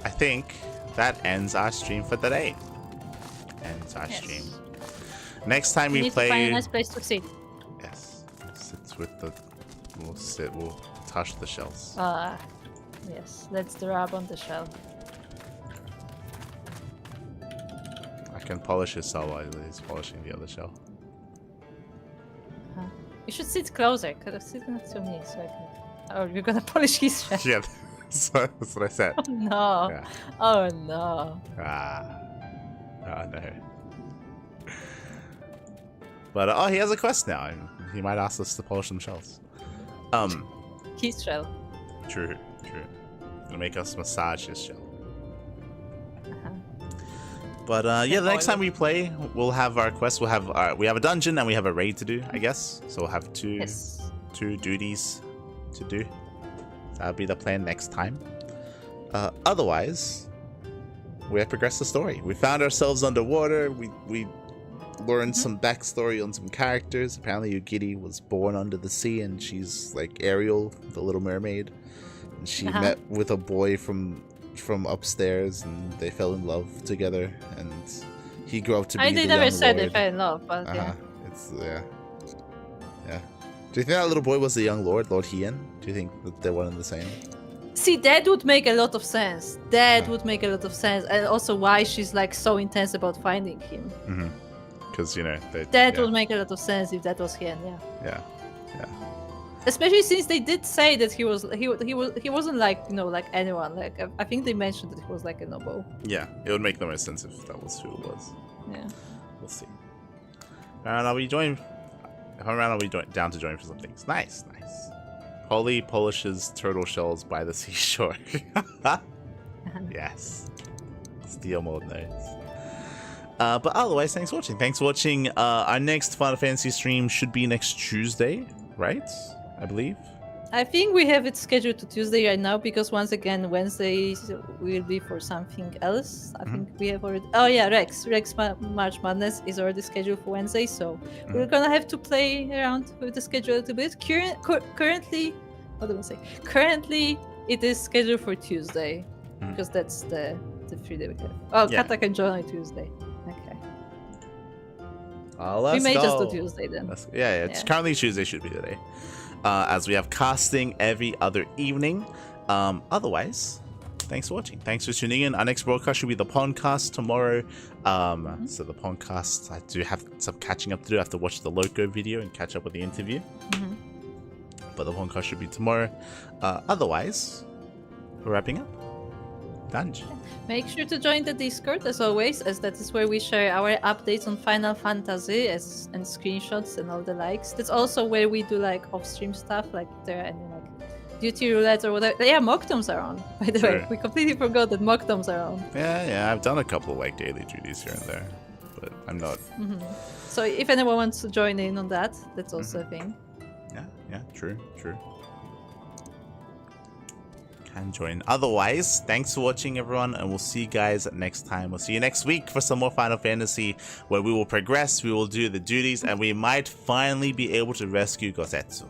I think that ends our stream for today. Ends our stream. Next time we play. Need to find a nice place to sit. Yes. Sit with the. We'll touch the shells. Yes. Let's rub on the shell. I can polish his shell while he's polishing the other shell. You should sit closer. Could have sit next to me so I can. Oh, you're gonna polish his shell. Yeah, that's what I said. Oh no. Yeah. Oh no. Oh no. But he has a quest now. He might ask us to polish some shells. His shell. True. Gonna make us massage his shell. But yeah, the next time we play, we'll have our quest. We'll have we have a dungeon and we have a raid to do, I guess. So we'll have two duties to do. That'll be the plan next time. Otherwise, we have progressed the story. We found ourselves underwater. We learned some backstory on some characters. Apparently, Ugiri was born under the sea, and she's like Ariel, the Little Mermaid. And she met with a boy from upstairs, and they fell in love together. And he grew up to be. They never said they fell in love, but yeah. It's yeah. Do you think that little boy was the young Lord Hien? Do you think that they're one and the same? See, that would make a lot of sense. Would make a lot of sense, and also why she's like so intense about finding him. Because you know that would make a lot of sense if that was Hien. Yeah. Especially since they did say that he wasn't like like anyone. Like I think they mentioned that he was like a noble. Yeah, it would make the most sense if that was who it was. Yeah. We'll see. And I'll be joined. If I'm around, I'll be down to join for some things. Nice. Polly polishes turtle shells by the seashore. Yes. Steel mode nice. But otherwise, thanks for watching. Thanks for watching. Our next Final Fantasy stream should be next Tuesday, right? I believe. I think we have it scheduled to Tuesday right now because once again Wednesday will be for something else. I think we have already. Oh yeah, Rex March Madness is already scheduled for Wednesday, so we're gonna have to play around with the schedule a little bit. Currently, what do I say? Currently, it is scheduled for Tuesday because that's the free day we have. Oh, yeah. Kata can join on Tuesday. Okay. We may just do Tuesday then. Yeah. It's currently Tuesday should be the day. As we have casting every other evening. Otherwise, thanks for watching. Thanks for tuning in. Our next broadcast should be the podcast tomorrow. So the podcast, I do have some catching up to do. I have to watch the Loco video and catch up with the interview. But the podcast should be tomorrow. Otherwise, we're wrapping up. Dungeon. Make sure to join the Discord as always, as that is where we share our updates on Final Fantasy and screenshots and all the likes. That's also where we do like off-stream stuff, like if there are any like duty roulette or whatever. Yeah, Mocktoms are on, by the way. We completely forgot that Mocktoms are on. Yeah, I've done a couple of like daily duties here and there, but I'm not. So if anyone wants to join in on that, that's also a thing. Yeah, true. Can join. Otherwise, thanks for watching, everyone, and we'll see you guys next time. We'll see you next week for some more Final Fantasy, where we will progress, we will do the duties, and we might finally be able to rescue Gosetsu.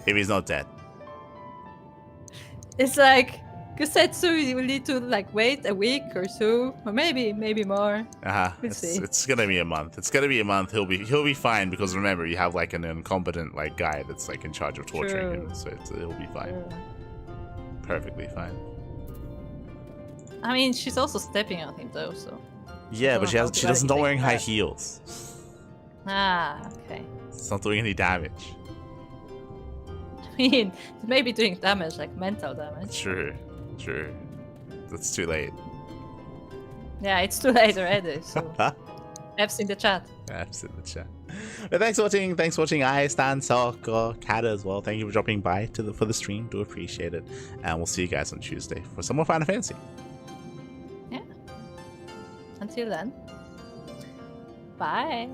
If he's not dead. It's like Gosetsu, you will need to like wait a week or two, or maybe more. We'll see. It's gonna be a month. He'll be fine, because remember, you have like an incompetent like guy that's like in charge of torturing him, so he'll be fine. Perfectly fine. I mean, she's also stepping on him though, so. Yeah, but she doesn't wearing high heels. Okay. It's not doing any damage. I mean, it may be doing damage, like mental damage. True. That's too late. Yeah, it's too late already, so. F's in the chat. But thanks for watching. I, Stan, Soko, Kata as well. Thank you for dropping by for the stream. Do appreciate it. And we'll see you guys on Tuesday for some more Final Fantasy. Yeah. Until then. Bye.